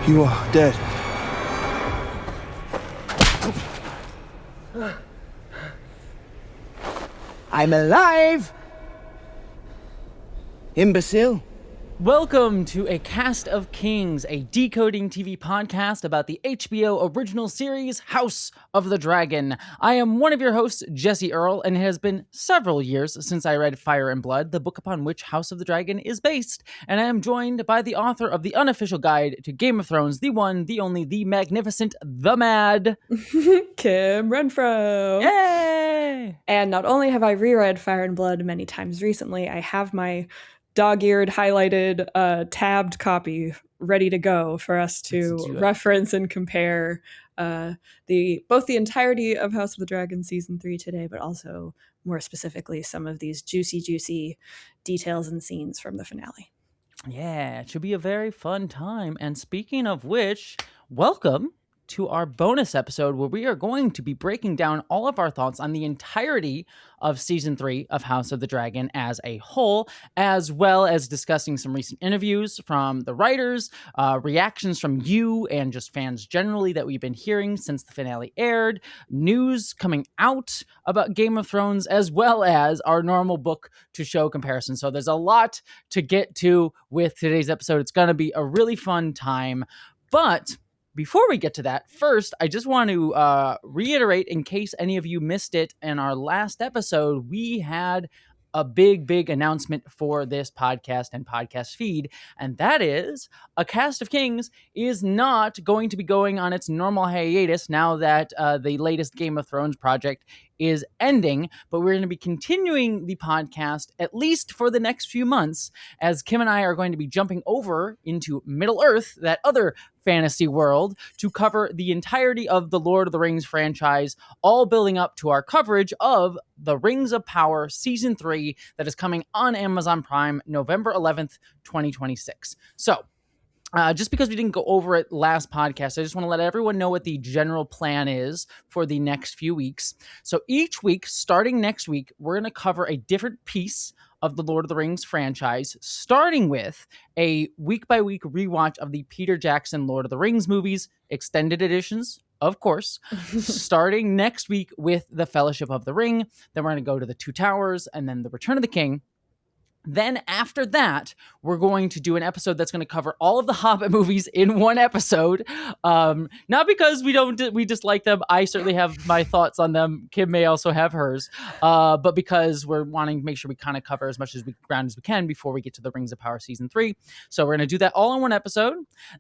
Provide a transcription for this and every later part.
You are dead. I'm alive! Imbecile. Welcome to A Cast of Kings, a decoding TV podcast about the HBO original series House of the Dragon. I am one of your hosts, Jessie Earl, and it has been several years since I read Fire and Blood, the book upon which House of the Dragon is based, and I am joined by the author of the unofficial guide to Game of Thrones, the one, the only, the magnificent, the mad... Kim Renfro! Yay! And not only have I reread Fire and Blood many times recently, I have my dog-eared, highlighted, tabbed copy ready to go for us to reference and compare both the entirety of House of the Dragon Season 3 today, but also, more specifically, some of these juicy details and scenes from the finale. Yeah, it should be a very fun time. And speaking of which, welcome to our bonus episode where we are going to be breaking down all of our thoughts on the entirety of Season 3 of House of the Dragon as a whole, as well as discussing some recent interviews from the writers, reactions from you and just fans generally that we've been hearing since the finale aired, news coming out about Game of Thrones, as well as our normal book to show comparison. So there's a lot to get to with today's episode. It's going to be a really fun time, but before we get to that, first, I just want to reiterate, in case any of you missed it in our last episode, we had a big announcement for this podcast and podcast feed, and that is A Cast of Kings is not going to be going on its normal hiatus now that the latest Game of Thrones project is ending, but we're going to be continuing the podcast at least for the next few months, as Kim and I are going to be jumping over into Middle-earth, that other fantasy world, to cover the entirety of the Lord of the Rings franchise, all building up to our coverage of The Rings of Power Season 3 that is coming on Amazon Prime November 11th, 2026. So, just because we didn't go over it last podcast, I just want to let everyone know what the general plan is for the next few weeks. So each week, starting next week, we're going to cover a different piece of the Lord of the Rings franchise, starting with a week-by-week rewatch of the Peter Jackson Lord of the Rings movies, extended editions, of course, starting next week with The Fellowship of the Ring. Then we're going to go to The Two Towers and then The Return of the King. Then after that, we're going to do an episode that's going to cover all of the Hobbit movies in one episode. Not because we dislike them. I certainly have my thoughts on them. Kim may also have hers. But because we're wanting to make sure we kind of cover as much ground as we can before we get to the Rings of Power Season 3. So we're going to do that all in one episode.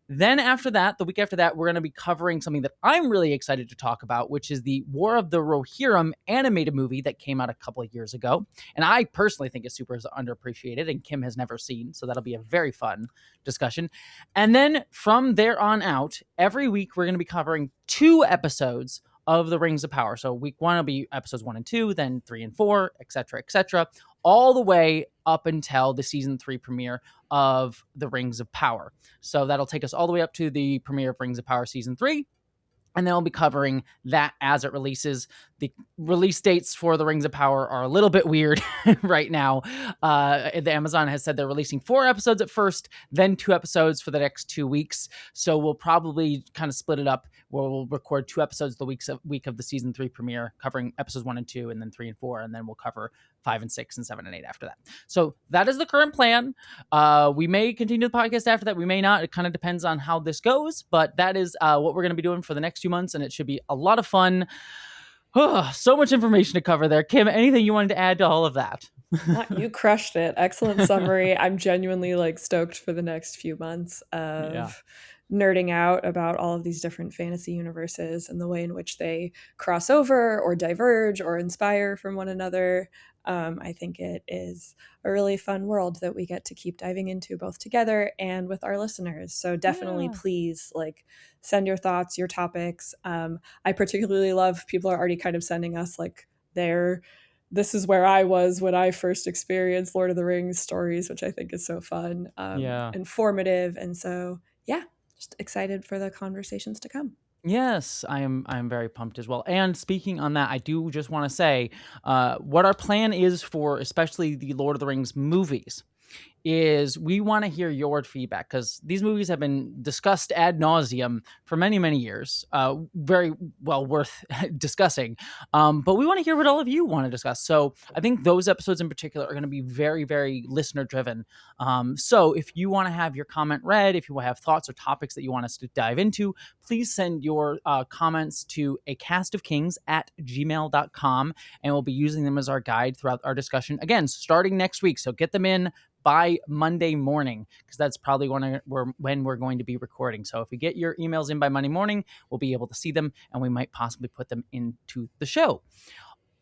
Then after that, the week after that, we're going to be covering something that I'm really excited to talk about, which is the War of the Rohirrim animated movie that came out a couple of years ago. And I personally think is super underappreciated, and Kim has never seen, so that'll be a very fun discussion. And then from there on out, every week we're going to be covering 2 episodes of The Rings of Power. So week 1 will be episodes 1 and 2, then 3 and 4, etc., all the way up until the season 3 premiere of The Rings of Power. So that'll take us all the way up to the premiere of Rings of Power Season 3. And then I'll be covering that as it releases. The release dates for The Rings of Power are a little bit weird right now. The Amazon has said they're releasing 4 episodes at first, then 2 episodes for the next 2 weeks. So we'll probably kind of split it up, where we'll record 2 episodes the week of the season 3 premiere, covering episodes 1 and 2, and then 3 and 4, and then we'll cover 5 and 6 and 7 and 8 after that. So that is the current plan. We may continue the podcast after that. We may not. It kind of depends on how this goes, but that is what we're going to be doing for the next few months, and it should be a lot of fun. So much information to cover there. Kim, anything you wanted to add to all of that? You crushed it. Excellent summary. I'm genuinely stoked for the next few months of nerding out about all of these different fantasy universes and the way in which they cross over or diverge or inspire from one another. I think it is a really fun world that we get to keep diving into both together and with our listeners. So definitely please send your thoughts, your topics. I particularly love people are already kind of sending us this is where I was when I first experienced Lord of the Rings stories, which I think is so fun, informative. And so, just excited for the conversations to come. Yes, I'm very pumped as well. And speaking on that, I do just want to say what our plan is for especially the Lord of the Rings movies is we want to hear your feedback, because these movies have been discussed ad nauseum for many, many years. Very well worth discussing. But we want to hear what all of you want to discuss. So I think those episodes in particular are going to be very, very listener driven. So if you want to have your comment read, if you have thoughts or topics that you want us to dive into, please send your comments to acastofkings@gmail.com, and we'll be using them as our guide throughout our discussion. Again, starting next week. So get them in by Monday morning, because that's probably when we're going to be recording. So if we get your emails in by Monday morning, we'll be able to see them, and we might possibly put them into the show.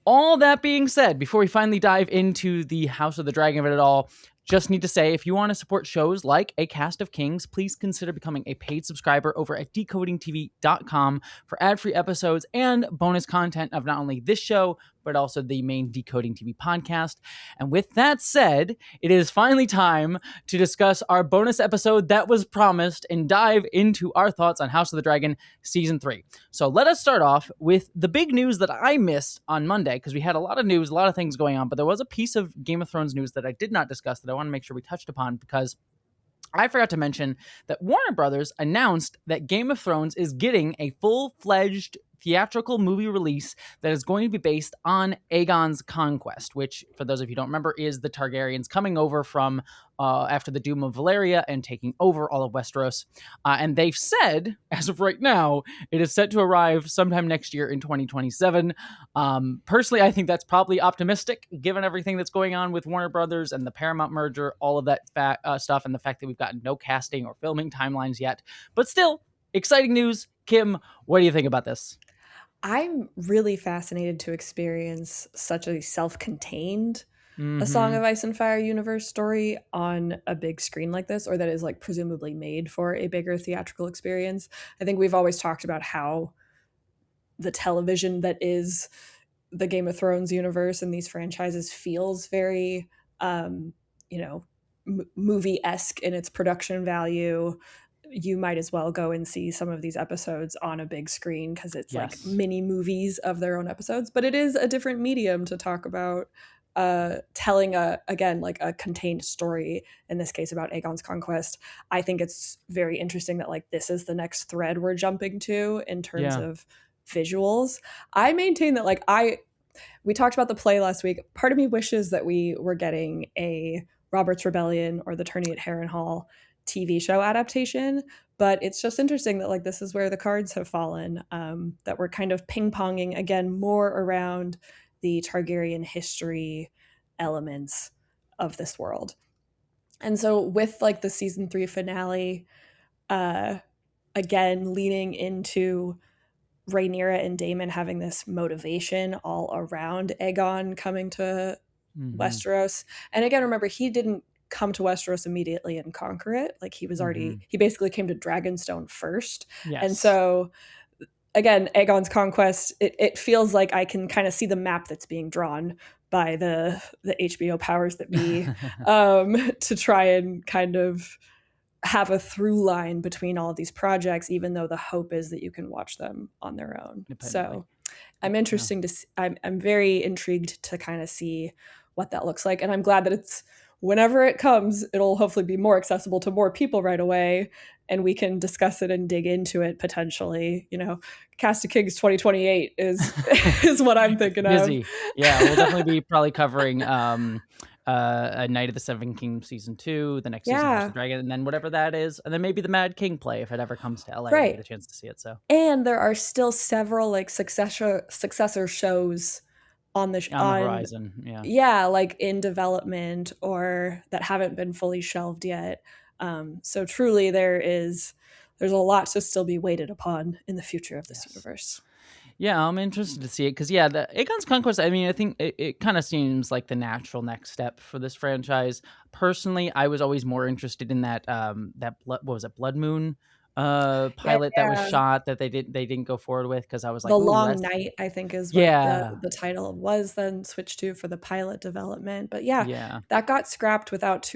All that being said, before we finally dive into the House of the Dragon of it all, just need to say, if you want to support shows like A Cast of Kings, please consider becoming a paid subscriber over at decodingtv.com for ad-free episodes and bonus content of not only this show, but also the main Decoding TV podcast. And with that said, it is finally time to discuss our bonus episode that was promised and dive into our thoughts on House of the Dragon Season 3. So let us start off with the big news that I missed on Monday, because we had a lot of news, a lot of things going on, but there was a piece of Game of Thrones news that I did not discuss that I want to make sure we touched upon, because I forgot to mention that Warner Brothers announced that Game of Thrones is getting a full-fledged theatrical movie release that is going to be based on Aegon's conquest, which, for those of you who don't remember, is the Targaryens coming over from after the doom of Valyria and taking over all of Westeros. And they've said, as of right now, it is set to arrive sometime next year in 2027. Personally, I think that's probably optimistic, given everything that's going on with Warner Brothers and the Paramount merger, all of that stuff, and the fact that we've gotten no casting or filming timelines yet. But still, exciting news. Kim, what do you think about this? I'm really fascinated to experience such a self-contained A Song of Ice and Fire universe story on a big screen like this, or that is like presumably made for a bigger theatrical experience. I think we've always talked about how the television that is the Game of Thrones universe and these franchises feels very, movie-esque in its production value. You might as well go and see some of these episodes on a big screen, because it's like mini movies of their own episodes, but it is a different medium to talk about telling a contained story, in this case about Aegon's conquest. I think it's very interesting that like this is the next thread we're jumping to in terms of visuals. I maintain that we talked about the play last week. Part of me wishes that we were getting a Robert's Rebellion or the Tourney at Harrenhal TV show adaptation, but it's just interesting that like this is where the cards have fallen, that we're kind of ping-ponging again more around the Targaryen history elements of this world. And so with like the season 3 finale, again leaning into Rehneyra and Daemon having this motivation all around Aegon coming to Westeros. And again, remember, he didn't come to Westeros immediately and conquer it. Like he was already, he basically came to Dragonstone first. Yes. And so again, Aegon's conquest, it feels like I can kind of see the map that's being drawn by the HBO powers that be, to try and kind of have a through line between all of these projects, even though the hope is that you can watch them on their own. So I'm I'm very intrigued to kind of see what that looks like. And I'm glad that it's, whenever it comes, it'll hopefully be more accessible to more people right away, and we can discuss it and dig into it potentially. Cast of Kings 2028 is what I'm thinking of. Yeah, we'll definitely be probably covering A Night of the Seven Kingdoms Season 2, the next season of the Dragon, and then whatever that is, and then maybe the Mad King play if it ever comes to LA. I get a chance to see it. So, and there are still several like successor shows on the horizon, like in development or that haven't been fully shelved yet. So truly there's a lot to still be waited upon in the future of this universe. Yeah, I'm interested to see it, because the Aegon's conquest, I mean, I think it kind of seems like the natural next step for this franchise. Personally, I was always more interested in that Blood Moon pilot that was shot that they didn't go forward with, because I was like, The Long Night, I think is what the title was then switched to for the pilot development. But that got scrapped without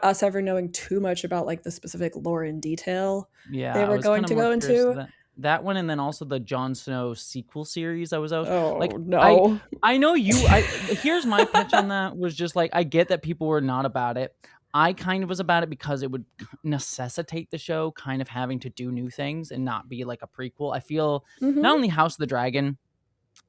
us ever knowing too much about like the specific lore and detail they were going to go into. that one, and then also the Jon Snow sequel series. Oh like, no. I know you. Here's my pitch on that was just like, I get that people were not about it. I kind of was about it because it would necessitate the show kind of having to do new things and not be like a prequel. I feel not only House of the Dragon,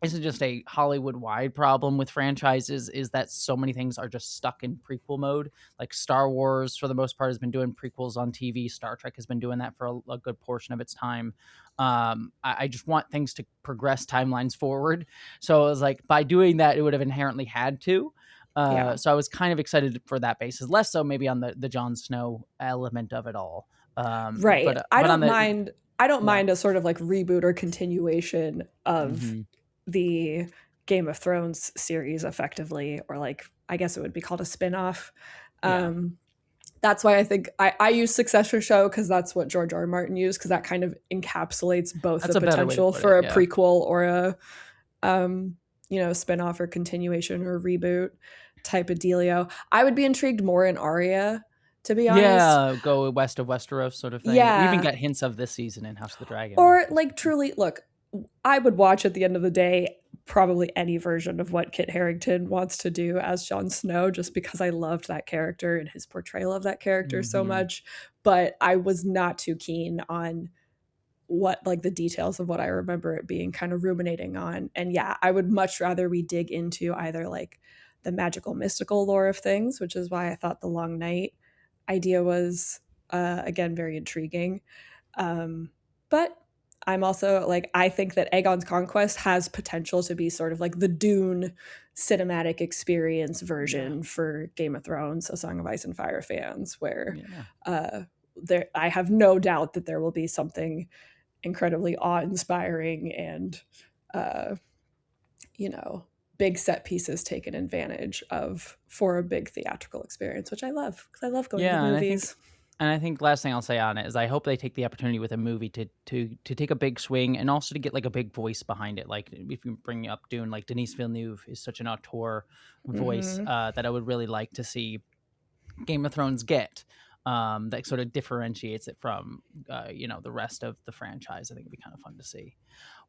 this is just a Hollywood-wide problem with franchises, is that so many things are just stuck in prequel mode. Like Star Wars, for the most part, has been doing prequels on TV. Star Trek has been doing that for a good portion of its time. I just want things to progress timelines forward. So it was like, by doing that, it would have inherently had to. So I was kind of excited for that basis, less so maybe on the Jon Snow element of it all. Right. But I don't mind. I don't mind a sort of like reboot or continuation of the Game of Thrones series, effectively, or like, I guess it would be called a spin-off. That's why I think I use Successor Show, because that's what George R. R. Martin used, because that kind of encapsulates both the potential for a prequel or a spin-off or continuation or reboot type of dealio. I would be intrigued more in Arya, to be honest. Yeah, go west of Westeros sort of thing. Yeah. We even got hints of this season in House of the Dragon. Or like, truly, look, I would watch at the end of the day probably any version of what Kit Harington wants to do as Jon Snow, just because I loved that character and his portrayal of that character so much. But I was not too keen on what, like, the details of what I remember it being, kind of ruminating on. And yeah, I would much rather we dig into either like the magical mystical lore of things, which is why I thought the Long Night idea was again very intriguing. But I'm also like, I think that Aegon's Conquest has potential to be sort of like the Dune cinematic experience version for Game of Thrones, A Song of Ice and Fire fans, where I have no doubt that there will be something incredibly awe-inspiring and big set pieces taken advantage of for a big theatrical experience, which I love, because I love going to movies. And I think last thing I'll say on it is I hope they take the opportunity with a movie to take a big swing, and also to get like a big voice behind it. Like, if you bring up Dune, like Denis Villeneuve is such an auteur voice that I would really like to see Game of Thrones get. That sort of differentiates it from the rest of the franchise. I think it'd be kind of fun to see.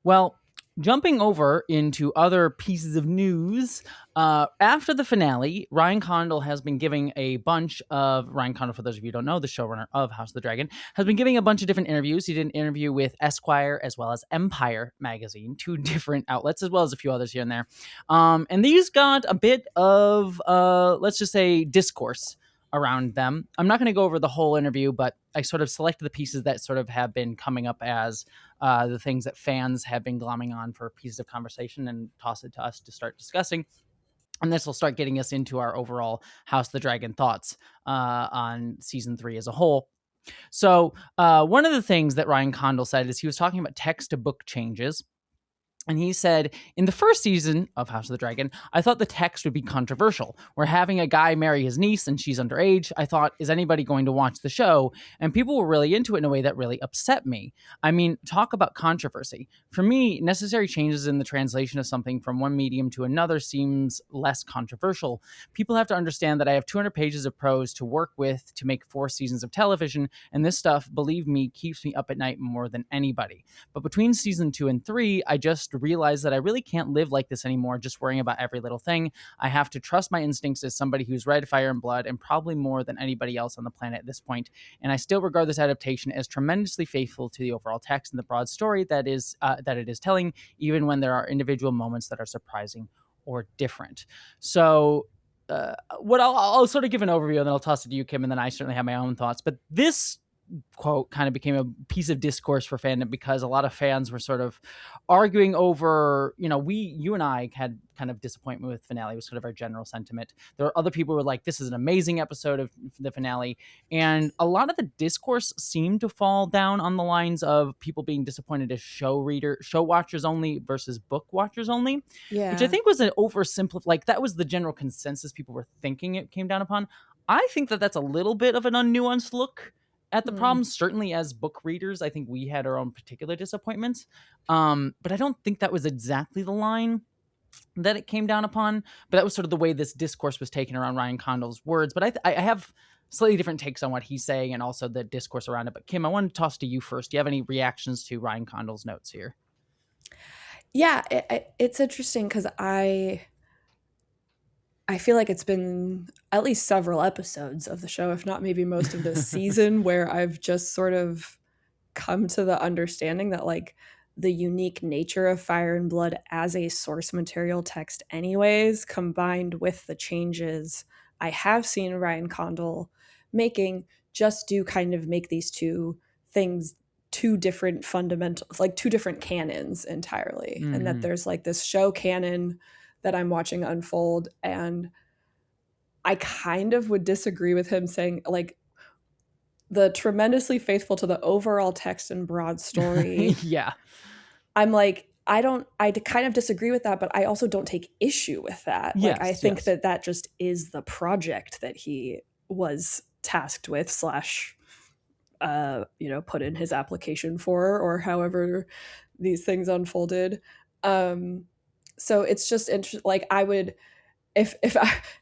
Well, jumping over into other pieces of news, after the finale, Ryan Condal has been giving a bunch of... Ryan Condal, for those of you who don't know, the showrunner of House of the Dragon, has been giving a bunch of different interviews. He did an interview with Esquire as well as Empire magazine, two different outlets, as well as a few others here and there. And these got a bit of, let's just say, discourse around them. I'm not going to go over the whole interview, but I sort of selected the pieces that sort of have been coming up as the things that fans have been glomming on for pieces of conversation, and toss it to us to start discussing. And this will start getting us into our overall House of the Dragon thoughts on season 3 as a whole. So one of the things that Ryan Condal said is he was talking about text to book changes. And he said, in the first season of House of the Dragon, I thought the text would be controversial. We're having a guy marry his niece and she's underage. I thought, is anybody going to watch the show? And people were really into it in a way that really upset me. I mean, talk about controversy. For me, necessary changes in the translation of something from one medium to another seems less controversial. People have to understand that I have 200 pages of prose to work with to make 4 seasons of television, and this stuff, believe me, keeps me up at night more than anybody. But between season 2 and 3, I just realize that I really can't live like this anymore, just worrying about every little thing. I have to trust my instincts as somebody who's read Fire and Blood, and probably more than anybody else on the planet at this point. And I still regard this adaptation as tremendously faithful to the overall text and the broad story that it is telling, even when there are individual moments that are surprising or different. So what I'll sort of give an overview, and then I'll toss it to you, Kim, and then I certainly have my own thoughts. But this quote kind of became a piece of discourse for fandom, because a lot of fans were sort of arguing over, you and I had kind of disappointment with finale, was sort of our general sentiment. There are other people who were like, this is an amazing episode of the finale. And a lot of the discourse seemed to fall down on the lines of people being disappointed as show watchers only versus book watchers only. Yeah. Which I think was an oversimplified, like that was the general consensus people were thinking it came down upon. I think that that's a little bit of an unnuanced look at the problem. Certainly as book readers, I think we had our own particular disappointments. But I don't think that was exactly the line that it came down upon. But that was sort of the way this discourse was taken around Ryan Condal's words. But I have slightly different takes on what he's saying and also the discourse around it. But Kim, I want to toss to you first. Do you have any reactions to Ryan Condal's notes here? Yeah, it's interesting because I feel like it's been at least several episodes of the show, if not maybe most of this season, where I've just sort of come to the understanding that like the unique nature of Fire and Blood as a source material text anyways, combined with the changes I have seen Ryan Condal making, just do kind of make these two things two different fundamental, like two different canons entirely. And that there's like this show canon that I'm watching unfold, and I kind of would disagree with him saying like the tremendously faithful to the overall text and broad story. Yeah. I'm like, I kind of disagree with that, but I also don't take issue with that. Yes, like, I think that just is the project that he was tasked with / put in his application for, or however these things unfolded. So it's just interesting. Like I would, if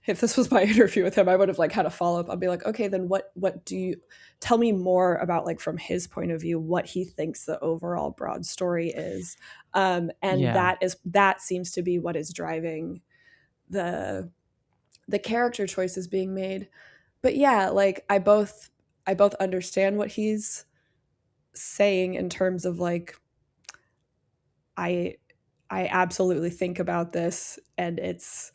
this was my interview with him, I would have like had a follow up. I'd be like, okay, then what do you tell me more about, like from his point of view, what he thinks the overall broad story is, that seems to be what is driving the character choices being made. But yeah, like I both understand what he's saying in terms of like I absolutely think about this, and it's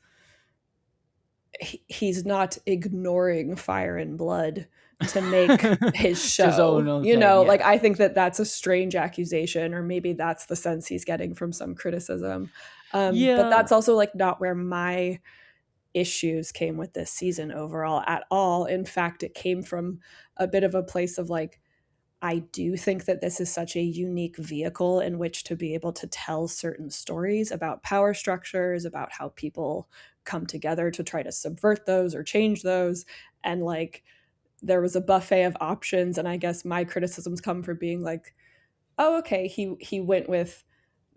he's not ignoring Fire and Blood to make his show. Like I think that that's a strange accusation, or maybe that's the sense he's getting from some criticism. But that's also like not where my issues came with this season overall at all. In fact, it came from a bit of a place of like, I do think that this is such a unique vehicle in which to be able to tell certain stories about power structures, about how people come together to try to subvert those or change those. And like, there was a buffet of options. And I guess my criticisms come from being like, oh, okay, he went with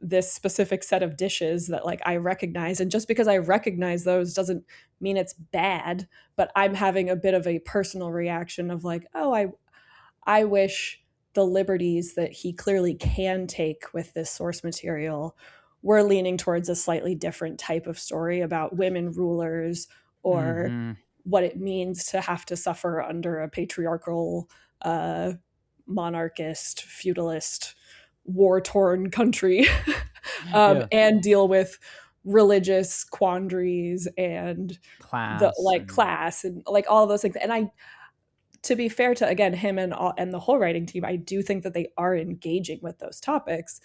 this specific set of dishes that like I recognize. And just because I recognize those doesn't mean it's bad, but I'm having a bit of a personal reaction of like, oh, I wish the liberties that he clearly can take with this source material were leaning towards a slightly different type of story about women rulers, or what it means to have to suffer under a patriarchal, monarchist, feudalist, war-torn country, and deal with religious quandaries and class and like all of those things. And to be fair to, again, him and the whole writing team, I do think that they are engaging with those topics.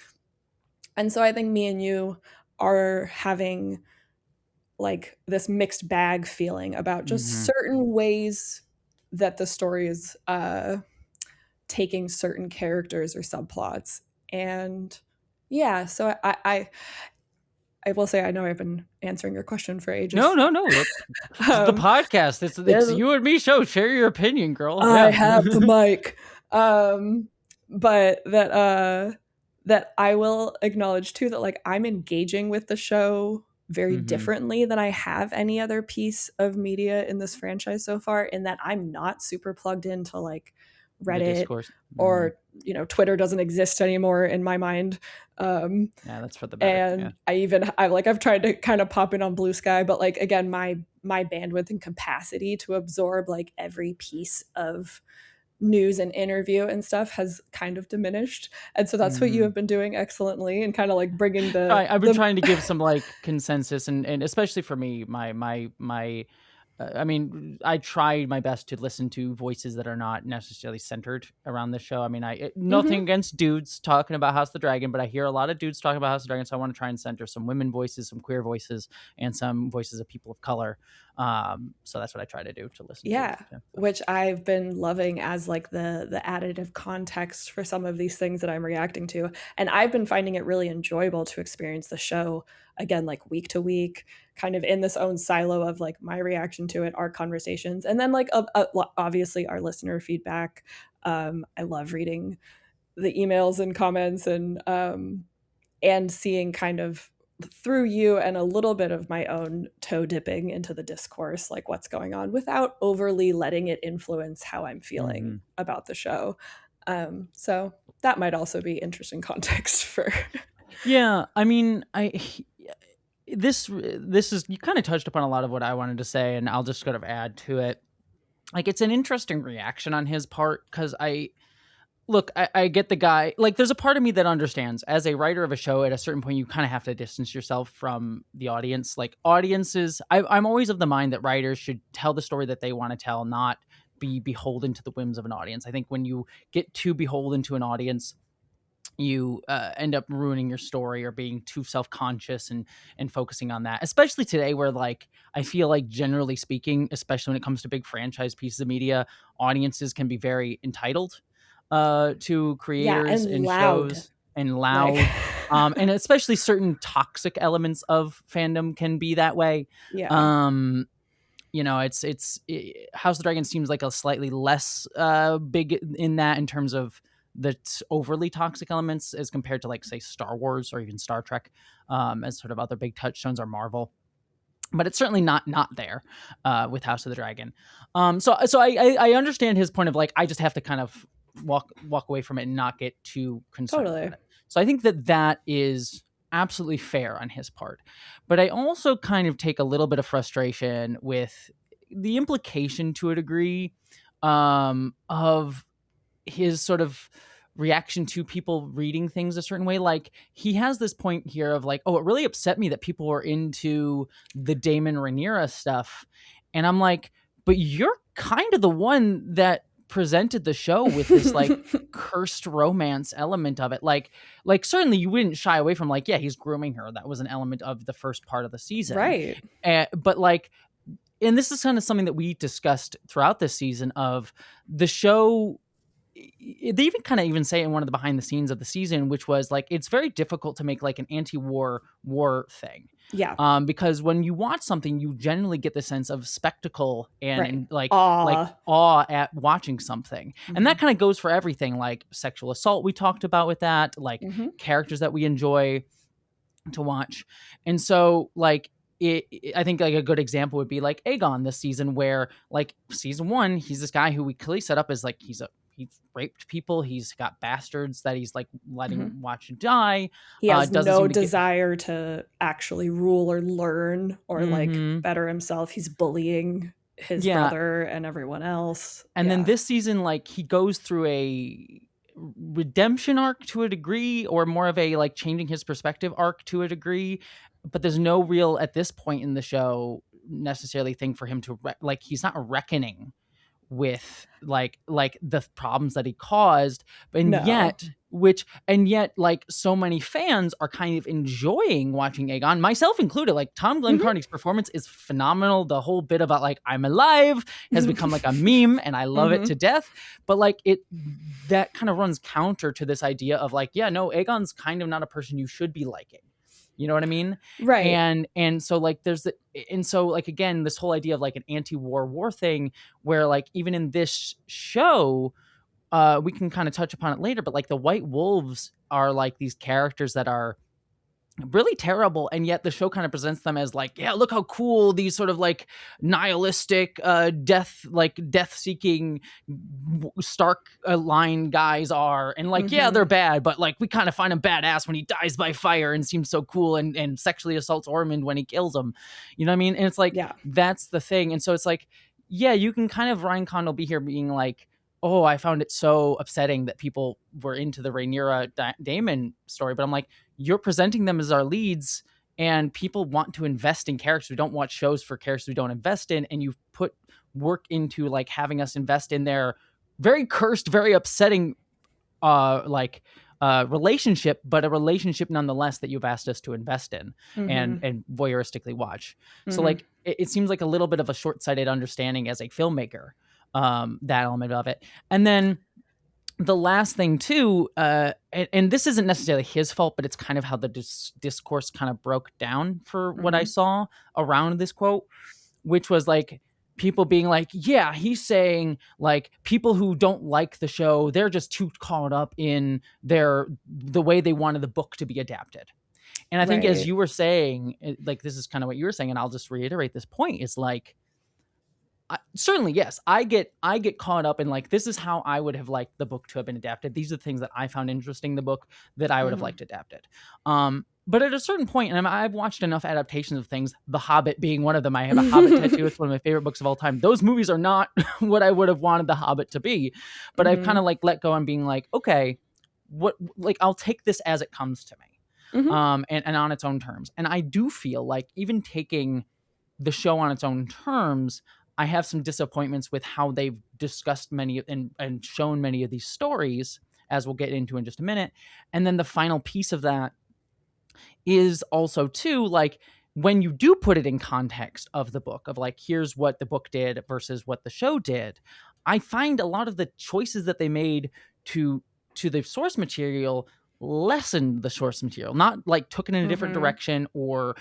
And so I think me and you are having like this mixed bag feeling about just certain ways that the story is taking certain characters or subplots. And yeah, so I will say, I know I've been answering your question for ages. No. This is the podcast. It's you and me show. Share your opinion, girl. I have the mic. But that I will acknowledge too, that like I'm engaging with the show very differently than I have any other piece of media in this franchise so far, in that I'm not super plugged into like Reddit or Twitter doesn't exist anymore in my mind. That's for the better. And I've tried to kind of pop in on Blue Sky, but like again, my bandwidth and capacity to absorb like every piece of news and interview and stuff has kind of diminished. And so that's what you have been doing excellently, and kind of like bringing I've been trying to give some like consensus, and especially for me, I try my best to listen to voices that are not necessarily centered around the show. I mean, nothing against dudes talking about House of the Dragon, but I hear a lot of dudes talking about House of the Dragon, so I want to try and center some women voices, some queer voices, and some voices of people of color. So that's what I try to do, to listen to. Which I've been loving as like the additive context for some of these things that I'm reacting to. And I've been finding it really enjoyable to experience the show again, like week to week, kind of in this own silo of like my reaction to it, our conversations, and then like obviously our listener feedback. I love reading the emails and comments and seeing kind of through you and a little bit of my own toe dipping into the discourse, like what's going on, without overly letting it influence how I'm feeling about the show. So that might also be interesting context for. Yeah, I mean, this is, you kind of touched upon a lot of what I wanted to say, and I'll just sort of add to it. Like, it's an interesting reaction on his part, because I get the guy, like, there's a part of me that understands, as a writer of a show, at a certain point you kind of have to distance yourself from the audience. Like, audiences, I'm always of the mind that writers should tell the story that they want to tell, not be beholden to the whims of an audience. I think when you get too beholden to an audience, you end up ruining your story or being too self-conscious and focusing on that, especially today, where, like, I feel like, generally speaking, especially when it comes to big franchise pieces of media, audiences can be very entitled to creators and shows, and loud. Like... and especially certain toxic elements of fandom can be that way. You know, it's House of the Dragon seems like a slightly less big in that, in terms of the overly toxic elements, as compared to, like, say, Star Wars or even Star Trek, as sort of other big touchstones, or Marvel. But it's certainly not there with House of the Dragon. So I understand his point of, like, I just have to kind of walk away from it and not get too concerned about it. So I think that is absolutely fair on his part. But I also kind of take a little bit of frustration with the implication, to a degree, of his sort of reaction to people reading things a certain way. Like, he has this point here of, like, oh, it really upset me that people were into the Daemon Rhaenyra stuff. And I'm like, but you're kind of the one that presented the show with this, like, cursed romance element of it. Like certainly you wouldn't shy away from, like, yeah, he's grooming her. That was an element of the first part of the season. Right. But, like, and this is kind of something that we discussed throughout this season of the show. They even say in one of the behind the scenes of the season, which was, like, it's very difficult to make, like, an anti-war thing. Yeah. Because when you watch something, you generally get the sense of spectacle and right. awe at watching something. And that kind of goes for everything, like sexual assault we talked about with that, like characters that we enjoy to watch. And so, like, I think, like, a good example would be, like, Aegon this season, where, like, season 1, he's this guy who we clearly set up as, like, he's raped people. He's got bastards that he's, like, letting watch die. He has no desire to actually rule or learn or like better himself. He's bullying his brother and everyone else. And then this season, like, he goes through a redemption arc to a degree, or more of a, like, changing his perspective arc to a degree. But there's no real, at this point in the show, necessarily thing for him to like, he's not reckoning with like the problems that he caused, and yet like, so many fans are kind of enjoying watching Aegon, myself included. Like, Tom Glencarney's performance is phenomenal. The whole bit about, like, I'm alive has become, like, a meme, and I love it to death. But, like, that kind of runs counter to this idea of, like, yeah, no, Aegon's kind of not a person you should be liking. You know what I mean? Right. And so, like, again, this whole idea of, like, an anti-war thing, where, like, even in this show, we can kind of touch upon it later, but, like, the White Wolves are, like, these characters that are really terrible, and yet the show kind of presents them as, like, yeah, look how cool these sort of, like, nihilistic death-seeking Stark line guys are, and, like, yeah, they're bad, but, like, we kind of find him badass when he dies by fire and seems so cool, and sexually assaults Ormond when he kills him. You know what I mean? And it's like, that's the thing. And so it's like, yeah, you can kind of, Ryan Condal be here being like, oh, I found it so upsetting that people were into the Rhaenyra Daemon story. But I'm like, you're presenting them as our leads, and people want to invest in characters. We don't watch shows for characters we don't invest in. And you've put work into, like, having us invest in their very cursed, very upsetting, relationship, but a relationship nonetheless that you've asked us to invest in and voyeuristically watch. So, like, it seems like a little bit of a short-sighted understanding as a filmmaker, that element of it. And then the last thing too, and this isn't necessarily his fault, but it's kind of how the discourse kind of broke down for what I saw around this quote, which was, like, people being like, yeah, he's saying, like, people who don't like the show, they're just too caught up in the way they wanted the book to be adapted. And I think as Right. you were saying, like, this is kind of what you were saying, and I'll just reiterate this point, is like, certainly, yes, I get caught up in like, this is how I would have liked the book to have been adapted. These are the things that I found interesting in the book that I would have liked adapted. But at a certain point, and I've watched enough adaptations of things, The Hobbit being one of them. I have a Hobbit tattoo. It's one of my favorite books of all time. Those movies are not what I would have wanted The Hobbit to be, but I've kind of like let go and being like, okay, what, like, I'll take this as it comes to me, and on its own terms. And I do feel like even taking the show on its own terms, I have some disappointments with how they've discussed many and shown many of these stories, as we'll get into in just a minute. And then the final piece of that is also too, like, when you do put it in context of the book, of like, here's what the book did versus what the show did, I find a lot of the choices that they made to the source material lessened the source material, not like took it in a different direction or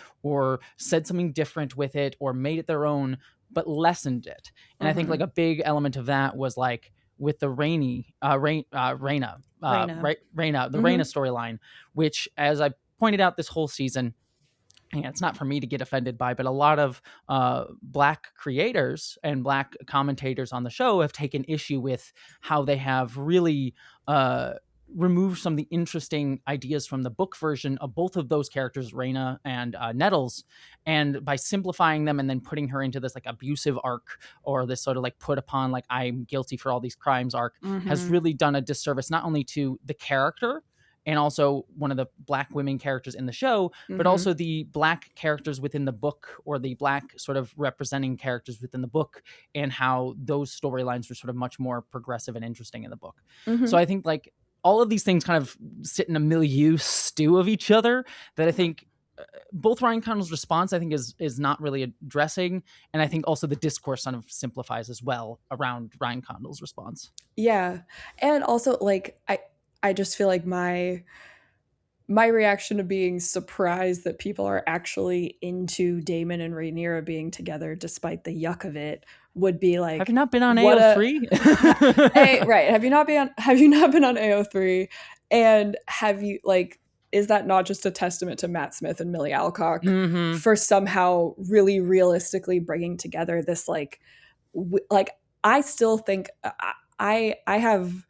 said something different with it or made it their own, but lessened it. And I think like a big element of that was like with the Rehneyra storyline, which, as I pointed out this whole season, and it's not for me to get offended by, but a lot of Black creators and Black commentators on the show have taken issue with how they have really removed some of the interesting ideas from the book version of both of those characters, Rhaena and Nettles, and by simplifying them and then putting her into this like abusive arc, or this sort of like put upon like I'm guilty for all these crimes arc, has really done a disservice not only to the character and also one of the Black women characters in the show, but also the Black characters within the book, or the Black sort of representing characters within the book, and how those storylines were sort of much more progressive and interesting in the book. So I think like all of these things kind of sit in a milieu stew of each other that I think both Ryan Condal's response, I think, is not really addressing. And I think also the discourse kind of simplifies as well around Ryan Condal's response. Yeah. And also like, I just feel like my reaction to being surprised that people are actually into Daemon and Rhaenyra being together despite the yuck of it would be like, have you not been on AO3? Hey, right. Have you not been on AO3? And have you, like, is that not just a testament to Matt Smith and Millie Alcock for somehow really realistically bringing together this like I still think I have,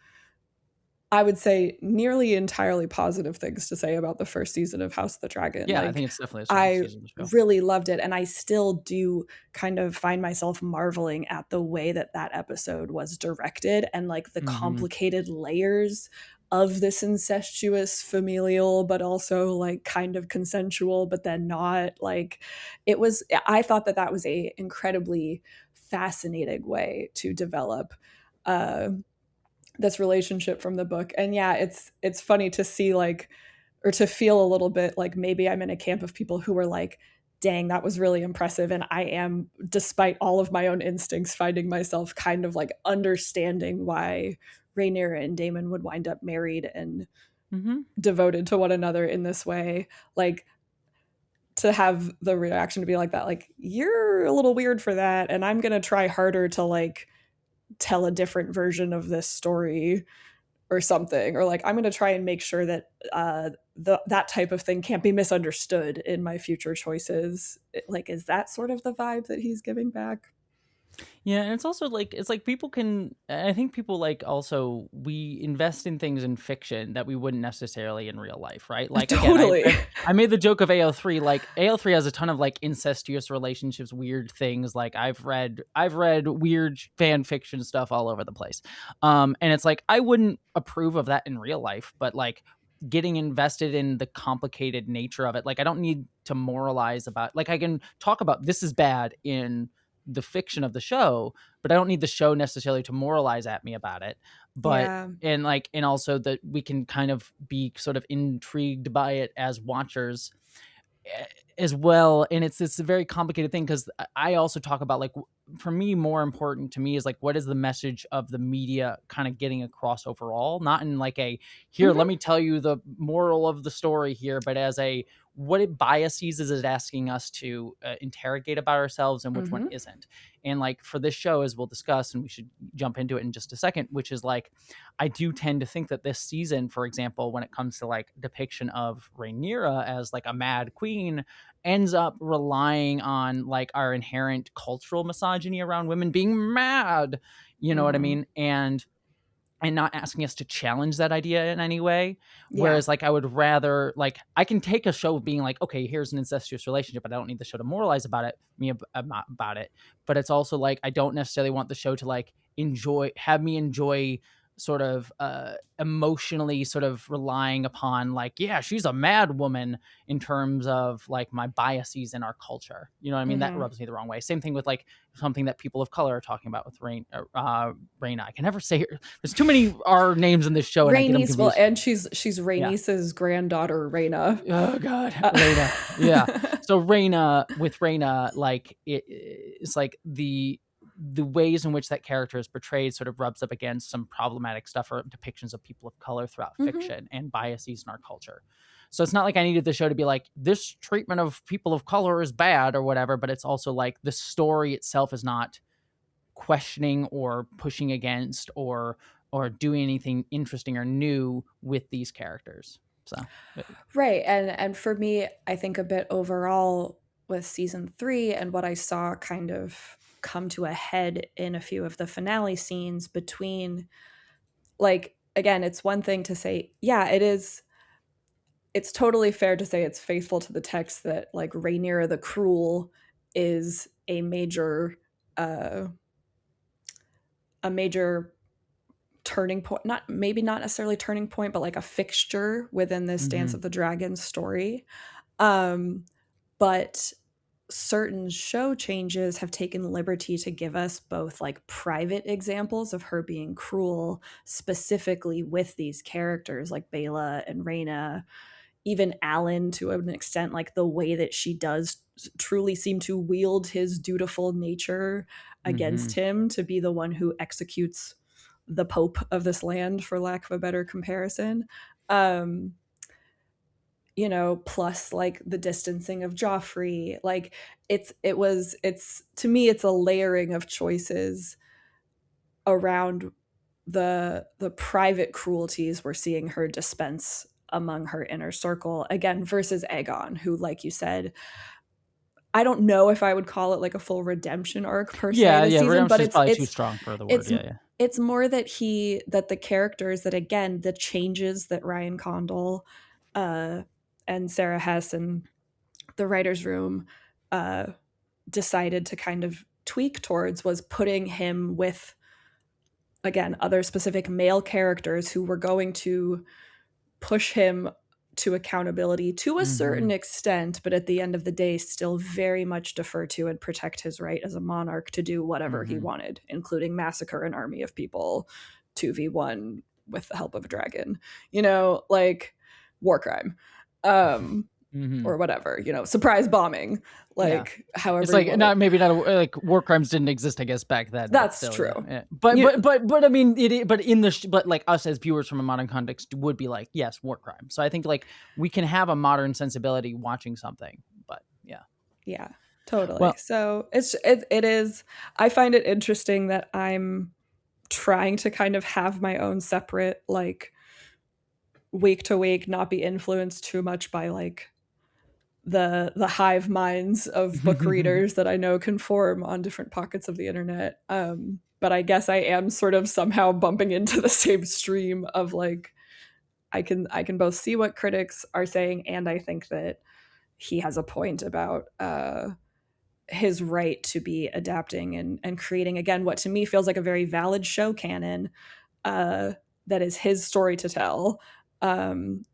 I would say, nearly entirely positive things to say about the first season of House of the Dragon. Yeah, like, I think it's definitely a strong season of the show. Really loved it, and I still do kind of find myself marveling at the way that episode was directed, and like the complicated layers of this incestuous familial, but also like kind of consensual, but then not. Like, it was, I thought that was a incredibly fascinating way to develop this relationship from the book. And yeah, it's funny to see like, or to feel a little bit like maybe I'm in a camp of people who were like, dang, that was really impressive. And I am, despite all of my own instincts, finding myself kind of like understanding why Rhaenyra and Daemon would wind up married and devoted to one another in this way. Like, to have the reaction to be like that, like, you're a little weird for that, and I'm gonna try harder to like tell a different version of this story or something, or like I'm going to try and make sure that that type of thing can't be misunderstood in my future choices. Like, is that sort of the vibe that he's giving back? Yeah, and it's also like, it's like people can, I think people like also, we invest in things in fiction that we wouldn't necessarily in real life, right? Like, totally. Again, I made the joke of AO3, like AO3 has a ton of like incestuous relationships, weird things. Like I've read weird fan fiction stuff all over the place. And it's like, I wouldn't approve of that in real life, but like getting invested in the complicated nature of it. Like, I don't need to moralize about, like, I can talk about this is bad in the fiction of the show, but I don't need the show necessarily to moralize at me about it. But and also that we can kind of be sort of intrigued by it as watchers as well. And it's a very complicated thing, because I also talk about, like, for me, more important to me is like, what is the message of the media kind of getting across overall, not in like a here let me tell you the moral of the story here, but as a, what biases is it asking us to interrogate about ourselves and which one isn't. And like for this show, as we'll discuss, and we should jump into it in just a second, which is like, I do tend to think that this season, for example, when it comes to like depiction of Rehneyra as like a mad queen, ends up relying on like our inherent cultural misogyny around women being mad, you know what I mean? And not asking us to challenge that idea in any way. Whereas like, I would rather, like, I can take a show being like, okay, here's an incestuous relationship, but I don't need the show to moralize about it, about it. But it's also like, I don't necessarily want the show to like have me enjoy sort of emotionally sort of relying upon like, yeah, she's a mad woman in terms of like my biases in our culture. You know what I mean? That rubs me the wrong way. Same thing with like something that people of color are talking about with Rehneyra. I can never say her. There's too many R names in this show. Rhaenys, well, and she's Rhaenys' granddaughter, Rhaena. Oh God, Rhaena. Yeah. So Rhaena, like it's like the ways in which that character is portrayed sort of rubs up against some problematic stuff or depictions of people of color throughout fiction and biases in our culture. So it's not like I needed the show to be like, this treatment of people of color is bad or whatever, but it's also like the story itself is not questioning or pushing against or doing anything interesting or new with these characters. So right. And for me, I think a bit overall with season 3 and what I saw kind of come to a head in a few of the finale scenes between, like, again, it's one thing to say, yeah, it's totally fair to say it's faithful to the text that like Rehneyra the Cruel is a major turning point, not necessarily turning point, but like a fixture within this Dance of the Dragons story. But certain show changes have taken the liberty to give us both like private examples of her being cruel, specifically with these characters like Bela and Rhaena, even Alan to an extent, like the way that she does truly seem to wield his dutiful nature against him to be the one who executes the Pope of this land, for lack of a better comparison. You know, plus like the distancing of Joffrey, like it's to me, it's a layering of choices around the private cruelties we're seeing her dispense among her inner circle, again, versus Aegon, who, like you said, I don't know if I would call it like a full redemption arc per se this season, but it's probably too strong for the word. It's more that the characters, that again, the changes that Ryan Condal and Sarah Hess and the writer's room decided to kind of tweak towards was putting him with, again, other specific male characters who were going to push him to accountability to a certain extent, but at the end of the day still very much defer to and protect his right as a monarch to do whatever he wanted, including massacre an army of people 2v1 with the help of a dragon, you know, like war crime. Or whatever, you know, surprise bombing, like however. It's like not like war crimes didn't exist, I guess, back then. That's true. Yeah. But I mean, but like us as viewers from a modern context would be like, yes, war crime. So I think like we can have a modern sensibility watching something, but yeah, totally. Well, so it is. I find it interesting that I'm trying to kind of have my own separate like week to week, not be influenced too much by like the hive minds of book readers that I know can form on different pockets of the internet. But I guess I am sort of somehow bumping into the same stream of like, I can both see what critics are saying, and I think that he has a point about his right to be adapting and creating, again, what to me feels like a very valid show canon that is his story to tell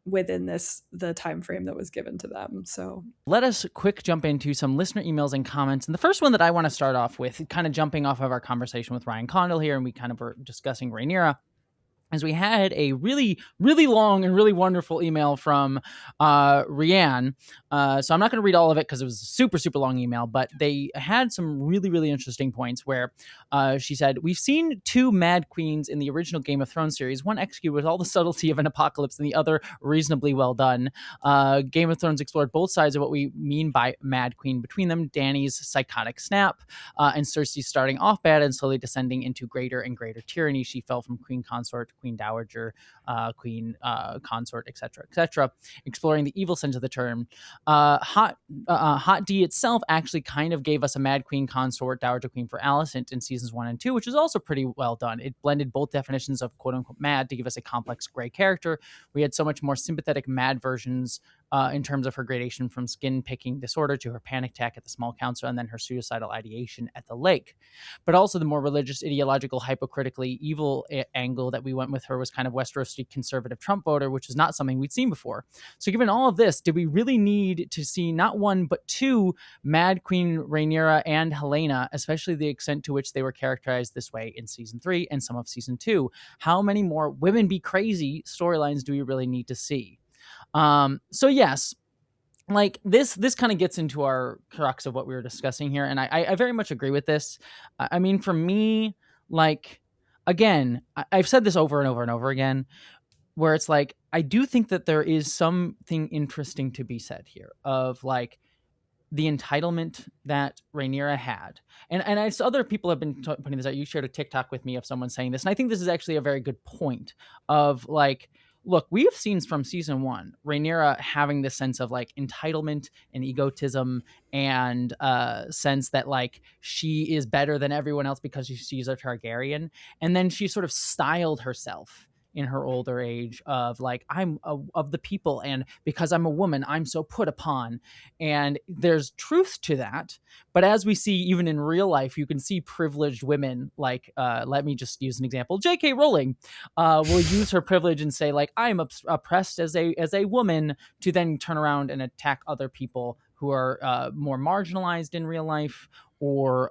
within the time frame that was given to them. So let us quick jump into some listener emails and comments. And the first one that I want to start off with, kind of jumping off of our conversation with Ryan Condal here, and we kind of were discussing Rehneyra, as we had a really, really long and really wonderful email from Rianne. So I'm not going to read all of it because it was a super, super long email, but they had some really, really interesting points where she said, we've seen two Mad Queens in the original Game of Thrones series, one executed with all the subtlety of an apocalypse and the other reasonably well done. Game of Thrones explored both sides of what we mean by Mad Queen. Between them, Dany's psychotic snap and Cersei starting off bad and slowly descending into greater and greater tyranny. She fell from queen consort, queen dowager, queen consort, etc., exploring the evil sense of the term. Hot D itself actually kind of gave us a Mad Queen consort, dowager queen for Alicent in seasons 1 and 2, which is also pretty well done. It blended both definitions of quote unquote mad to give us a complex gray character. We had so much more sympathetic mad versions in terms of her gradation from skin picking disorder to her panic attack at the small council and then her suicidal ideation at the lake. But also the more religious, ideological, hypocritically evil angle that we went with her was kind of Westerosi conservative Trump voter, which is not something we'd seen before. So given all of this, did we really need to see not one, but two Mad Queen Rhaenyra and Helena, especially the extent to which they were characterized this way in season 3 and some of season 2? How many more women be crazy storylines do we really need to see? So yes, like this kind of gets into our crux of what we were discussing here. And I very much agree with this. I mean, for me, like, again, I've said this over and over and over again, where it's like, I do think that there is something interesting to be said here of like the entitlement that Rhaenyra had. And other people have been putting this out. You shared a TikTok with me of someone saying this. And I think this is actually a very good point of like, look, we have seen from season 1, Rhaenyra having this sense of like entitlement and egotism and sense that like she is better than everyone else because she's a Targaryen. And then she sort of styled herself in her older age of like, I'm of the people, and because I'm a woman, I'm so put upon. And there's truth to that. But as we see, even in real life, you can see privileged women like, let me just use an example. J.K. Rowling will use her privilege and say like, I'm oppressed as a woman, to then turn around and attack other people who are more marginalized in real life, or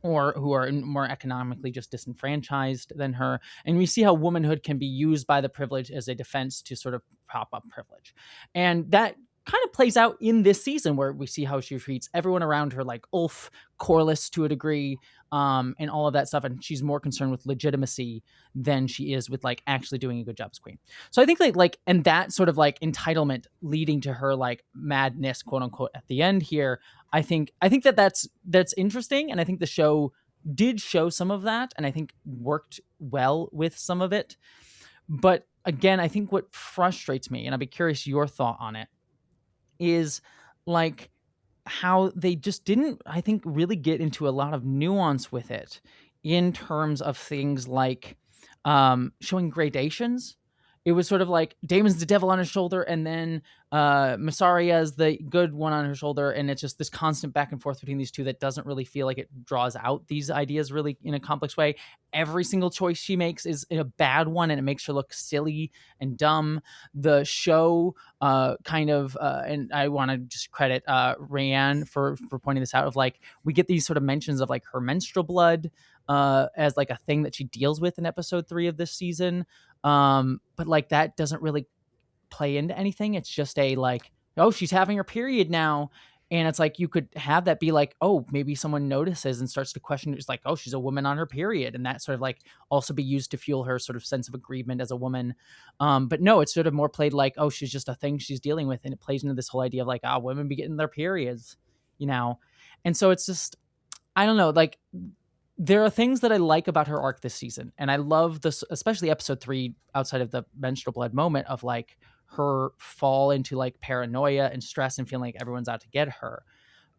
who are more economically just disenfranchised than her. And we see how womanhood can be used by the privilege as a defense to sort of prop up privilege. And that kind of plays out in this season, where we see how she treats everyone around her like Ulf, Corlys to a degree, and all of that stuff. And she's more concerned with legitimacy than she is with like actually doing a good job as queen. So I think like and that sort of like entitlement leading to her like madness, quote unquote, at the end here, I think that's interesting. And I think the show did show some of that, and I think worked well with some of it. But again, I think what frustrates me, and I'd be curious your thought on it, is like how they just didn't, I think, really get into a lot of nuance with it in terms of things like showing gradations. It was sort of like Daemon's the devil on his shoulder, and then Mysaria is the good one on her shoulder, and it's just this constant back and forth between these two that doesn't really feel like it draws out these ideas really in a complex way. Every single choice she makes is a bad one, and it makes her look silly and dumb. The show and I want to just credit Rayanne for pointing this out, of like, we get these sort of mentions of like her menstrual blood as like a thing that she deals with in episode 3 of this season. But like that doesn't really play into anything. It's just a like, oh, she's having her period now. And it's like, you could have that be like, oh, maybe someone notices and starts to question it. It's like, oh, she's a woman on her period. And that sort of like also be used to fuel her sort of sense of aggrievement as a woman. But no, it's sort of more played like, oh, she's just a thing she's dealing with. And it plays into this whole idea of like, women be getting their periods, you know? And so it's just, I don't know, like, there are things that I like about her arc this season. And I love this, especially episode 3, outside of the menstrual blood moment, of like her fall into like paranoia and stress and feeling like everyone's out to get her.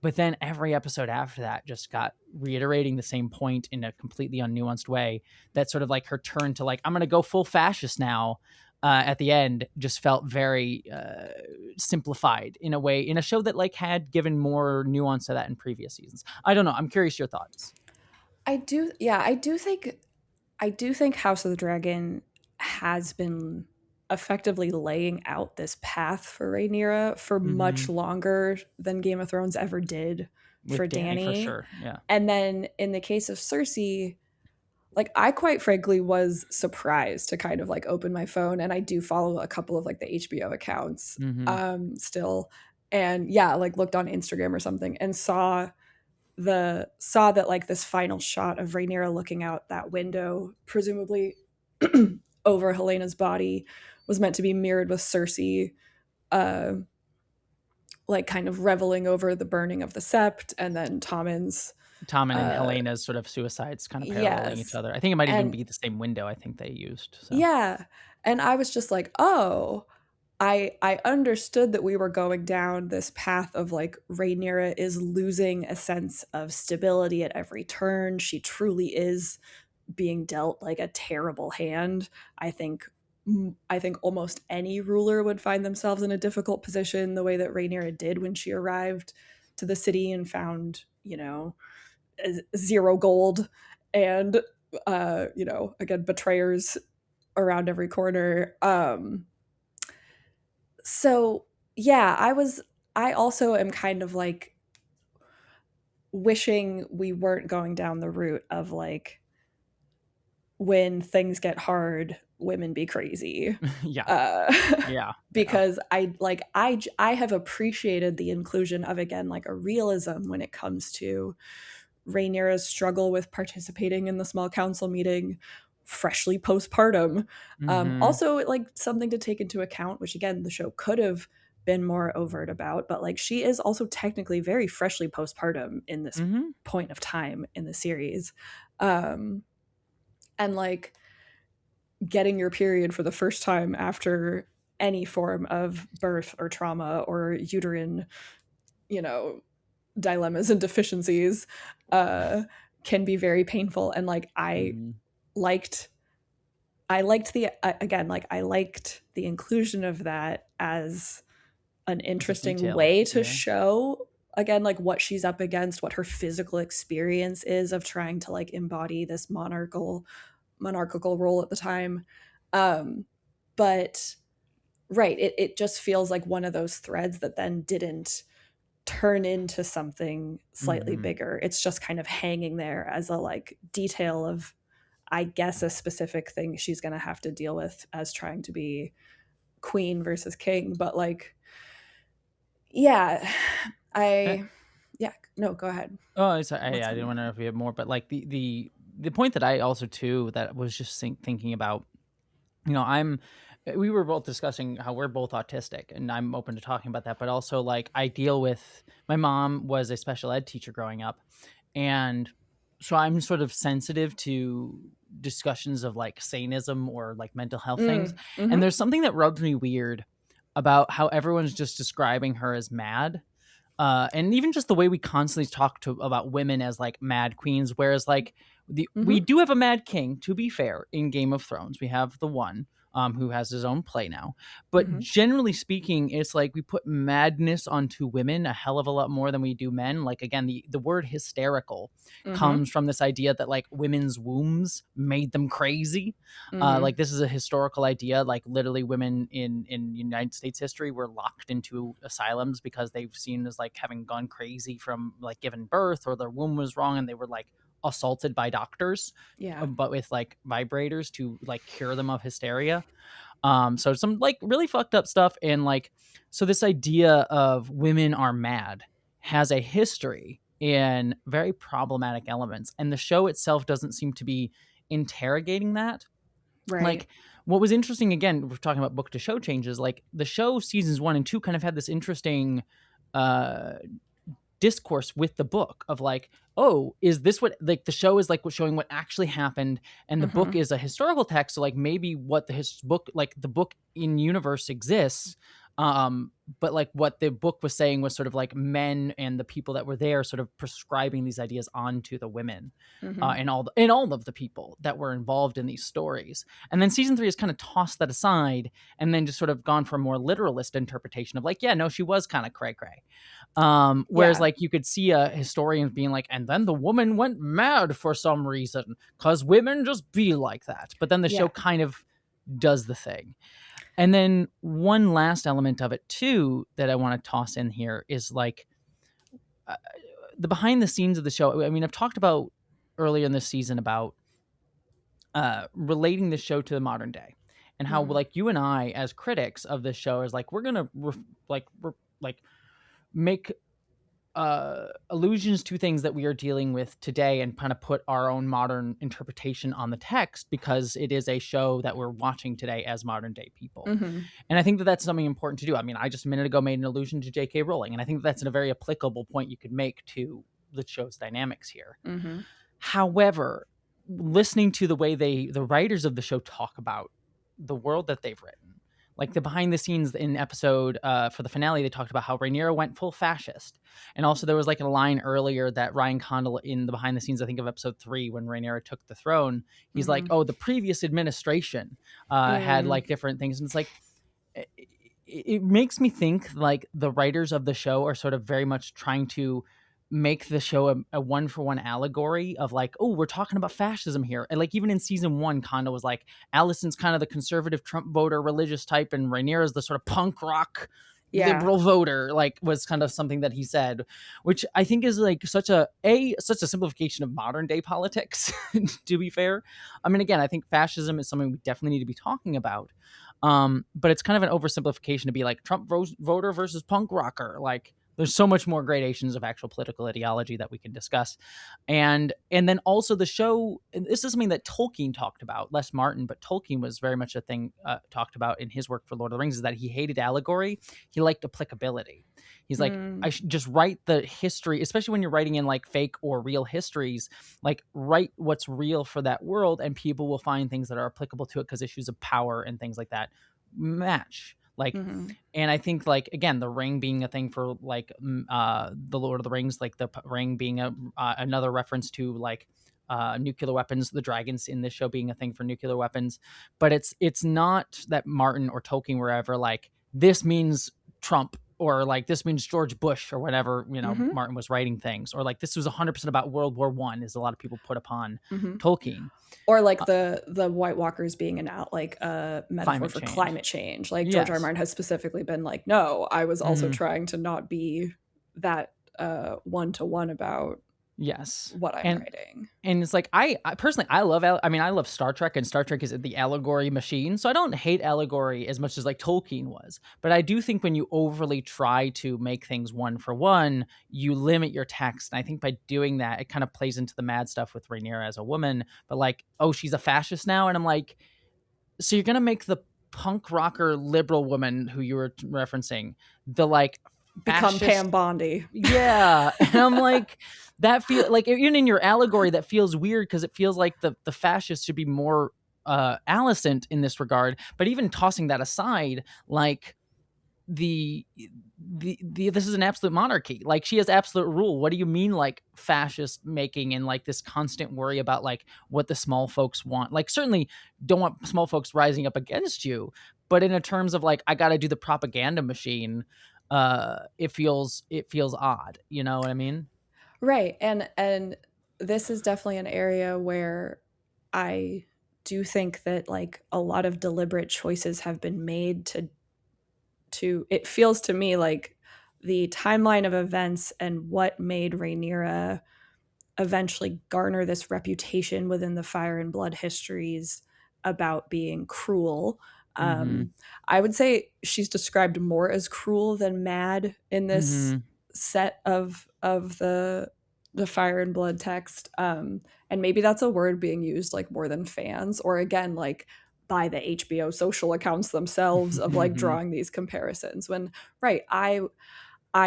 But then every episode after that just got reiterating the same point in a completely unnuanced way. That sort of like her turn to like, I'm going to go full fascist now at the end just felt very simplified in a way, in a show that like had given more nuance to that in previous seasons. I don't know. I'm curious your thoughts. I do think House of the Dragon has been effectively laying out this path for Rhaenyra for much longer than Game of Thrones ever did for Dany. For sure, yeah. And then in the case of Cersei, like I quite frankly was surprised to kind of like open my phone, and I do follow a couple of like the HBO accounts still, and yeah, like looked on Instagram or something and saw that like this final shot of Rehneyra looking out that window, presumably over Helena's body, was meant to be mirrored with Cersei uh like kind of reveling over the burning of the sept, and then Tommen and Helena's sort of suicides kind of paralleling each yes, other. I think it might even and be the same window I think they used. So. yeah, and I was just like, oh, I understood that we were going down this path of like Rhaenyra is losing a sense of stability at every turn. She truly is being dealt like a terrible hand. I think almost any ruler would find themselves in a difficult position the way that Rhaenyra did when she arrived to the city and found, zero gold and again, betrayers around every corner. So yeah, I also am kind of like wishing we weren't going down the route of like when things get hard, women be crazy. Yeah. Because I have appreciated the inclusion of, again, like a realism when it comes to Rhaenyra's struggle with participating in the small council meeting freshly postpartum. Also, like something to take into account, which again, the show could have been more overt about, but like she is also technically very freshly postpartum in this point of time in the series. And like getting your period for the first time after any form of birth or trauma or uterine, dilemmas and deficiencies can be very painful. And like I liked the again, like I liked the inclusion of that as an interesting way to show again like what she's up against, what her physical experience is of trying to like embody this monarchical role at the time. But right, it just feels like one of those threads that then didn't turn into something slightly bigger. It's just kind of hanging there as a like detail of, I guess, a specific thing she's going to have to deal with as trying to be queen versus king. But like, yeah, no, go ahead. Oh, sorry. I didn't want to know if you have more, but like the point that I also too that was just thinking about, we were both discussing how we're both autistic, and I'm open to talking about that, but also like I deal with, my mom was a special ed teacher growing up, and so I'm sort of sensitive to discussions of like sanism or like mental health things. And there's something that rubs me weird about how everyone's just describing her as mad. And even just the way we constantly talk about women as like mad queens, whereas like we do have a mad king, to be fair, in Game of Thrones. We have the one who has his own play now. But generally speaking, it's like we put madness onto women a hell of a lot more than we do men. Like, again, the word hysterical comes from this idea that like women's wombs made them crazy. Like this is a historical idea. Like literally women in United States history were locked into asylums because they've seen as like having gone crazy from like giving birth, or their womb was wrong and they were like assaulted by doctors, but with like vibrators to like cure them of hysteria. So some like really fucked up stuff. And like, so this idea of women are mad has a history in very problematic elements, and the show itself doesn't seem to be interrogating that. Right. Like, what was interesting, again, we're talking about book to show changes, like the show seasons 1 and 2 kind of had this interesting discourse with the book of like, oh, is this what, like the show is like showing what actually happened, and the book is a historical text, so like maybe what book, like the book in universe exists, but like what the book was saying was sort of like men and the people that were there sort of prescribing these ideas onto the women, and all of the people that were involved in these stories. And then season 3 has kind of tossed that aside and then just sort of gone for a more literalist interpretation of like, yeah, no, she was kind of cray cray. Whereas like you could see a historian being like, and then the woman went mad for some reason because women just be like that. But then the show kind of does the thing. And then one last element of it too that I want to toss in here is like the behind the scenes of the show. I mean, I've talked about earlier in this season about relating the show to the modern day, and how like you and I as critics of this show is like we're gonna make allusions to things that we are dealing with today and kind of put our own modern interpretation on the text, because it is a show that we're watching today as modern day people. And I think that that's something important to do. I mean, I just a minute ago made an allusion to J.K. Rowling, and I think that's a very applicable point you could make to the show's dynamics here. However, listening to the way the writers of the show talk about the world that they've written, like the behind the scenes in episode for the finale, they talked about how Rehneyra went full fascist. And also there was like a line earlier that Ryan Condal in the behind the scenes, I think of episode 3, when Rehneyra took the throne, he's like, oh, the previous administration had like different things. And it's like, it makes me think like the writers of the show are sort of very much trying to make the show a one-for-one allegory of like, oh, we're talking about fascism here. And like even in season 1, Kondo was like, Allison's kind of the conservative Trump voter, religious type, and Rhaenyra's the sort of punk rock liberal voter, like was kind of something that he said, which I think is like such a simplification of modern day politics, to be fair. I mean, again, I think fascism is something we definitely need to be talking about. But it's kind of an oversimplification to be like Trump voter versus punk rocker. Like, there's so much more gradations of actual political ideology that we can discuss. And then also the show, and this is something that Tolkien talked about, less Martin, but Tolkien was very much a thing talked about in his work for Lord of the Rings, is that he hated allegory. He liked applicability. He's like, I should just write the history, especially when you're writing in like fake or real histories, like write what's real for that world, and people will find things that are applicable to it because issues of power and things like that match. Like, and I think like, again, the ring being a thing for like the Lord of the Rings, like the ring being another reference to like nuclear weapons, the dragons in this show being a thing for nuclear weapons. But it's not that Martin or Tolkien were ever like, this means Trump, or like this means George Bush, or whatever, you know, Martin was writing things, or like this was 100% about World War I, as a lot of people put upon Tolkien. Or like the White Walkers being a metaphor for climate change. Like George R. R. Martin has specifically been like, no, I was also trying to not be that one-to-one about what I'm writing. And it's like, I personally, I love Star Trek, and Star Trek is the allegory machine. So I don't hate allegory as much as like Tolkien was. But I do think when you overly try to make things one for one, you limit your text. And I think by doing that, it kind of plays into the mad stuff with Rhaenyra as a woman. But like, oh, she's a fascist now. And I'm like, so you're going to make the punk rocker liberal woman who you were referencing the like become fascist, Pam Bondi. Yeah. And I'm like, that feel like, even in your allegory, that feels weird, because it feels like the fascists should be more Alicent in this regard. But even tossing that aside, like this is an absolute monarchy. Like, she has absolute rule. What do you mean like fascist making, and like this constant worry about like what the small folks want? Like, certainly don't want small folks rising up against you, but in terms of like, I got to do the propaganda machine, it feels odd. You know what I mean? Right. And this is definitely an area where I do think that like a lot of deliberate choices have been made to it feels to me like the timeline of events and what made Rhaenyra eventually garner this reputation within the Fire and Blood histories about being cruel. I would say she's described more as cruel than mad in this set of the Fire and Blood text, and maybe that's a word being used like more than fans, or again like by the HBO social accounts themselves of like drawing these comparisons. When I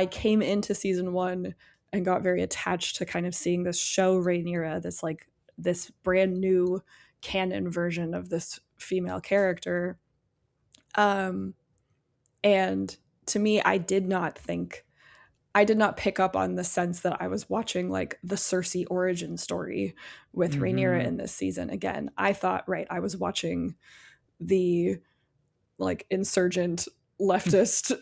came into season 1 and got very attached to kind of seeing this show Rhaenyra, this brand new canon version of this female character. And to me, I did not pick up on the sense that I was watching like the Cersei origin story with Rhaenyra in this season. Again, I thought, I was watching the like insurgent leftist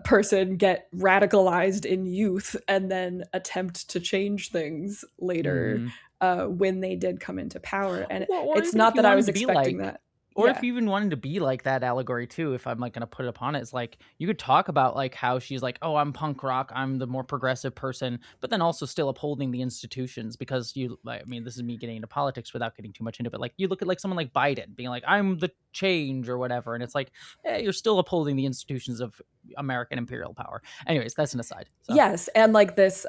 person get radicalized in youth and then attempt to change things later when they did come into power. And it's not that I was expecting that. Or if you even wanted to be like that allegory too, if I'm like going to put it upon it, it's like you could talk about like how she's like, oh, I'm punk rock, I'm the more progressive person, but then also still upholding the institutions, because I mean, this is me getting into politics without getting too much into it, but like you look at like someone like Biden being like, I'm the change or whatever, and it's like, you're still upholding the institutions of American imperial power. Anyways, that's an aside. So. Yes, and like this,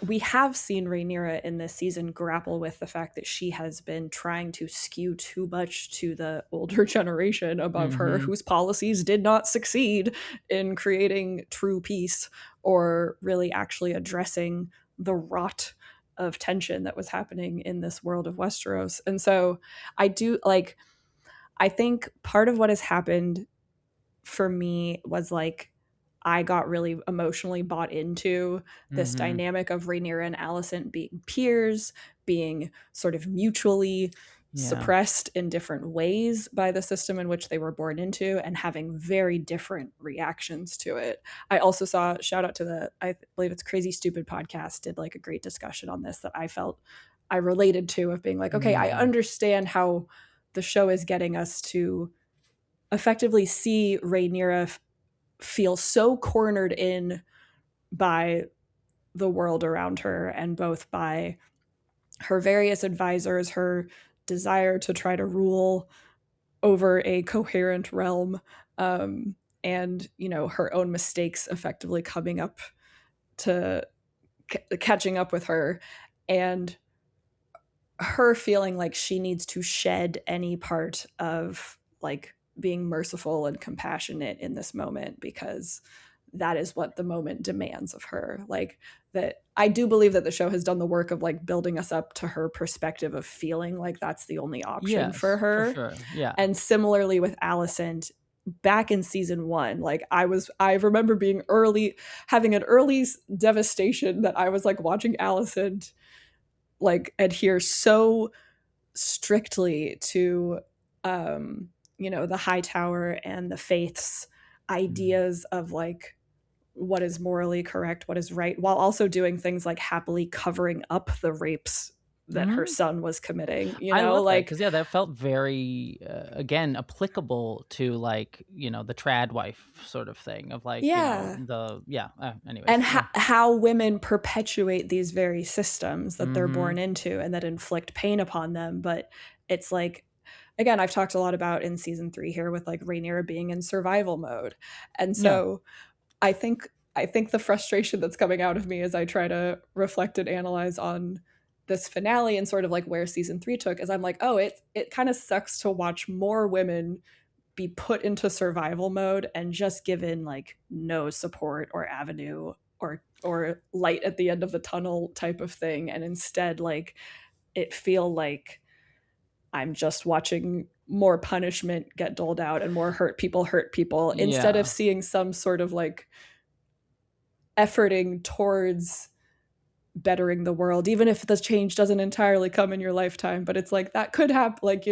we have seen Rehneyra in this season grapple with the fact that she has been trying to skew too much to the older generation above her, whose policies did not succeed in creating true peace or really actually addressing the rot of tension that was happening in this world of Westeros. And so I think part of what has happened for me was like, I got really emotionally bought into this dynamic of Rehneyra and Alicent being peers, being sort of mutually suppressed in different ways by the system in which they were born into, and having very different reactions to it. I also saw, shout out to I believe it's Crazy Stupid podcast, did like a great discussion on this that I felt I related to, of being like, okay, I understand how the show is getting us to effectively see Rehneyra feel so cornered in by the world around her, and both by her various advisors, her desire to try to rule over a coherent realm, and her own mistakes effectively coming up to catching up with her, and her feeling like she needs to shed any part of like being merciful and compassionate in this moment, because that is what the moment demands of her. Like, that I do believe that the show has done the work of like building us up to her perspective of feeling like that's the only option for her. For sure. Yeah. And similarly with Alicent, back in season 1, like I remember having an early devastation that I was like watching Alicent like adhere so strictly to the High Tower and the Faith's ideas of like what is morally correct, what is right, while also doing things like happily covering up the rapes that her son was committing. I love like, because that felt very again applicable to like the trad wife sort of thing of like anyways, and how women perpetuate these very systems that they're born into and that inflict pain upon them. But it's like, again, I've talked a lot about in season 3 here with like Rehneyra being in survival mode, and so I think the frustration that's coming out of me as I try to reflect and analyze on this finale and sort of like where season 3 took, is I'm like, oh, it kind of sucks to watch more women be put into survival mode and just given like no support or avenue or light at the end of the tunnel type of thing, and instead like it feel like I'm just watching more punishment get doled out and more hurt people instead of seeing some sort of like efforting towards bettering the world, even if the change doesn't entirely come in your lifetime. But it's like that could happen, like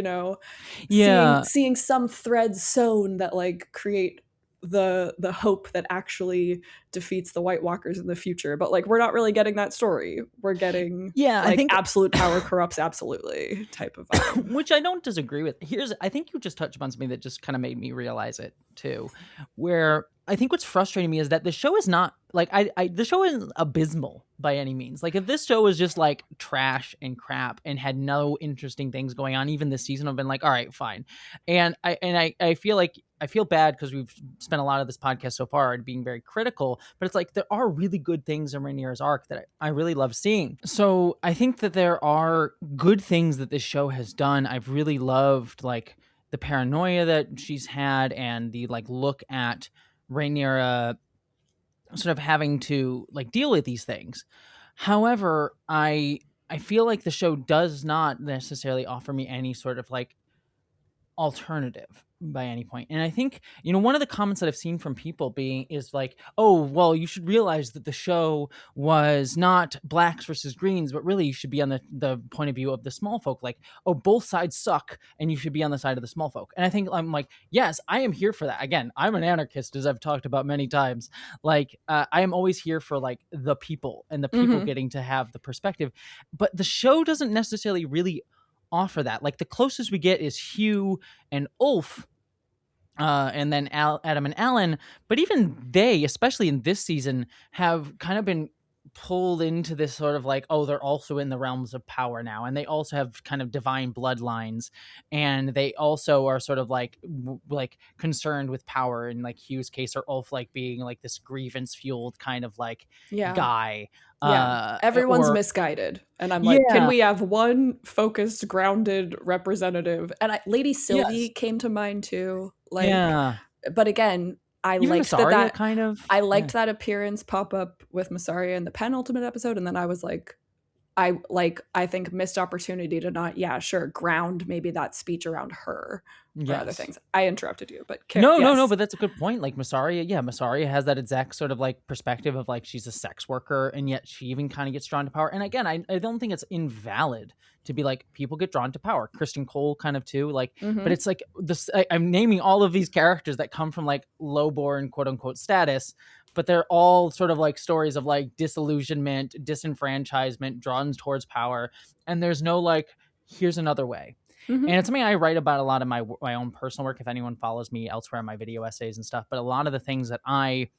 seeing some threads sewn that like create the hope that actually defeats the White Walkers in the future. But like we're not really getting that story. We're getting I think absolute power corrupts absolutely type of vibe. Which I don't disagree with. I think you just touched upon something that just kind of made me realize it too, where I think what's frustrating me is that the show is not like the show isn't abysmal by any means. Like if this show was just like trash and crap and had no interesting things going on, even this season, I've been like, all right, fine. And I feel like I feel bad because we've spent a lot of this podcast so far being very critical, but it's like there are really good things in Rhaenyra's arc that I really love seeing. So I think that there are good things that this show has done. I've really loved like the paranoia that she's had and the like look at Rhaenyra sort of having to like deal with these things. However, I feel like the show does not necessarily offer me any sort of like alternative by any point. And I think, one of the comments that I've seen from people is like, oh, well, you should realize that the show was not blacks versus greens, but really you should be on the point of view of the small folk. Like, oh, both sides suck and you should be on the side of the small folk. And I think I'm like, yes, I am here for that. Again, I'm an anarchist, as I've talked about many times. Like, I am always here for like the people and the people getting to have the perspective. But the show doesn't necessarily really offer that. Like the closest we get is Hugh and Ulf, and then Adam and Alan. But even they, especially in this season, have kind of been pulled into this sort of like, oh, they're also in the realms of power now, and they also have kind of divine bloodlines, and they also are sort of like like concerned with power in like Hugh's case, or Ulf like being like this grievance fueled kind of like guy. Everyone's misguided, and I'm like, can we have one focused, grounded representative? And Lady Sylvie came to mind too. Like, but again, I even liked Massaria that kind of. I liked that appearance pop up with Massaria in the penultimate episode, and then I was like, I think missed opportunity to not ground maybe that speech around her or other things. I interrupted you, but no, but that's a good point. Like Massaria has that exact sort of like perspective of like she's a sex worker, and yet she even kind of gets drawn to power. And again, I don't think it's invalid to be like people get drawn to power. Kristen Cole kind of too, like, but it's like this. I'm naming all of these characters that come from like lowborn quote unquote status, but they're all sort of like stories of like disillusionment, disenfranchisement, drawn towards power, and there's no like here's another way. And it's something I write about a lot in my own personal work, if anyone follows me elsewhere in my video essays and stuff. But a lot of the things that I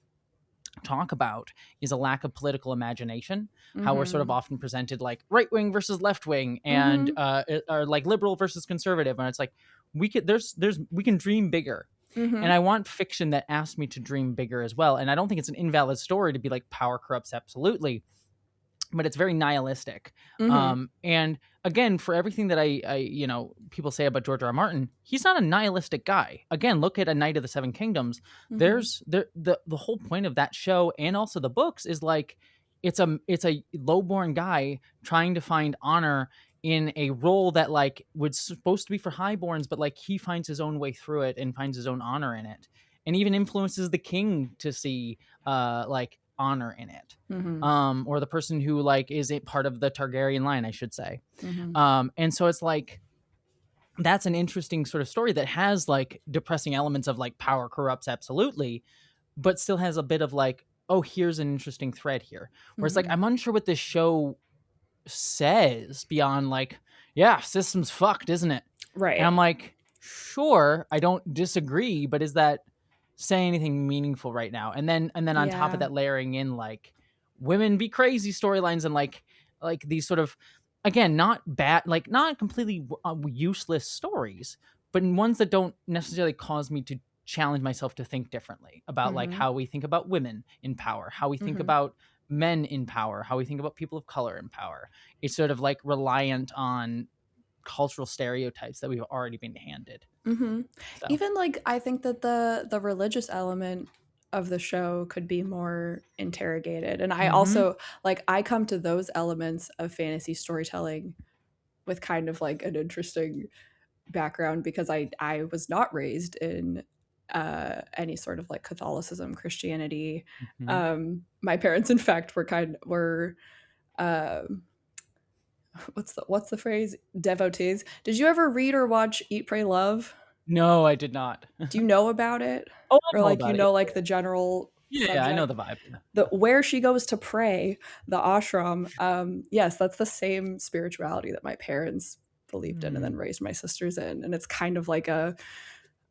talk about is a lack of political imagination, how we're sort of often presented like right wing versus left wing, and or like liberal versus conservative. And it's like we can dream bigger. And I want fiction that asks me to dream bigger as well. And I don't think it's an invalid story to be like power corrupts absolutely, but it's very nihilistic. And again, for everything that I people say about George R. R. Martin, he's not a nihilistic guy. Again, look at A Knight of the Seven Kingdoms. There's the whole point of that show and also the books is like it's a lowborn guy trying to find honor in a role that like was supposed to be for highborns, but like he finds his own way through it and finds his own honor in it, and even influences the king to see like honor in it, or the person who like is a part of the Targaryen line, I should say. And so it's like that's an interesting sort of story that has like depressing elements of like power corrupts absolutely, but still has a bit of like, oh, here's an interesting thread here, where it's like I'm unsure what this show says beyond like, yeah, system's fucked, isn't it? Right. And I'm like, sure, I don't disagree, but is that saying anything meaningful right now? And then on top of that, layering in like women be crazy storylines and like these sort of, again, not bad, like not completely useless stories, but ones that don't necessarily cause me to challenge myself to think differently about like how we think about women in power, how we think about men in power, how we think about people of color in power. It's sort of like reliant on cultural stereotypes that we've already been handed. So. Even like I think that the religious element of the show could be more interrogated, and I also like I come to those elements of fantasy storytelling with kind of like an interesting background because I was not raised in any sort of like Catholicism, Christianity. My parents, in fact, were what's the phrase? Devotees. Did you ever read or watch Eat, Pray, Love? No, I did not. Do you know about it? Oh, or like like the general. Yeah, I know the vibe. Where she goes to pray, the ashram. Yes, that's the same spirituality that my parents believed in and then raised my sisters in, and it's kind of like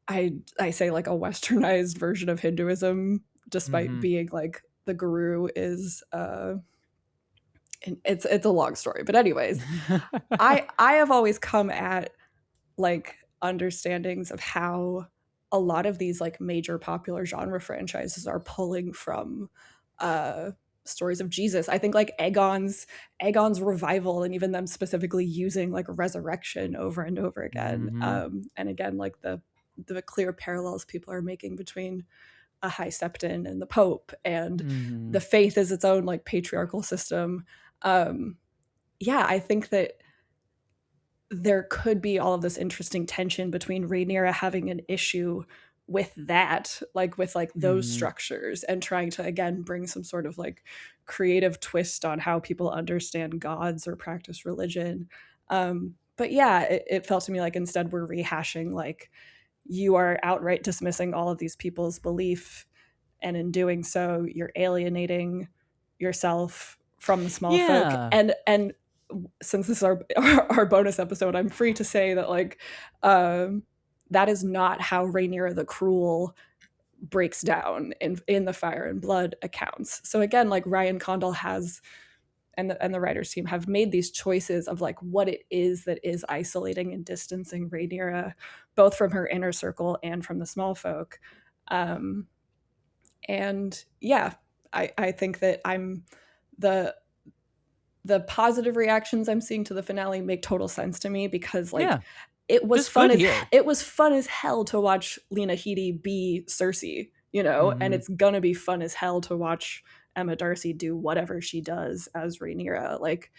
I say like a westernized version of Hinduism, despite being like the guru is it's a long story. But anyways, I have always come at like understandings of how a lot of these like major popular genre franchises are pulling from stories of Jesus. I think like Aegon's revival, and even them specifically using like resurrection over and over again. And again, like the clear parallels people are making between a high septon and the Pope, and the faith is its own like patriarchal system. I think that there could be all of this interesting tension between Rehneyra having an issue with that, like with like those structures, and trying to again bring some sort of like creative twist on how people understand gods or practice religion. But yeah, it felt to me like instead we're rehashing like you are outright dismissing all of these people's belief, and in doing so you're alienating yourself from the small folk, and since this is our bonus episode, I'm free to say that like that is not how Rehneyra the Cruel breaks down in the Fire and Blood accounts. So again, like Ryan Condal has and the writers team have made these choices of like what it is that is isolating and distancing Rehneyra, both from her inner circle and from the small folk. And yeah, I think that the positive reactions I'm seeing to the finale make total sense to me, because like it was fun as hell to watch Lena Headey be Cersei, you know, and it's gonna be fun as hell to watch Emma Darcy do whatever she does as Rehneyra. Like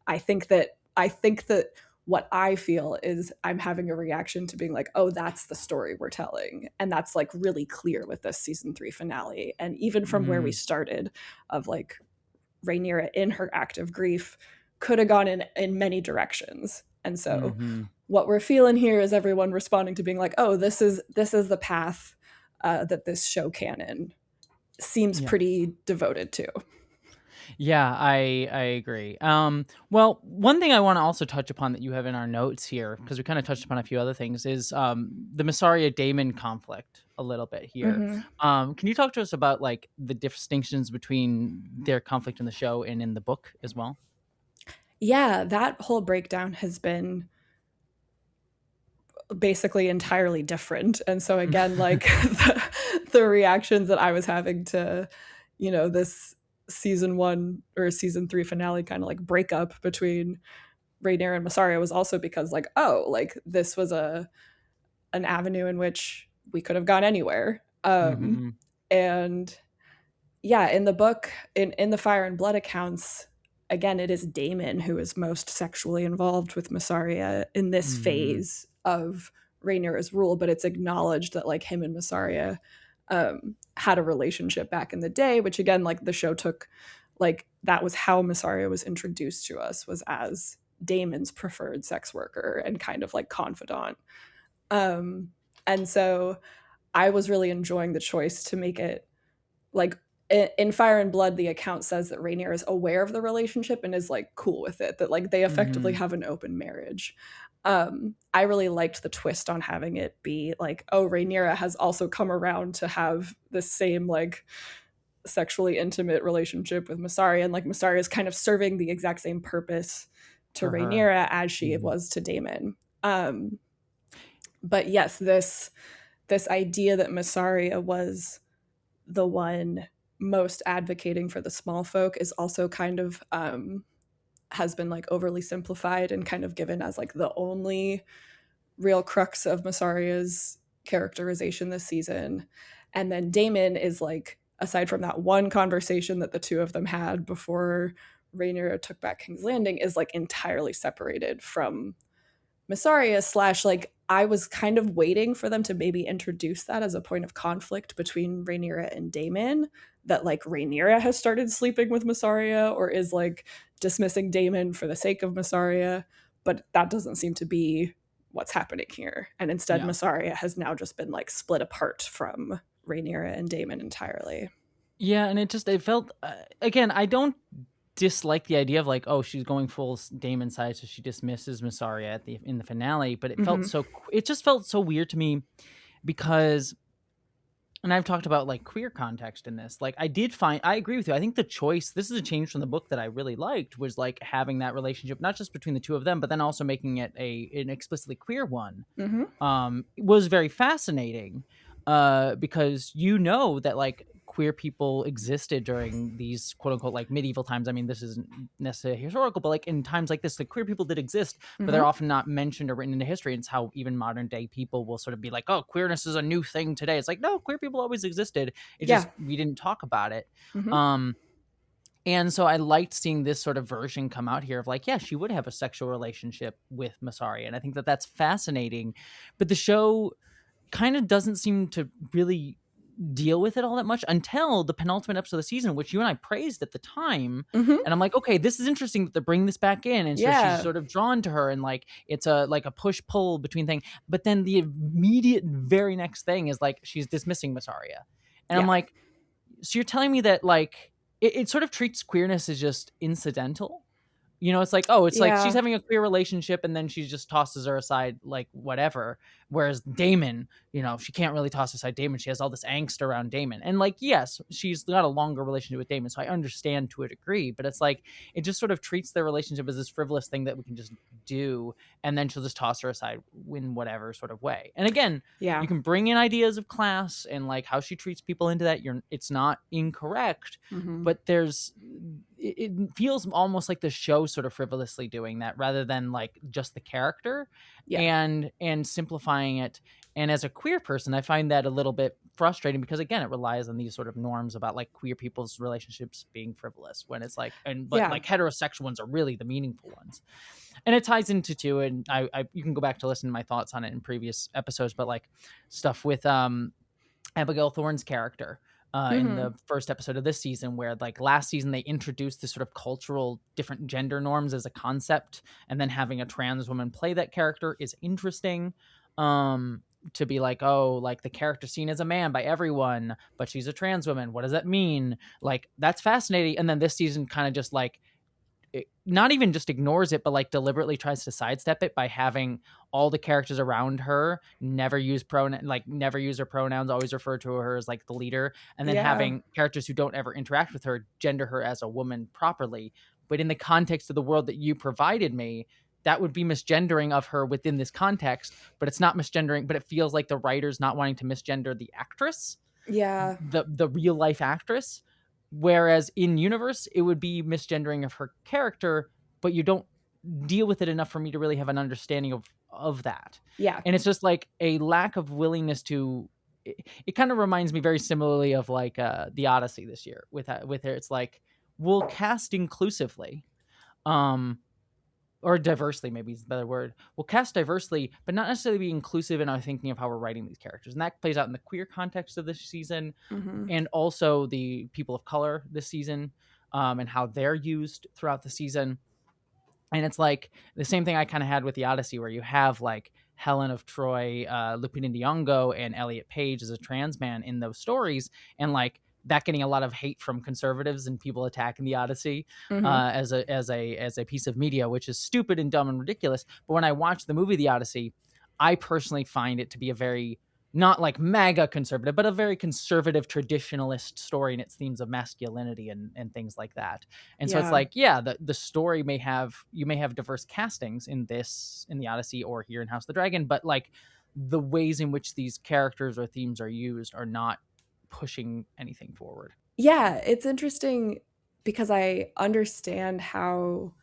I think that what I feel is I'm having a reaction to being like, oh, that's the story we're telling. And that's like really clear with this season 3 finale. And even from where we started of like Rehneyra in her act of grief could have gone in many directions. And so what we're feeling here is everyone responding to being like, oh, this is the path that this show canon seems pretty devoted to. Yeah, I agree. Well, one thing I want to also touch upon that you have in our notes here, because we kind of touched upon a few other things, is the Mysaria-Daemon conflict a little bit here. Can you talk to us about like the distinctions between their conflict in the show and in the book as well? Yeah, that whole breakdown has been basically entirely different. And so again, like the reactions that I was having to, you know, this season 1 or season 3 finale kind of like breakup between Rehneyra and Mysaria was also because like, oh, like this was an avenue in which we could have gone anywhere. And yeah, in the book, in the Fire and Blood accounts, again, it is Daemon who is most sexually involved with Mysaria in this phase of Rhaenyra's rule, but it's acknowledged that like him and Mysaria had a relationship back in the day, which again, like the show took, like that was how Mysaria was introduced to us, was as Daemon's preferred sex worker and kind of like confidant. And so I was really enjoying the choice to make it like in Fire and Blood, the account says that Rhaenyra is aware of the relationship and is like cool with it, that like they effectively have an open marriage. I really liked the twist on having it be like, oh, Rhaenyra has also come around to have the same like sexually intimate relationship with Mysaria, and like Mysaria is kind of serving the exact same purpose to Rhaenyra as she was to Daemon. But yes, this idea that Mysaria was the one most advocating for the small folk is also kind of has been like overly simplified and kind of given as like the only real crux of Mysaria's characterization this season. And then Daemon is like, aside from that one conversation that the two of them had before Rhaenyra took back King's Landing, is like entirely separated from Mysaria / like I was kind of waiting for them to maybe introduce that as a point of conflict between Rhaenyra and Daemon, that like Rhaenyra has started sleeping with Mysaria or is like dismissing Daemon for the sake of Mysaria, but that doesn't seem to be what's happening here. And instead Mysaria has now just been like split apart from Rhaenyra and Daemon entirely. Yeah, and it felt again, I don't dislike the idea of like, oh, she's going full Daemon side, so she dismisses Mysaria in the finale, but it just felt so weird to me because, and I've talked about like queer context in this, like I agree with you. I think the choice, this is a change from the book that I really liked, was like having that relationship not just between the two of them, but then also making it an explicitly queer one. Was very fascinating because you know that like queer people existed during these quote unquote like medieval times. I mean, this isn't necessarily historical, but like in times like this, like queer people did exist, but they're often not mentioned or written into history. And it's how even modern day people will sort of be like, oh, queerness is a new thing today. It's like, no, queer people always existed. It just, we didn't talk about it. And so I liked seeing this sort of version come out here of like, yeah, she would have a sexual relationship with Mysaria. And I think that that's fascinating, but the show kind of doesn't seem to really deal with it all that much until the penultimate episode of the season, which you and I praised at the time. And I'm like, okay, this is interesting that they're bringing this back in, and so she's sort of drawn to her, and like it's a push-pull between things. But then the immediate very next thing is like she's dismissing Mysaria, and I'm like, so you're telling me that like it sort of treats queerness as just incidental, You know, it's like, oh, it's like she's Yeah. having a queer relationship and then she just tosses her aside, like, whatever. Whereas Damon, you know, she can't really toss aside Damon. She has all this angst around Damon. And like, yes, she's got a longer relationship with Damon, so I understand to a degree, but it's like, it just sort of treats their relationship as this frivolous thing that we can just do, and then she'll just toss her aside in whatever sort of way. And again, Yeah. you can bring in ideas of class and like how she treats people into that. It's not incorrect, but it feels almost like the show sort of frivolously doing that rather than like just the character and simplifying it. And as a queer person, I find that a little bit frustrating because again, it relies on these sort of norms about like queer people's relationships being frivolous when it's like, like heterosexual ones are really the meaningful ones. And it ties into too, and I you can go back to listen to my thoughts on it in previous episodes, but like stuff with Abigail Thorne's character in the first episode of this season, where like last season they introduced this sort of cultural different gender norms as a concept, and then having a trans woman play that character is interesting. To be like, oh, like the character seen as a man by everyone, but she's a trans woman. What does that mean? Like, that's fascinating. And then this season kind of just like, not even just ignores it, but like deliberately tries to sidestep it by having all the characters around her never use her pronouns, always refer to her as like the leader, and then having characters who don't ever interact with her gender her as a woman properly. But in the context of the world that you provided me, that would be misgendering of her within this context, but it's not misgendering, but it feels like the writer's not wanting to misgender the actress. Yeah. The real life actress. Whereas in universe, it would be misgendering of her character, but you don't deal with it enough for me to really have an understanding of that. Yeah. And it's just like a lack of willingness to, it kind of reminds me very similarly of like the Odyssey this year with her. It's like, we'll cast inclusively, or diversely, maybe is a better word. We'll cast diversely, but not necessarily be inclusive in our thinking of how we're writing these characters. And that plays out in the queer context of this season, and also the people of color this season, and how they're used throughout the season. And it's like the same thing I kind of had with the Odyssey, where you have like Helen of Troy, Lupita Nyong'o, and Elliot Page as a trans man in those stories, and like that getting a lot of hate from conservatives and people attacking the Odyssey as a piece of media, which is stupid and dumb and ridiculous. But when I watch the movie The Odyssey, I personally find it to be a very, not like MAGA conservative, but a very conservative traditionalist story in its themes of masculinity and things like that. And so it's like, the story you may have diverse castings in The Odyssey or here in House of the Dragon, but like the ways in which these characters or themes are used are not pushing anything forward. Yeah, it's interesting because I understand how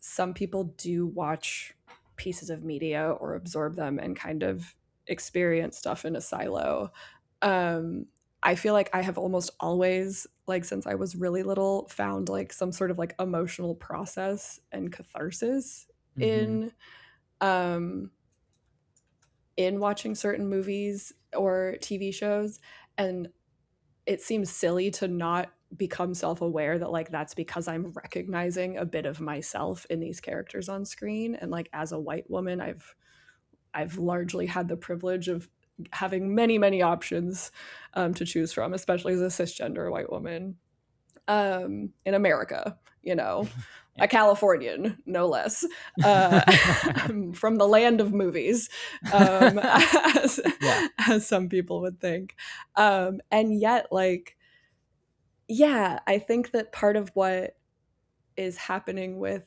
some people do watch pieces of media or absorb them and kind of experience stuff in a silo. I feel like I have almost always, like since I was really little, found like some sort of like emotional process and catharsis in watching certain movies or TV shows. And it seems silly to not become self-aware that like that's because I'm recognizing a bit of myself in these characters on screen. And like as a white woman, I've largely had the privilege of having many options to choose from, especially as a cisgender white woman in America, you know. A Californian, no less, from the land of movies, as some people would think. And yet, like, I think that part of what is happening with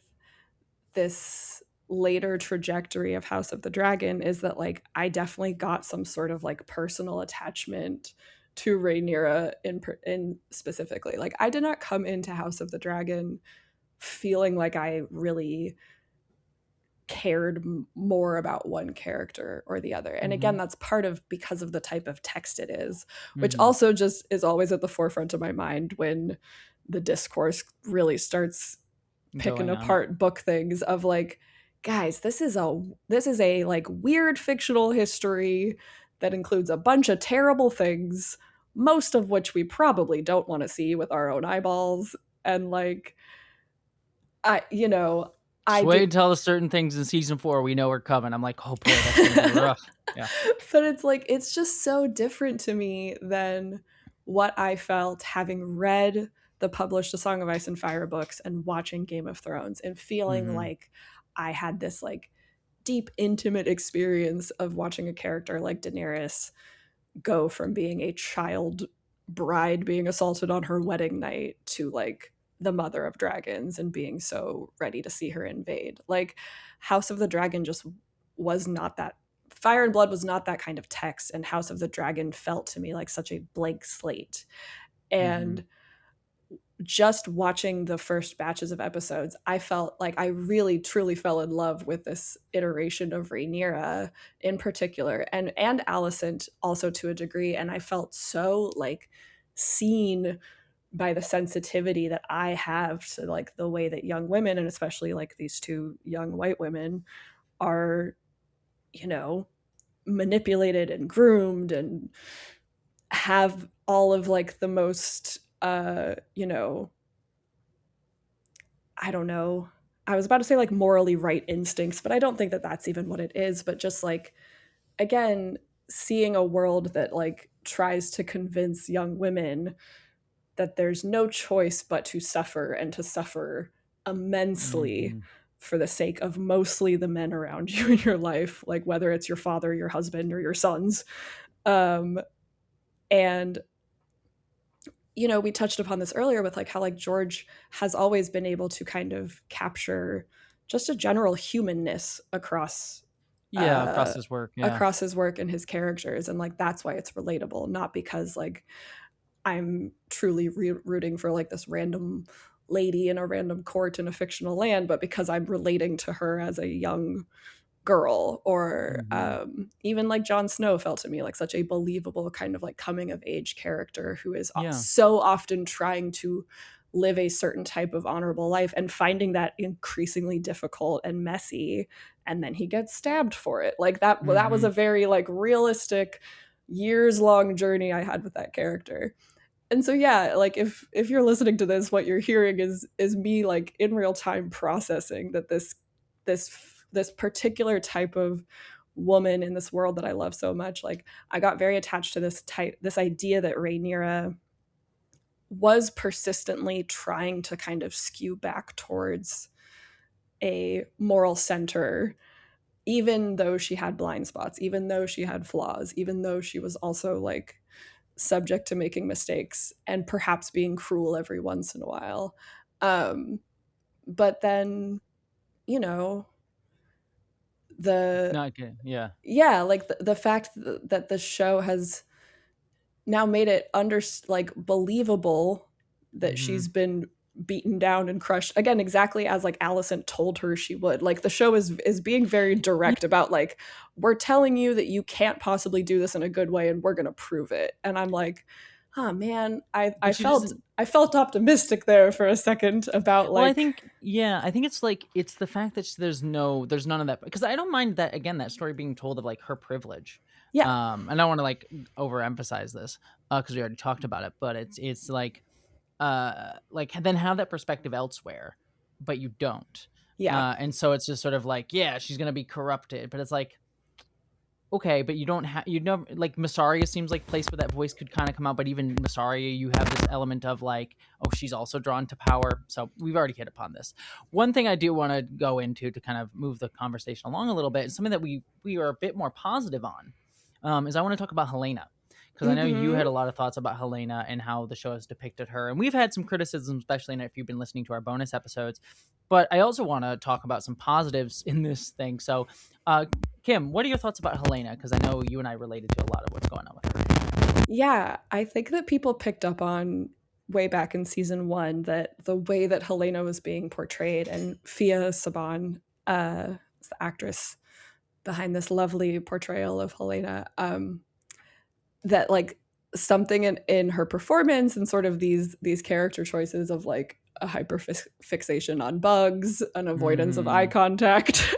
this later trajectory of House of the Dragon is that, like, I definitely got some sort of, like, personal attachment to Rehneyra in specifically. Like, I did not come into House of the Dragon feeling like I really cared more about one character or the other. And again, that's part of because of the type of text it is, which also just is always at the forefront of my mind when the discourse really starts picking apart book things of like, guys, this is a like weird fictional history that includes a bunch of terrible things, most of which we probably don't want to see with our own eyeballs. And like, wait until certain things in season 4 we know are coming. I'm like, oh boy, that's gonna be rough. Yeah. But it's like, it's just so different to me than what I felt having read the published A Song of Ice and Fire books and watching Game of Thrones and feeling like I had this like deep, intimate experience of watching a character like Daenerys go from being a child bride being assaulted on her wedding night to like the mother of dragons and being so ready to see her invade. Like House of the Dragon just was not that. Fire and Blood was not that kind of text, and House of the Dragon felt to me like such a blank slate. And just watching the first batches of episodes, I felt like I really truly fell in love with this iteration of Rhaenyra in particular, and Alicent also to a degree. And I felt so like seen by the sensitivity that I have to like the way that young women, and especially like these two young white women, are, you know, manipulated and groomed and have all of like the most you know, I don't know, I was about to say like morally right instincts, but I don't think that that's even what it is. But just like, again, seeing a world that like tries to convince young women that there's no choice but to suffer, and to suffer immensely for the sake of mostly the men around you in your life, like whether it's your father, your husband, or your sons. And you know, we touched upon this earlier with like how like George has always been able to kind of capture just a general humanness across across his work, across his work and his characters. And like that's why it's relatable, not because like I'm truly rooting for like this random lady in a random court in a fictional land, but because I'm relating to her as a young girl. Or even like Jon Snow felt to me like such a believable kind of like coming of age character who is so often trying to live a certain type of honorable life and finding that increasingly difficult and messy, and then he gets stabbed for it. Like that that was a very like realistic years-long journey I had with that character. And so yeah, like if you're listening to this, what you're hearing is me like in real time processing that this particular type of woman in this world that I love so much. Like I got very attached to this idea that Rhaenyra was persistently trying to kind of skew back towards a moral center, even though she had blind spots, even though she had flaws, even though she was also like subject to making mistakes and perhaps being cruel every once in a while. But then, you know, like the fact that the show has now made it like believable that she's been beaten down and crushed again, exactly as like Alicent told her she would. Like the show is being very direct about like, we're telling you that you can't possibly do this in a good way and we're gonna prove it. And I'm like, oh man, I felt optimistic there for a second about like. Well, I think it's like it's the fact that there's none of that, because I don't mind that, again, that story being told of like her privilege. And I don't want to like overemphasize this because we already talked about it, but it's like then have that perspective elsewhere, but you don't. And so it's just sort of like, yeah, she's gonna be corrupted, but it's like, okay, but you don't have, you know, like Massaria seems like a place where that voice could kind of come out, but even Massaria, you have this element of like, oh, she's also drawn to power. So we've already hit upon this. One thing I do want to go into to kind of move the conversation along a little bit, and something that we are a bit more positive on, is I want to talk about Helena. Because I know you had a lot of thoughts about Helena and how the show has depicted her. And we've had some criticism, especially if you've been listening to our bonus episodes. But I also want to talk about some positives in this thing. So, Kim, what are your thoughts about Helena? Because I know you and I related to a lot of what's going on with her. Yeah, I think that people picked up on way back in season 1 that the way that Helena was being portrayed, and Fia Saban is the actress behind this lovely portrayal of Helena, that like something in her performance and sort of these character choices of like a hyper fixation on bugs, an avoidance of eye contact,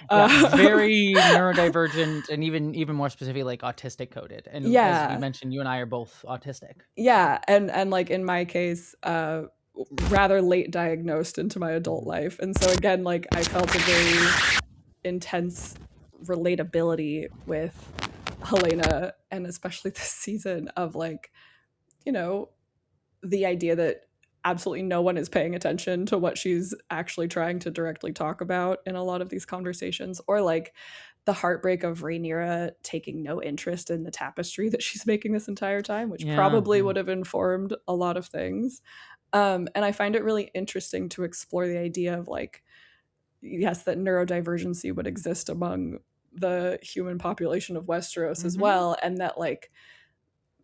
very neurodivergent, and even more specifically like autistic coded. And as you mentioned, you and I are both autistic. And like in my case, rather late diagnosed into my adult life, and so again, like I felt a very intense relatability with Helena, and especially this season of like, you know, the idea that absolutely no one is paying attention to what she's actually trying to directly talk about in a lot of these conversations, or like the heartbreak of Rehneyra taking no interest in the tapestry that she's making this entire time, which probably would have informed a lot of things. And I find it really interesting to explore the idea of like, yes, that neurodivergency would exist among the human population of Westeros as well, and that like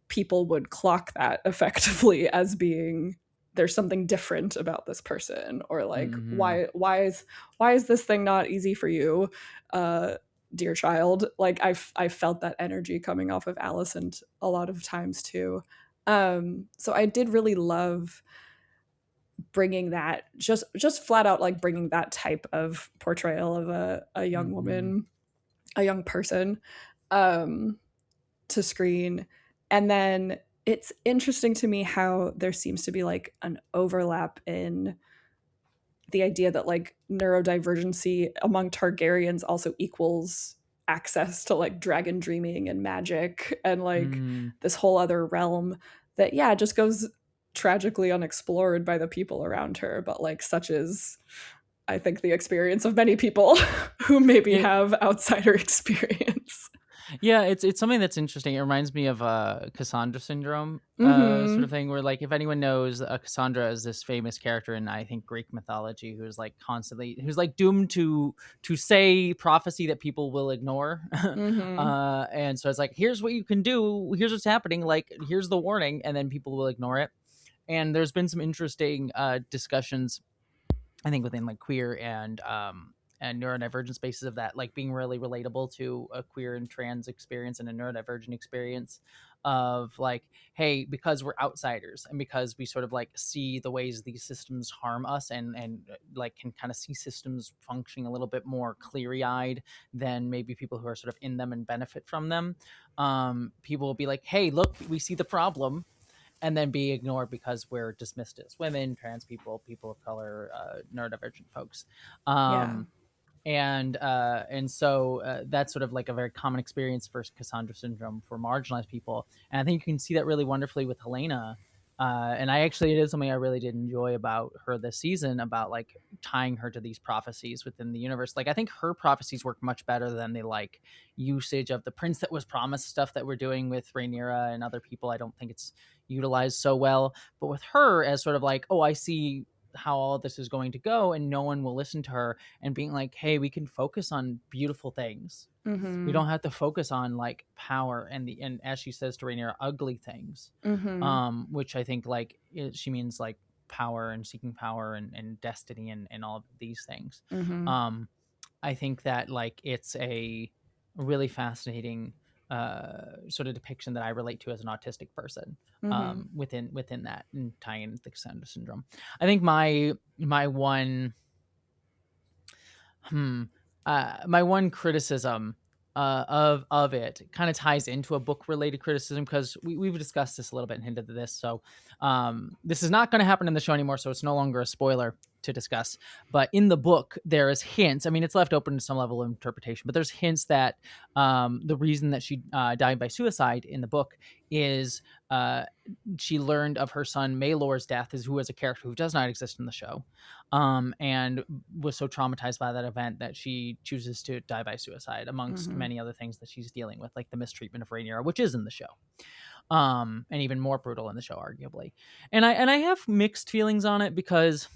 people would clock that effectively as being there's something different about this person, or like why is this thing not easy for you, dear child. Like I felt that energy coming off of Alicent a lot of times too. So I did really love bringing that, just flat out like bringing that type of portrayal of a young woman, a young person, to screen. And then it's interesting to me how there seems to be like an overlap in the idea that like neurodivergency among Targaryens also equals access to like dragon dreaming and magic and like this whole other realm that just goes tragically unexplored by the people around her, but like such is, I think, the experience of many people who maybe have outsider experience. Yeah, it's something that's interesting. It reminds me of Cassandra syndrome, sort of thing, where like if anyone knows, Cassandra is this famous character in, I think, Greek mythology who's like doomed to say prophecy that people will ignore. And so it's like, here's what you can do, here's what's happening, like here's the warning, and then people will ignore it. And there's been some interesting discussions, I think, within like queer and neurodivergent spaces of that, like being really relatable to a queer and trans experience and a neurodivergent experience of like, hey, because we're outsiders and because we sort of like see the ways these systems harm us and like can kind of see systems functioning a little bit more cleary-eyed than maybe people who are sort of in them and benefit from them. People will be like, hey, look, we see the problem, and then be ignored because we're dismissed as women, trans people, people of color, neurodivergent folks. And so that's sort of like a very common experience for Cassandra syndrome for marginalized people. And I think you can see that really wonderfully with Helena. And it is something I really did enjoy about her this season, about like tying her to these prophecies within the universe. Like I think her prophecies work much better than the like usage of the prince that was promised stuff that we're doing with Rhaenyra and other people. I don't think it's utilized so well. But with her as sort of like, oh, I see how all this is going to go and no one will listen to her, and being like, hey, we can focus on beautiful things. We don't have to focus on like power and as she says to Rhaenyra, ugly things, which I think like she means like power and seeking power and destiny and all of these things. I think that like it's a really fascinating sort of depiction that I relate to as an autistic person, within that, and tying in the Cassandra syndrome. I think my one criticism of it kind of ties into a book related criticism, because we've discussed this a little bit and hinted at this. So this is not going to happen in the show anymore, so it's no longer a spoiler to discuss. But in the book, there is hints. I mean, it's left open to some level of interpretation, but there's hints that the reason that she died by suicide in the book is she learned of her son Maelor's death, who was a character who does not exist in the show, and was so traumatized by that event that she chooses to die by suicide, amongst many other things that she's dealing with, like the mistreatment of Rhaenyra, which is in the show, and even more brutal in the show, arguably. And I have mixed feelings on it, because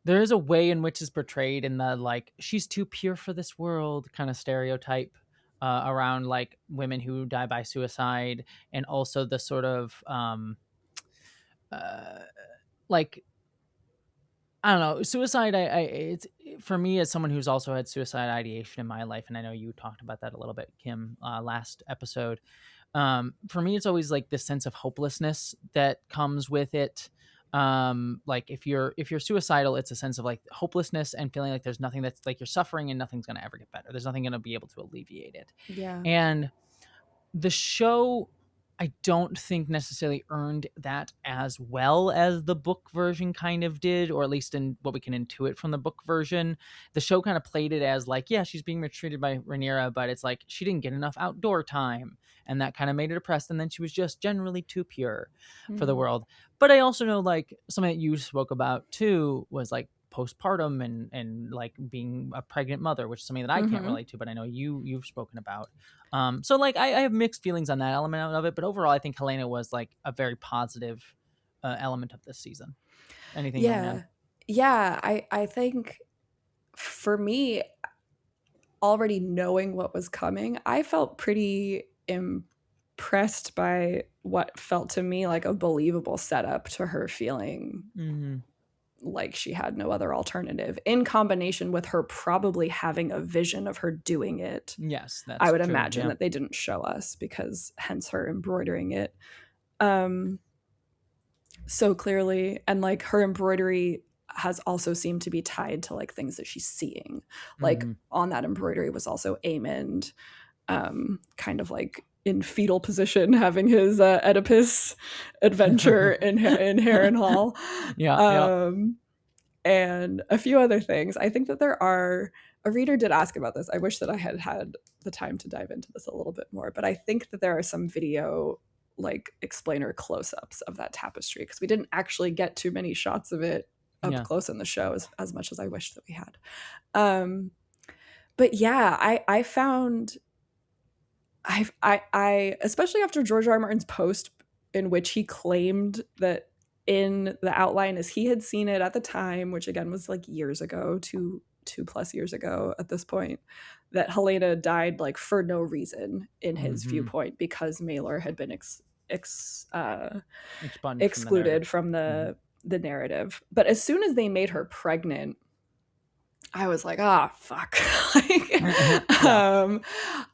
there is a way in which it's portrayed in the like she's too pure for this world kind of stereotype around like women who die by suicide, and also the sort of like, I don't know, suicide. It's for me, as someone who's also had suicide ideation in my life, and I know you talked about that a little bit, Kim, last episode. For me, it's always like this sense of hopelessness that comes with it. Like if you're suicidal, it's a sense of like hopelessness and feeling like there's nothing, that's like you're suffering and nothing's going to ever get better. There's nothing going to be able to alleviate it. Yeah. And the show I don't think necessarily earned that as well as the book version kind of did, or at least in what we can intuit from the book version. The show kind of played it as like, yeah, she's being mistreated by Rehneyra, but it's like she didn't get enough outdoor time, and that kind of made her depressed, and then she was just generally too pure for the world. But I also know, like, something that you spoke about too was like postpartum and like being a pregnant mother, which is something that I can't relate to, but I know you've spoken about. So like I have mixed feelings on that element of it, but overall I think Helena was like a very positive element of this season. Anything you want to add? Yeah, I think for me, already knowing what was coming, I felt pretty impressed by what felt to me like a believable setup to her feeling like she had no other alternative, in combination with her probably having a vision of her doing it. Yes, that's I would true, imagine yeah. that they didn't show us, because hence her embroidering it so clearly. And like her embroidery has also seemed to be tied to like things that she's seeing. Like on that embroidery was also Aemond, kind of like in fetal position, having his Oedipus adventure in Harrenhal. Yeah. And a few other things. I think that there are, a reader did ask about this. I wish that I had had the time to dive into this a little bit more, but I think that there are some video like explainer close-ups of that tapestry, because we didn't actually get too many shots of it up close in the show, as much as I wish that we had. But yeah, I found I especially after George R. R. Martin's post, in which he claimed that in the outline as he had seen it at the time, which again was like years ago, two plus years ago at this point, that Helena died like for no reason in his viewpoint, because Maelor had been excluded from the narrative. But as soon as they made her pregnant, I was like, fuck.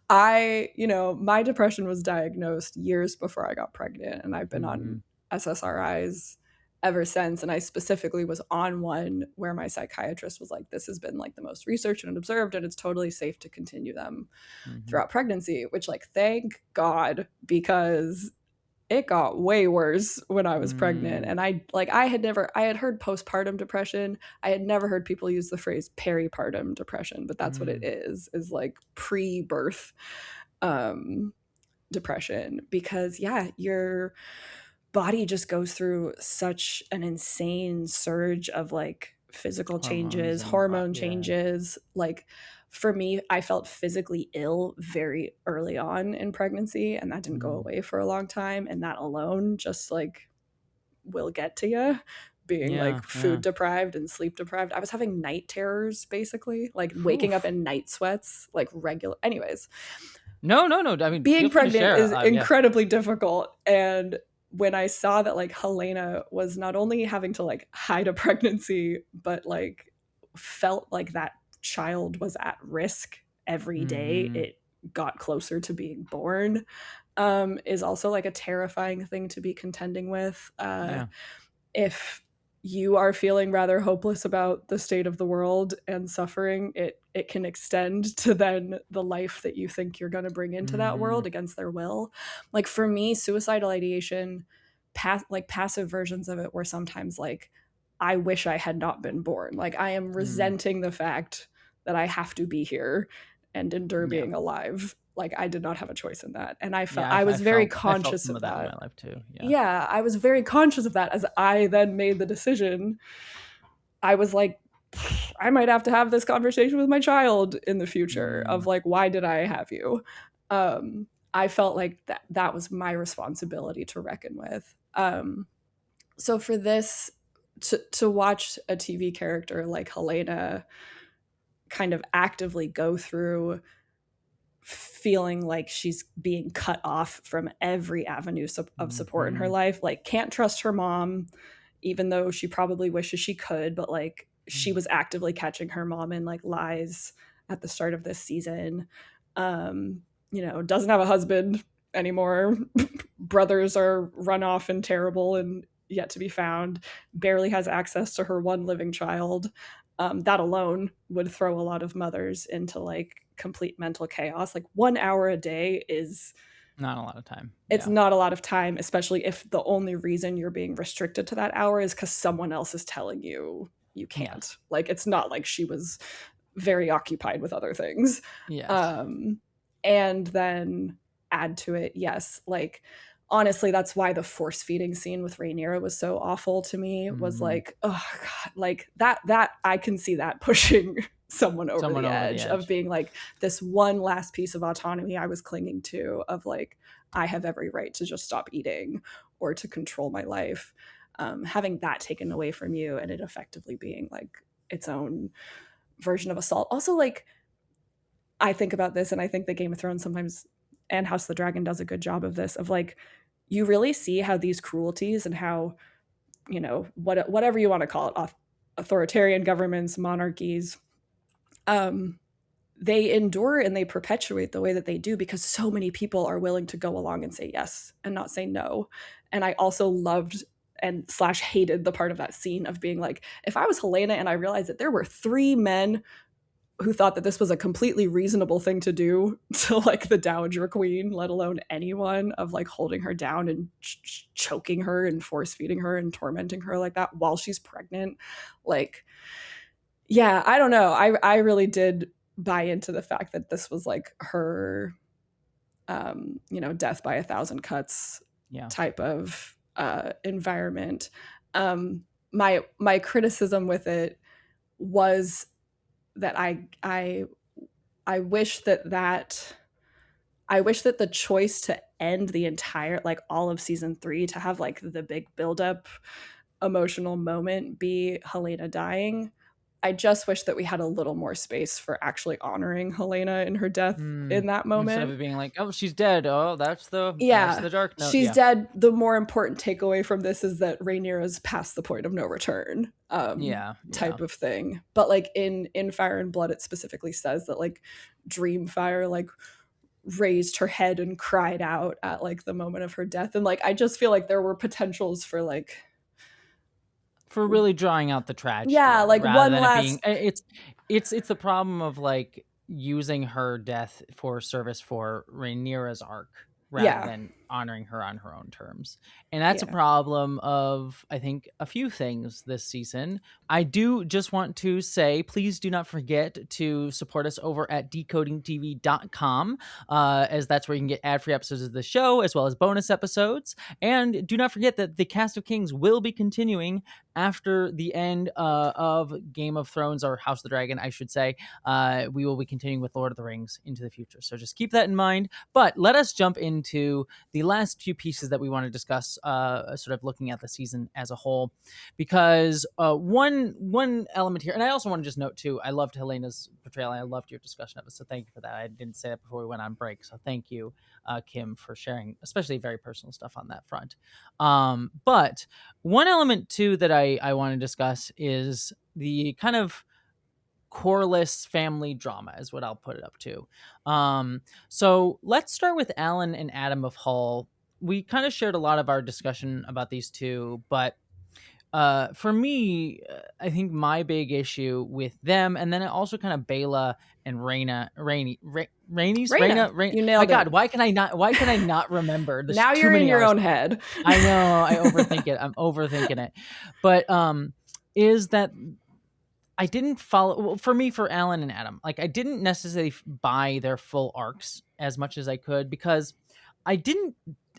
My depression was diagnosed years before I got pregnant, and I've been on SSRIs ever since. And I specifically was on one where my psychiatrist was like, this has been like the most researched and observed, and it's totally safe to continue them throughout pregnancy, which, like, thank God, because it got way worse when I was pregnant. And I had heard postpartum depression. I had never heard people use the phrase peripartum depression, but that's what it is like pre-birth depression. Because your body just goes through such an insane surge of like physical changes, hormone changes. Like, for me, I felt physically ill very early on in pregnancy, and that didn't go away for a long time. And that alone just like will get to you, being like food deprived and sleep deprived. I was having night terrors, basically, like waking up in night sweats, like regular. Anyways, no. I mean, being pregnant is incredibly difficult. And when I saw that like Helena was not only having to like hide a pregnancy, but like felt like that child was at risk every day it got closer to being born, is also like a terrifying thing to be contending with. If you are feeling rather hopeless about the state of the world and suffering, it can extend to then the life that you think you're going to bring into that world against their will. Like, for me, suicidal ideation, passive versions of it were sometimes like, I wish I had not been born. Like, I am resenting the fact that I have to be here and endure being alive. Like, I did not have a choice in that. And I was very conscious of that. In my life too. Yeah, I was very conscious of that. As I then made the decision, I was like, I might have to have this conversation with my child in the future of like, why did I have you? I felt like that was my responsibility to reckon with. So for this, to watch a TV character like Helena kind of actively go through feeling like she's being cut off from every avenue of support in her life, like can't trust her mom, even though she probably wishes she could, but like she was actively catching her mom in like lies at the start of this season. Doesn't have a husband anymore. Brothers are run off and terrible and yet to be found. Barely has access to her one living child. That alone would throw a lot of mothers into like complete mental chaos. Like 1 hour a day is Not a lot of time. It's not a lot of time, especially if the only reason you're being restricted to that hour is because someone else is telling you you can't. Yes. Like, it's not like she was very occupied with other things. Yes. And then add to it, yes, like, honestly, that's why the force feeding scene with Rehneyra was so awful to me. Was like, oh god, like that I can see that pushing someone over the edge of being like, this one last piece of autonomy I was clinging to, of like, I have every right to just stop eating or to control my life. Having that taken away from you, and it effectively being like its own version of assault. Also, like, I think about this, and I think that Game of Thrones sometimes, and House of the Dragon does a good job of this, of like, you really see how these cruelties and how, you know, whatever you want to call it, authoritarian governments, monarchies, they endure and they perpetuate the way that they do because so many people are willing to go along and say yes and not say no. And I also loved and / hated the part of that scene of being like, if I was Helena and I realized that there were 3 men who thought that this was a completely reasonable thing to do to like the Dowager Queen, let alone anyone, of like holding her down and choking her and force feeding her and tormenting her like that while she's pregnant. Like, yeah, I don't know. I really did buy into the fact that this was like her, you know, death by 1,000 cuts type of environment. My criticism with it was that I wish that the choice to end the entire, like, all of season 3, to have like the big buildup emotional moment be Helena dying. I just wish that we had a little more space for actually honoring Helena in her death in that moment. Instead of it being like, oh, she's dead. Oh, that's the dark note. She's dead. The more important takeaway from this is that Rhaenyra's past the point of no return. Type of thing. But like in Fire and Blood, it specifically says that like Dreamfire like raised her head and cried out at like the moment of her death. And like, I just feel like there were potentials for like, for really drawing out the tragedy. Yeah, like one last. It's the problem of like using her death for service for Rhaenyra's arc rather than honoring her on her own terms. And that's a problem of, I think, a few things this season. I do just want to say, please do not forget to support us over at decodingtv.com, as that's where you can get ad-free episodes of the show, as well as bonus episodes. And do not forget that the Cast of Kings will be continuing after the end of Game of Thrones, or House of the Dragon, I should say. We will be continuing with Lord of the Rings into the future. So just keep that in mind. But let us jump into the last few pieces that we want to discuss, sort of looking at the season as a whole, because one element here, and I also want to just note too, I loved Helena's portrayal, and I loved your discussion of it, so thank you for that. I didn't say that before we went on break, so thank you, Kim, for sharing, especially very personal stuff on that front. But one element too that I want to discuss is the kind of coreless family drama, is what I'll put it up to. So let's start with Alan and Adam of Hull. We kind of shared a lot of our discussion about these two, but for me, I think my big issue with them, and then also kind of Bela and Rhaenys. You nailed My it. God, why can I not remember? There's now too you're in many your hours. own head. I know, I overthink it. I'm overthinking it. But is that I didn't follow, well, for me, for Alan and Adam, like I didn't necessarily buy their full arcs as much as I could, because I didn't,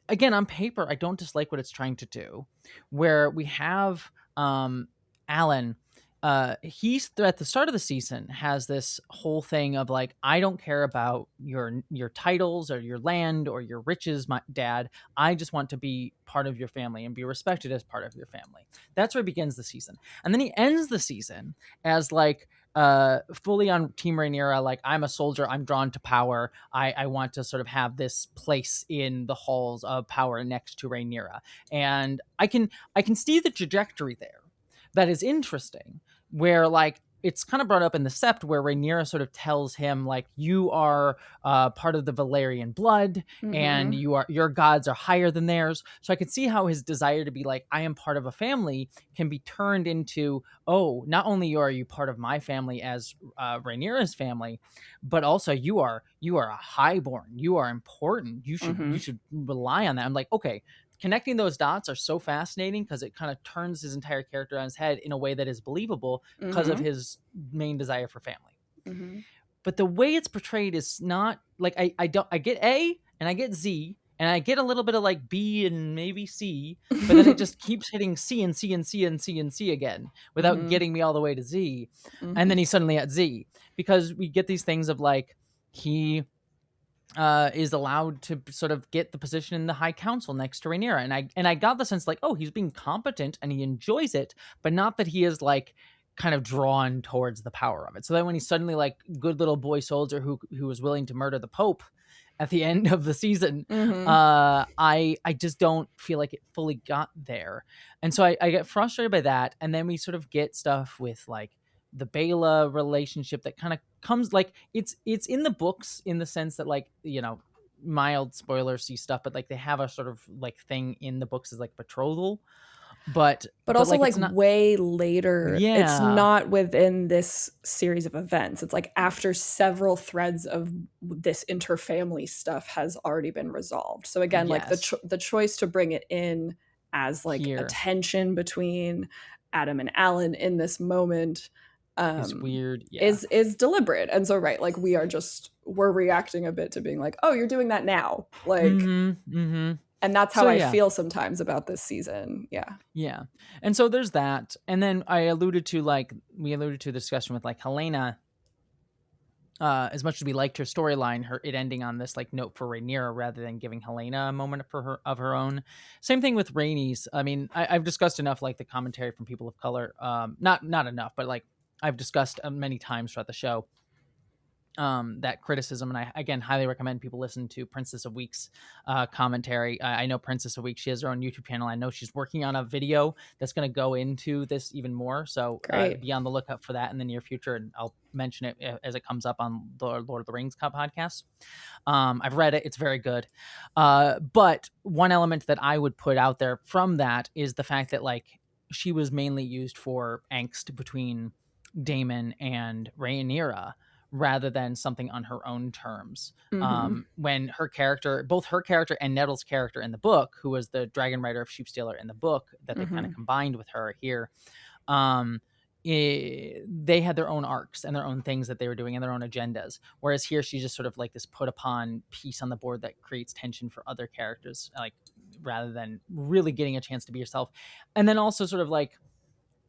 again, on paper, I don't dislike what it's trying to do, where we have Alan, he's at the start of the season has this whole thing of like, I don't care about your titles or your land or your riches, my dad. I just want to be part of your family and be respected as part of your family. That's where it begins the season. And then he ends the season as like fully on Team Rhaenyra, like, I'm a soldier, I'm drawn to power, I want to sort of have this place in the halls of power next to Rhaenyra. And I can see the trajectory there that is interesting, where like it's kind of brought up in the Sept where Rehneyra sort of tells him like, you are part of the Valerian blood, and your gods are higher than theirs. So I could see how his desire to be like, I am part of a family, can be turned into, oh, not only are you part of my family as Rhaenyra's family, but also you are a highborn. You are important. You should rely on that. I'm like, okay, connecting those dots are so fascinating because it kind of turns his entire character on his head in a way that is believable because of his main desire for family. But the way it's portrayed is not like, I get A and I get Z and I get a little bit of like B and maybe C, but then it just keeps hitting C and C and C and C and C again without getting me all the way to Z. And then he's suddenly at Z, because we get these things of like, he is allowed to sort of get the position in the High Council next to Rehneyra. And I got the sense like, oh, he's being competent and he enjoys it, but not that he is like kind of drawn towards the power of it. So then when he's suddenly like good little boy soldier who was willing to murder the Pope at the end of the season, I just don't feel like it fully got there. And so I get frustrated by that. And then we sort of get stuff with like the Bela relationship that kind of comes like, it's in the books in the sense that like, you know, mild spoilersy stuff, but like they have a sort of like thing in the books as like betrothal, but also like not, way later. It's not within this series of events. It's like after several threads of this interfamily stuff has already been resolved. So again, like the choice to bring it in as like a tension between Adam and Alan in this moment is weird, is deliberate. And so like we're reacting a bit to being like, oh, you're doing that now, like and that's how I feel sometimes about this season. Yeah And so there's that. And then we alluded to the discussion with like Helena, as much as we liked her storyline, it ending on this like note for Rehneyra rather than giving Helena a moment of her own. Same thing with Rhaenys. I mean, I've discussed enough like the commentary from people of color, not enough, but like I've discussed many times throughout the show, that criticism. And I, again, highly recommend people listen to Princess of Week's commentary. I know Princess of Week, she has her own YouTube channel. I know she's working on a video that's going to go into this even more. So be on the lookout for that in the near future. And I'll mention it as it comes up on the Lord of the Rings podcast. I've read it. It's very good. But one element that I would put out there from that is the fact that like she was mainly used for angst between Daemon and Rhaenyra rather than something on her own terms. When her character, both her character and Nettle's character in the book, who was the dragon rider of Sheepstealer in the book that they kind of combined with her here, they had their own arcs and their own things that they were doing and their own agendas. Whereas here she's just sort of like this put upon piece on the board that creates tension for other characters, like rather than really getting a chance to be herself. And then also sort of like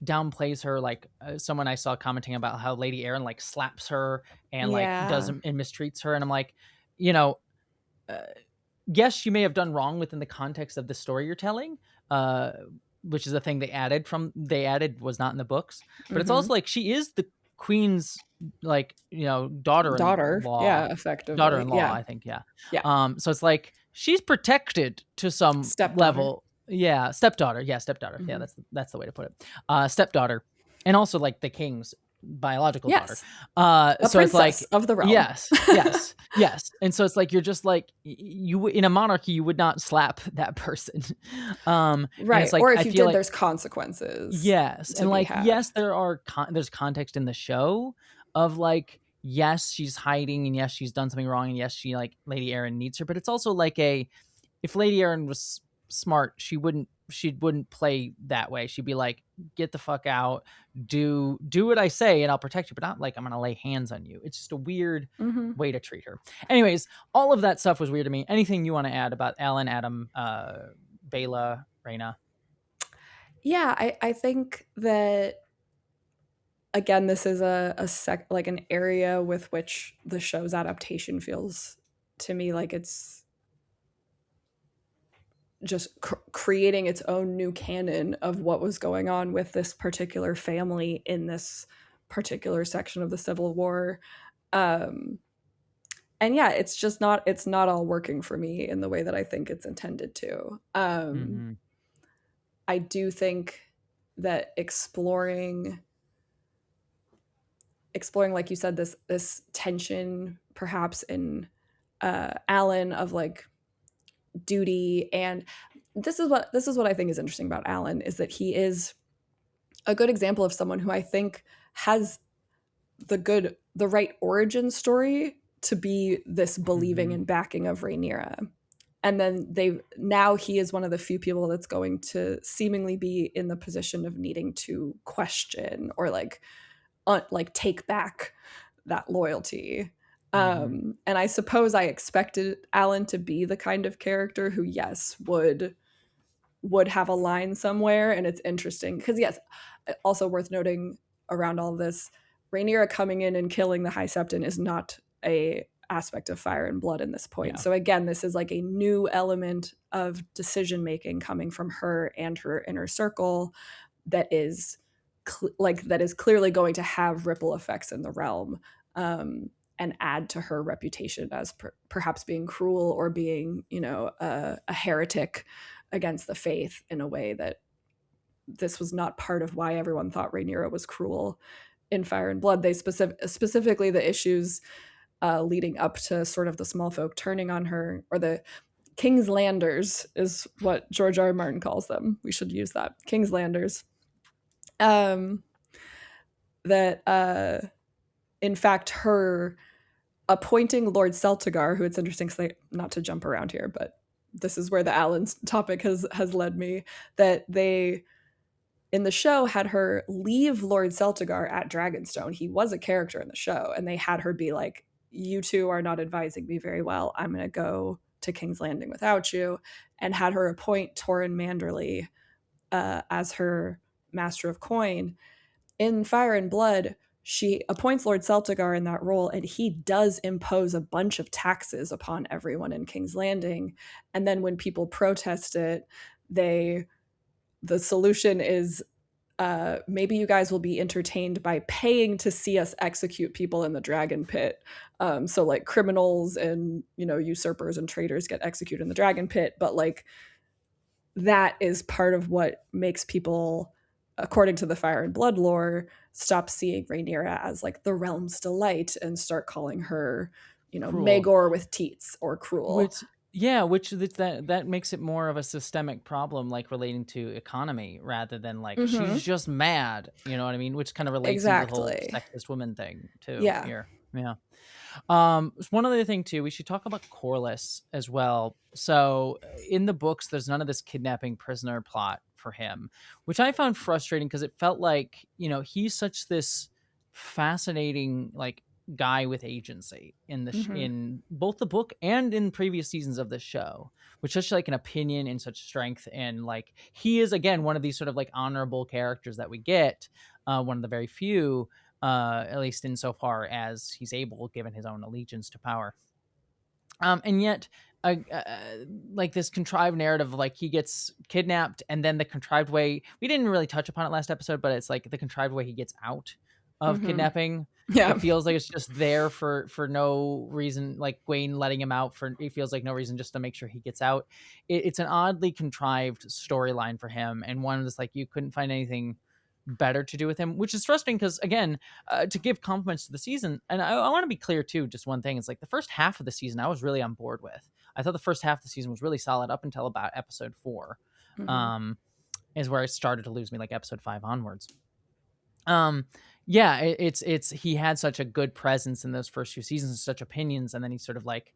downplays her, like someone I saw commenting about how Lady Aaron like slaps her and like doesn't and mistreats her, and I'm like, you know, yes, you may have done wrong within the context of the story you're telling, which is a thing they added was not in the books, but it's also like she is the queen's like, you know, daughter-in-law, effectively daughter-in-law, I think. So it's like she's protected to some level. Stepdaughter. Yeah, that's the way to put it. Stepdaughter, and also like the king's biological daughter. So it's like of the realm. Yes. And so it's like you're just like, you in a monarchy you would not slap that person, right? It's like, or if you did, there's consequences. Yes, and like yes, there's context in the show of like, yes, she's hiding, and yes, she's done something wrong, and yes, she like Lady Aaron needs her, but it's also like if Lady Aaron was smart, she wouldn't play that way. She'd be like, get the fuck out, do what I say and I'll protect you, but not like I'm gonna lay hands on you. It's just a weird way to treat her. Anyways, all of that stuff was weird to me. Anything you want to add about Alan, Adam, Bela, Rhaena? I think that again, this is like an area with which the show's adaptation feels to me like it's just creating its own new canon of what was going on with this particular family in this particular section of the Civil War. And it's just not all working for me in the way that I think it's intended to. I do think that exploring exploring, like you said, this tension perhaps in Alan of like duty. And this is what I think is interesting about Alan, is that he is a good example of someone who I think has the right origin story to be this believing and backing of Rehneyra. And then now he is one of the few people that's going to seemingly be in the position of needing to question or like take back that loyalty. And I suppose I expected Alan to be the kind of character who, yes, would have a line somewhere. And it's interesting because, yes, also worth noting around all of this, Rehneyra coming in and killing the High Septon is not a aspect of Fire and Blood in this point. Yeah. So again, this is like a new element of decision making coming from her and her inner circle that is clearly going to have ripple effects in the realm, and add to her reputation as perhaps being cruel or being, a heretic against the faith in a way that this was not part of why everyone thought Rehneyra was cruel in Fire and Blood. They specifically the issues leading up to sort of the small folk turning on her, or the King's Landers is what George R. R. Martin calls them. We should use that. King's Landers. That in fact her appointing Lord Celtigar, who, it's interesting because not to jump around here, but this is where the Alan topic has led me, that they in the show had her leave Lord Celtigar at Dragonstone. He was a character in the show, and they had her be like, you two are not advising me very well. I'm going to go to King's Landing without you, and had her appoint Torrin Manderley as her Master of Coin. In Fire and Blood, she appoints Lord Celtigar in that role, and he does impose a bunch of taxes upon everyone in King's Landing. And then when people protest it, the solution is, maybe you guys will be entertained by paying to see us execute people in the dragon pit. So like criminals and, usurpers and traitors get executed in the dragon pit. But like that is part of what makes people, according to the Fire and Blood lore, stop seeing Rehneyra as like the realm's delight and start calling her, cruel. Maegor with teats, or cruel. Which that makes it more of a systemic problem, like relating to economy, rather than like she's just mad. You know what I mean? Which kind of relates to the whole sexist woman thing too. Yeah. Here. Yeah. One other thing too, we should talk about Corlys as well. So in the books, there's none of this kidnapping prisoner plot for him, which I found frustrating because it felt like, he's such this fascinating like guy with agency in the in both the book and in previous seasons of the show, with such like an opinion and such strength. And like he is again one of these sort of like honorable characters that we get, one of the very few, at least insofar as he's able, given his own allegiance to power. And yet like this contrived narrative of like he gets kidnapped, and then the contrived way, we didn't really touch upon it last episode, but it's like the contrived way he gets out of kidnapping. Yeah, it feels like it's just there for no reason, like Gwaine letting him out for, it feels like no reason, just to make sure he gets out. It's an oddly contrived storyline for him, and one that's like you couldn't find anything better to do with him, which is frustrating because again, to give compliments to the season, and I want to be clear too, just one thing, it's like the first half of the season I was really on board with. I thought the first half of the season was really solid up until about episode 4, is where it started to lose me, like episode 5 onwards. Yeah, it's he had such a good presence in those first few seasons, such opinions, and then he sort of like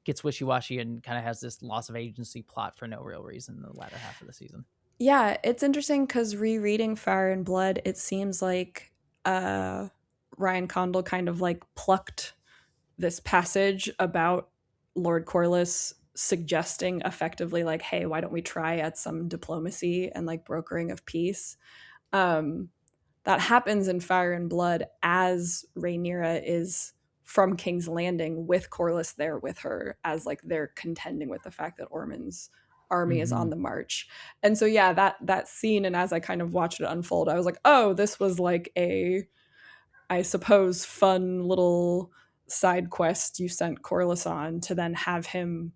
gets wishy-washy and kind of has this loss of agency plot for no real reason in the latter half of the season. Yeah, it's interesting because rereading Fire and Blood, it seems like Ryan Condal kind of like plucked this passage about Lord Corlys suggesting effectively like, hey, why don't we try at some diplomacy and like brokering of peace. That happens in Fire and Blood as Rehneyra is from King's Landing with Corlys there with her, as like they're contending with the fact that Ormond's army is on the march. And so yeah, that scene, and as I kind of watched it unfold, I was like, oh, this was like a, I suppose, fun little side quest you sent Corlys on to then have him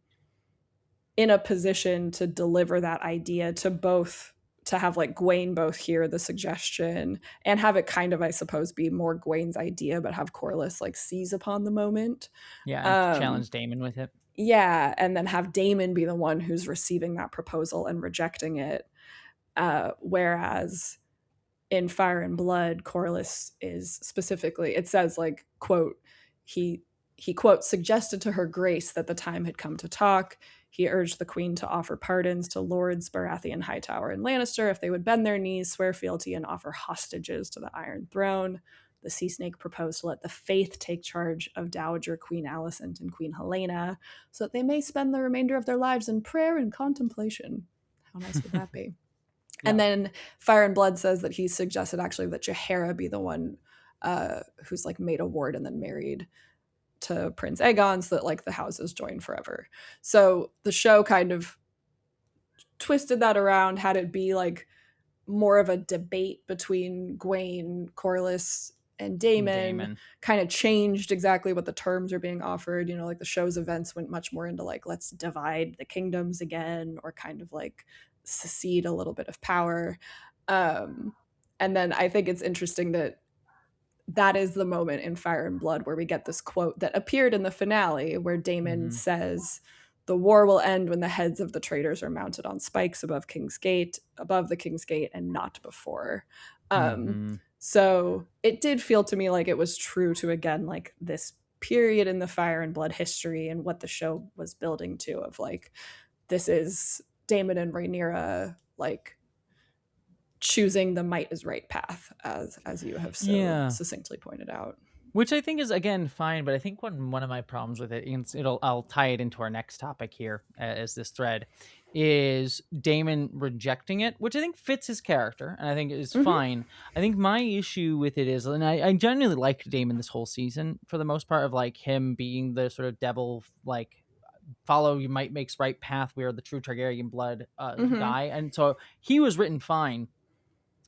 in a position to deliver that idea to both to have like Gwaine both hear the suggestion and have it kind of, I suppose, be more Gwaine's idea, but have Corlys like seize upon the moment. Yeah, and challenge Daemon with it. Yeah, and then have Daemon be the one who's receiving that proposal and rejecting it. Whereas in Fire and Blood, Corlys is specifically, it says like, quote, he quote, suggested to her grace that the time had come to talk. He urged the queen to offer pardons to Lords Baratheon, Hightower, and Lannister if they would bend their knees, swear fealty, and offer hostages to the Iron Throne. The Sea Snake proposed to let the Faith take charge of Dowager Queen Alicent and Queen Helena so that they may spend the remainder of their lives in prayer and contemplation. How nice would that be? Yeah. And then Fire and Blood says that he suggested actually that Jaehaera be the one who's like made a ward and then married to Prince Aegon so that like the houses join forever. So the show kind of twisted that around, had it be like more of a debate between Gwaine, Corlys, and Daemon. Kind of changed exactly what the terms are being offered. You know, like the show's events went much more into like, let's divide the kingdoms again, or kind of like secede a little bit of power. And then I think it's interesting that is the moment in Fire and Blood where we get this quote that appeared in the finale where Daemon says, "The war will end when the heads of the traitors are mounted on spikes above the King's Gate, and not before." So it did feel to me like it was true to, again, like this period in the Fire and Blood history and what the show was building to, of like, this is Daemon and Rhaenyra like choosing the might is right path, as you have so succinctly pointed out. Which I think is, again, fine, but I think one of my problems with it, and I'll tie it into our next topic here as this thread, is Daemon rejecting it, which I think fits his character, and I think is fine. I think my issue with it is, and I genuinely liked Daemon this whole season, for the most part, of like him being the sort of devil, like, follow your might makes right path, we are the true Targaryen blood guy, and so he was written fine.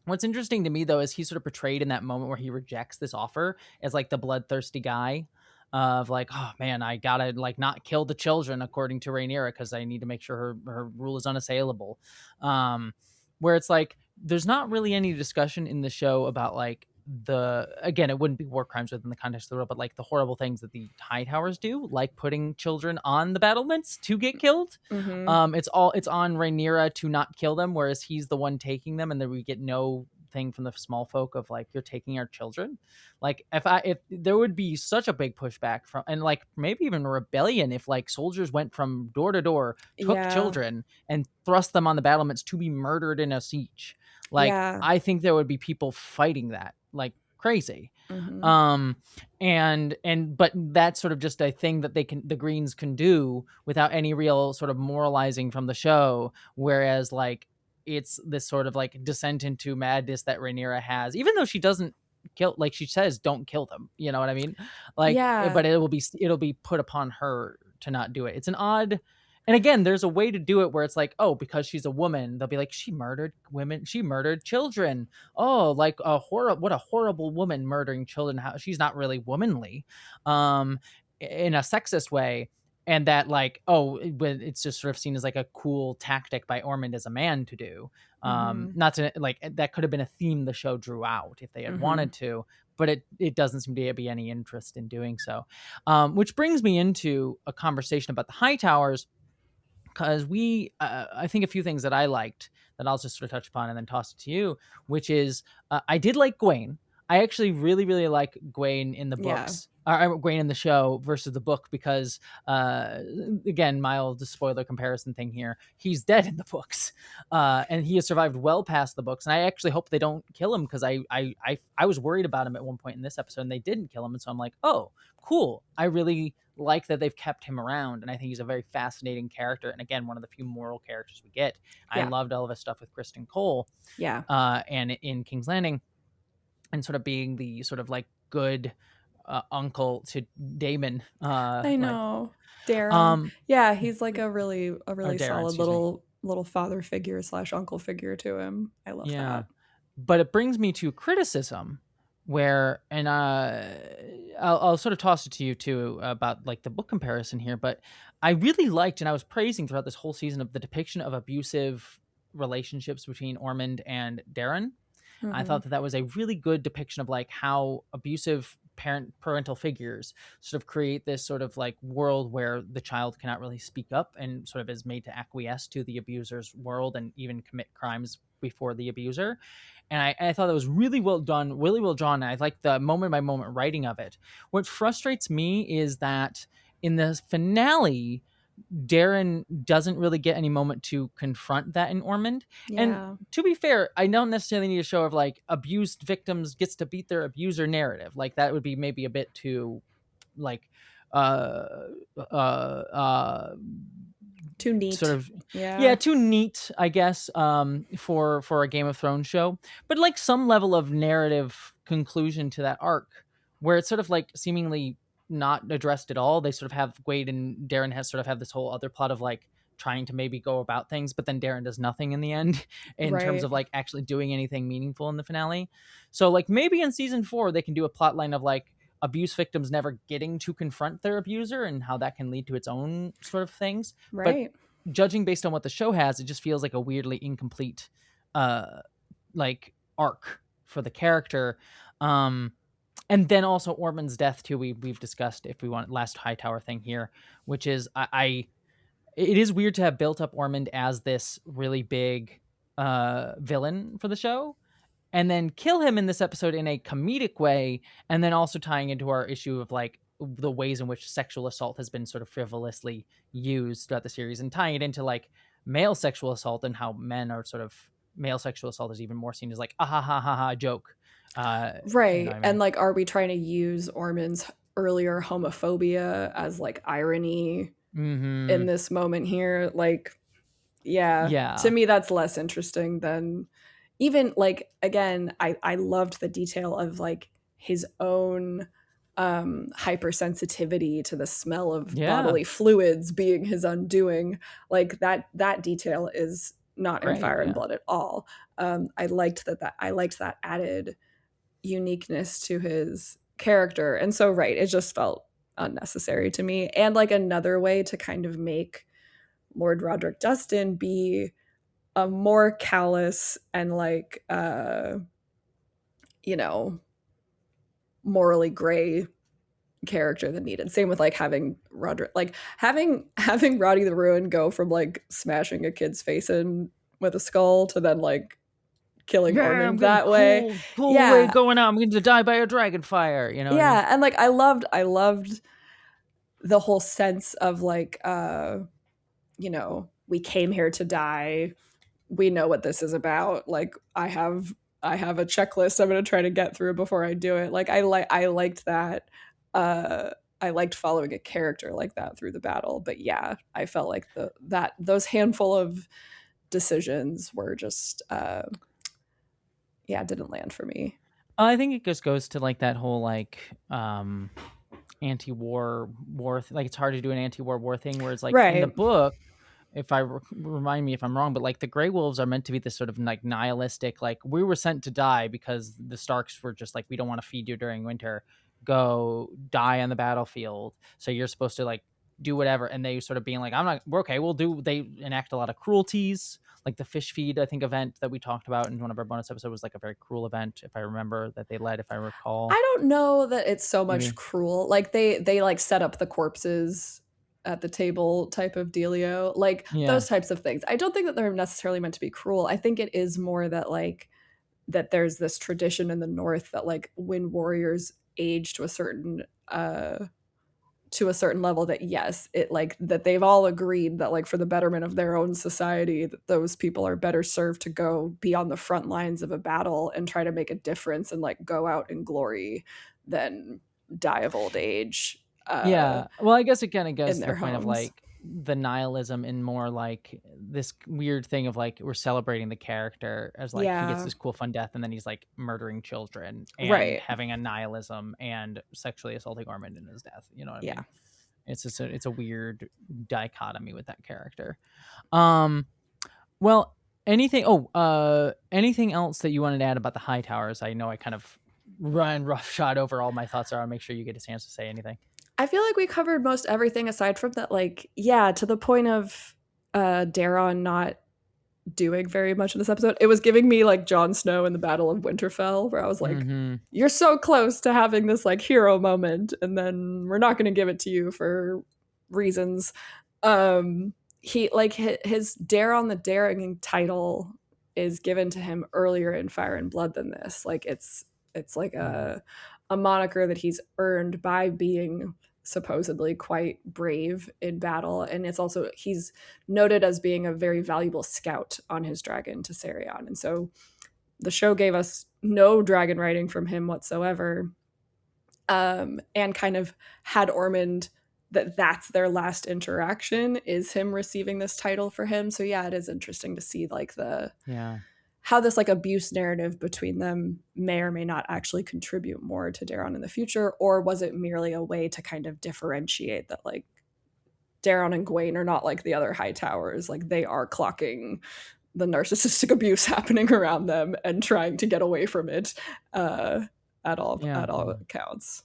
What's interesting to me, though, is he's sort of portrayed in that moment where he rejects this offer as like the bloodthirsty guy of like, oh man, I gotta like not kill the children according to Rhaenyra because I need to make sure her rule is unassailable. Where it's like, there's not really any discussion in the show about like again, it wouldn't be war crimes within the context of the world, but like the horrible things that the Hightowers do, like putting children on the battlements to get killed. It's on Rhaenyra to not kill them, whereas he's the one taking them, and then we get no thing from the small folk of like, you're taking our children. Like if there would be such a big pushback from, and like maybe even a rebellion if like soldiers went from door to door, took children and thrust them on the battlements to be murdered in a siege. Like I think there would be people fighting that like crazy. But that's sort of just a thing that the Greens can do without any real sort of moralizing from the show, whereas like it's this sort of like descent into madness that Rhaenyra has, even though she doesn't kill, like she says, don't kill them, you know what I mean? Like but it'll be put upon her to not do it. It's an odd. And again, there's a way to do it where it's like, oh, because she's a woman, they'll be like, she murdered women, she murdered children. Oh, like what a horrible woman murdering children. How she's not really womanly, in a sexist way. And that like, oh, it's just sort of seen as like a cool tactic by Ormond as a man to do. Not to like, that could have been a theme the show drew out if they had wanted to, but it doesn't seem to be any interest in doing so. Which brings me into a conversation about the Hightowers. Because I think a few things that I liked that I'll just sort of touch upon and then toss it to you, which is I did like Gwaine. I actually really, really like Gwaine in the books, or Gwaine in the show versus the book, because again, mild spoiler comparison thing here. He's dead in the books, and he has survived well past the books. And I actually hope they don't kill him, because I was worried about him at one point in this episode, and they didn't kill him, and so I'm like, oh, cool. I really like that they've kept him around, and I think he's a very fascinating character, and again, one of the few moral characters we get. I loved all of his stuff with Kristen Cole, and in King's Landing, and sort of being the sort of like good uncle to Daemon. I know, like, Darren. He's like a really Darren, solid little father figure / uncle figure to him. I love that. But it brings me to criticism, where, and I'll sort of toss it to you too about like the book comparison here, but I really liked, and I was praising throughout this whole season, of the depiction of abusive relationships between Ormond and Darren. I Mhm. thought that was a really good depiction of like how abusive parental figures sort of create this sort of like world where the child cannot really speak up and sort of is made to acquiesce to the abuser's world and even commit crimes before the abuser. And I thought that was really well done, really well drawn. I like the moment by moment writing of it. What frustrates me is that in the finale, Darren doesn't really get any moment to confront that in Ormond. And Yeah. to be fair, I don't necessarily need a show of like abused victims gets to beat their abuser narrative. Like that would be maybe a bit too like uh Too neat. sort of Yeah. too neat, I guess, for a Game of Thrones show. But like some level of narrative conclusion to that arc where it's sort of like seemingly not addressed at all. They sort of have Wade and Darren has sort of have this whole other plot of like trying to maybe go about things, but then Darren does nothing in the end in terms Right. of like actually doing anything meaningful in the finale. So like maybe in season 4 they can do a plot line of like abuse victims never getting to confront their abuser and how that can lead to its own sort of things. Right. But judging based on what the show has, it just feels like a weirdly incomplete like arc for the character. And then also Ormond's death too. We've discussed, if we want, last Hightower thing here, which is it is weird to have built up Ormond as this really big villain for the show, and then kill him in this episode in a comedic way, and then also tying into our issue of like the ways in which sexual assault has been sort of frivolously used throughout the series, and tying it into like male sexual assault and how men are sort of male sexual assault is even more seen as like a ha ha ha ha joke. Right. You know what I mean? And like, are we trying to use Ormond's earlier homophobia as like irony in this moment here? Like, yeah. To me, that's less interesting than even like, again, I loved the detail of like his own hypersensitivity to the smell of bodily fluids being his undoing. Like that detail is not in Fire and Blood at all. I liked that added uniqueness to his character. And so it just felt unnecessary to me, and like another way to kind of make Lord Roderick Dustin be a more callous and like morally gray character than needed. Same with like having Roderick, like having Roddy the Ruin go from like smashing a kid's face in with a skull to then like killing Ormond that way. Cool way going out. I'm going to die by a dragon fire, you know? Yeah, I mean? And like I loved the whole sense of like we came here to die. We know what this is about. Like I have a checklist I'm going to try to get through before I do it. Like I liked that. I liked following a character like that through the battle. But yeah, I felt like those handful of decisions were just didn't land for me. I think it just goes to like that whole like anti-war like it's hard to do an anti-war war thing where it's like in the book, if I remind me if I'm wrong, but like the Grey Wolves are meant to be this sort of like nihilistic, like we were sent to die because the Starks were just like, we don't want to feed you during winter, go die on the battlefield, so you're supposed to like do whatever. And they sort of being like, we're okay, they enact a lot of cruelties, like the fish feed, I think, event that we talked about in one of our bonus episodes was like a very cruel event, if I remember, that they led, if I recall. I don't know that it's so much cruel. Like they like set up the corpses at the table type of dealio, like those types of things. I don't think that they're necessarily meant to be cruel. I think it is more that like that there's this tradition in the North that like when warriors age to a certain level, that yes, it like that they've all agreed that like for the betterment of their own society, that those people are better served to go be on the front lines of a battle and try to make a difference and like go out in glory than die of old age. Well, I guess it kind of goes to the point homes. of like the nihilism and more like this weird thing of like we're celebrating the character as like he gets this cool fun death and then he's like murdering children and having a nihilism and sexually assaulting Ormond in his death, you know what I mean? It's just it's a weird dichotomy with that character. Well, anything else that you wanted to add about the Hightowers? I know I kind of run roughshod over all my thoughts. I'll make sure you get a chance to say anything. I feel like we covered most everything aside from that, like, to the point of Daron not doing very much in this episode. It was giving me like Jon Snow in the Battle of Winterfell, where I was like, you're so close to having this like hero moment, and then we're not going to give it to you for reasons. He like his Dare on the Daring title is given to him earlier in Fire and Blood than this. Like it's like a moniker that he's earned by being supposedly quite brave in battle, and it's also he's noted as being a very valuable scout on his dragon to Serion. And so the show gave us no dragon riding from him whatsoever, and kind of had Ormond that's their last interaction, is him receiving this title for him. So yeah, it is interesting to see like how this like abuse narrative between them may or may not actually contribute more to Daron in the future, or was it merely a way to kind of differentiate that like Daron and Gwaine are not like the other High Towers, like they are clocking the narcissistic abuse happening around them and trying to get away from it at all accounts.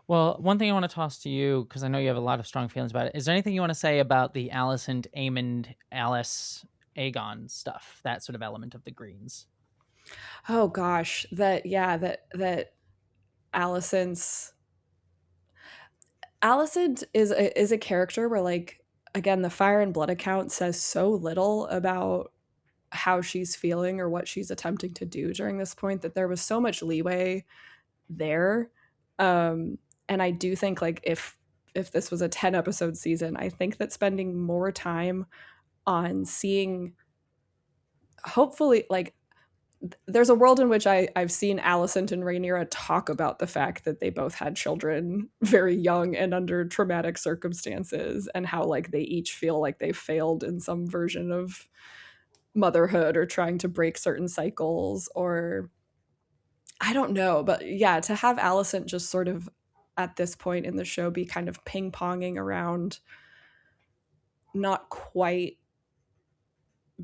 Well, one thing I want to toss to you, because I know you have a lot of strong feelings about it, is there anything you want to say about the Alicent, Aemond, Alice, Aegon stuff, that sort of element of the Greens? Oh gosh, that Alicent is a character where, like, again, the Fire and Blood account says so little about how she's feeling or what she's attempting to do during this point, that there was so much leeway there. And I do think, like, if this was a 10 episode season, I think that spending more time on seeing, hopefully, like, there's a world in which I've seen Alicent and Rehneyra talk about the fact that they both had children very young and under traumatic circumstances, and how like they each feel like they failed in some version of motherhood or trying to break certain cycles, or I don't know. But yeah, to have Alicent just sort of at this point in the show be kind of ping-ponging around not quite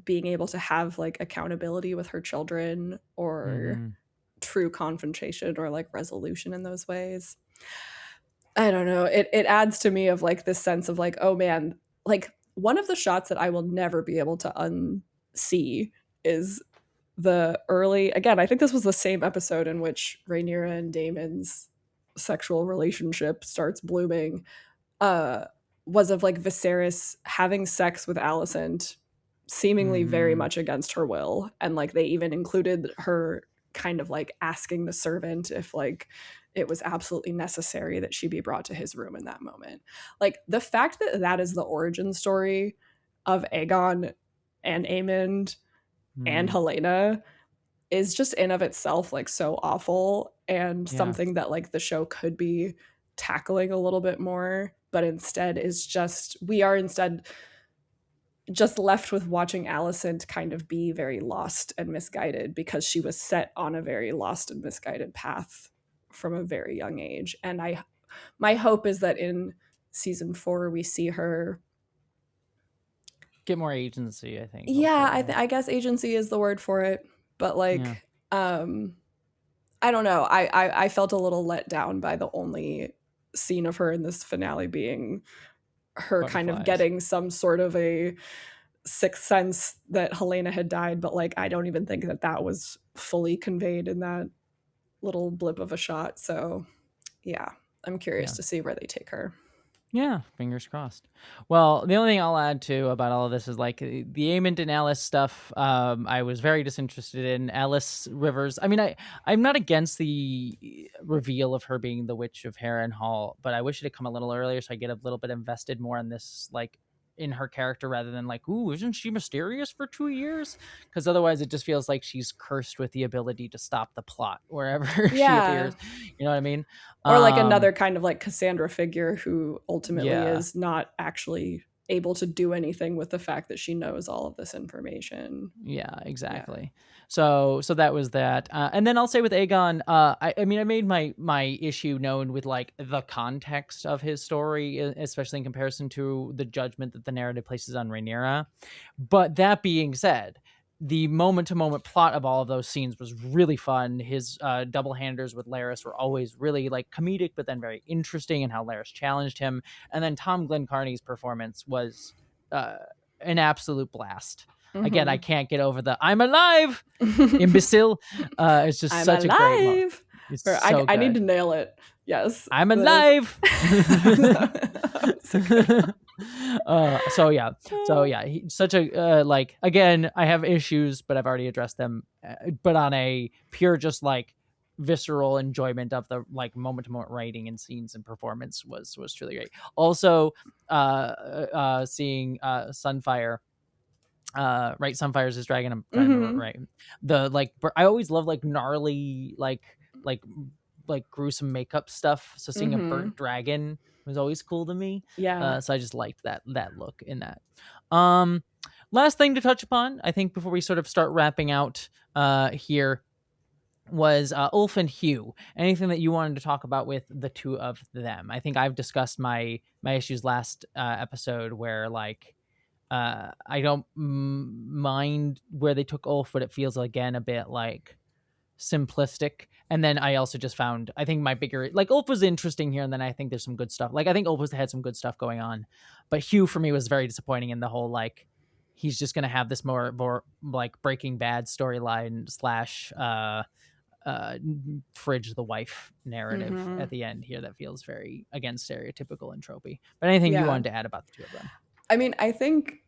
being able to have like accountability with her children or true confrontation or like resolution in those ways, I don't know, it adds to me of like this sense of like, oh man, like one of the shots that I will never be able to unsee is the early, again, I think this was the same episode in which Rhaenyra and Daemon's sexual relationship starts blooming, was of like Viserys having sex with Alicent seemingly very much against her will, and like they even included her kind of like asking the servant if like it was absolutely necessary that she be brought to his room in that moment. Like the fact that that is the origin story of Aegon and Aemond and Helena is just in of itself like so awful, and something that like the show could be tackling a little bit more, but instead is just, we are instead just left with watching Alicent kind of be very lost and misguided because she was set on a very lost and misguided path from a very young age. And my hope is that in season 4 we see her get more agency, I think. Yeah, I guess agency is the word for it. But like, I don't know. I felt a little let down by the only scene of her in this finale being her kind of getting some sort of a sixth sense that Helena had died, but like I don't even think that was fully conveyed in that little blip of a shot. So yeah, I'm curious to see where they take her. Yeah, fingers crossed. Well, the only thing I'll add to about all of this is like the Aemond and Alice stuff. I was very disinterested in Alice Rivers. I mean, I'm not against the reveal of her being the Witch of Harrenhal, but I wish it had come a little earlier so I get a little bit invested more in this, like in her character, rather than like, ooh, isn't she mysterious for 2 years? Because otherwise it just feels like she's cursed with the ability to stop the plot wherever she appears. You know what I mean? Or like another kind of like Cassandra figure who ultimately is not actually able to do anything with the fact that she knows all of this information. Yeah, exactly. So that was that. And then I'll say with Aegon, I mean, I made my issue known with like the context of his story, especially in comparison to the judgment that the narrative places on Rhaenyra. But that being said, the moment-to-moment plot of all of those scenes was really fun. His double-handers with Larys were always really like comedic, but then very interesting, and how Larys challenged him. And then Tom Glencarney's performance was an absolute blast. Again, I can't get over the "I'm alive" imbecile. It's just I'm such a great moment. It's Or so I need good. to nail it. Yes. I'm alive. So yeah, such a like, again, I have issues, but I've already addressed them. But on a pure, just like visceral enjoyment of the like moment to moment writing and scenes and performance was truly great. Also, seeing Sunfire. Right, Sunfire's his dragon. I'm trying to remember, right. The like, I always love like gnarly, like gruesome makeup stuff. So seeing a burnt dragon was always cool to me. Yeah. So I just liked that look in that. Last thing to touch upon, I think, before we sort of start wrapping out here, was Ulf and Hugh. Anything that you wanted to talk about with the two of them? I think I've discussed my issues last episode, where like, I don't mind where they took Ulf, but it feels again a bit like simplistic. And then I also just found, I think my bigger, like, Ulf was interesting here, and then I think there's some good stuff. Like, I think Ulf had some good stuff going on, but Hugh for me was very disappointing in the whole like, he's just gonna have this more like Breaking Bad storyline slash fridge the wife narrative at the end here that feels very, again, stereotypical and tropey. But anything you wanted to add about the two of them? I mean, I think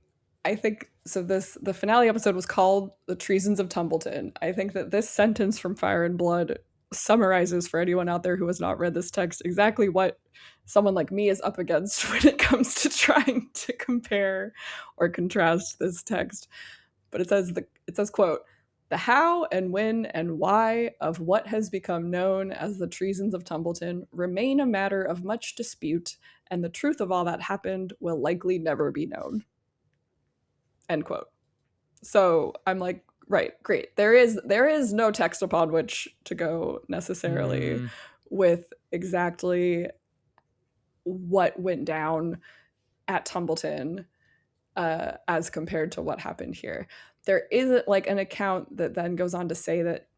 so. The finale episode was called "The Treasons of Tumbleton." I think that this sentence from Fire and Blood summarizes, for anyone out there who has not read this text, exactly what someone like me is up against when it comes to trying to compare or contrast this text. But it says, quote, "The how and when and why of what has become known as the treasons of Tumbleton remain a matter of much dispute, and the truth of all that happened will likely never be known." End quote. So I'm like, right, great. There is no text upon which to go necessarily with exactly what went down at Tumbleton as compared to what happened here. There isn't like an account that then goes on to say that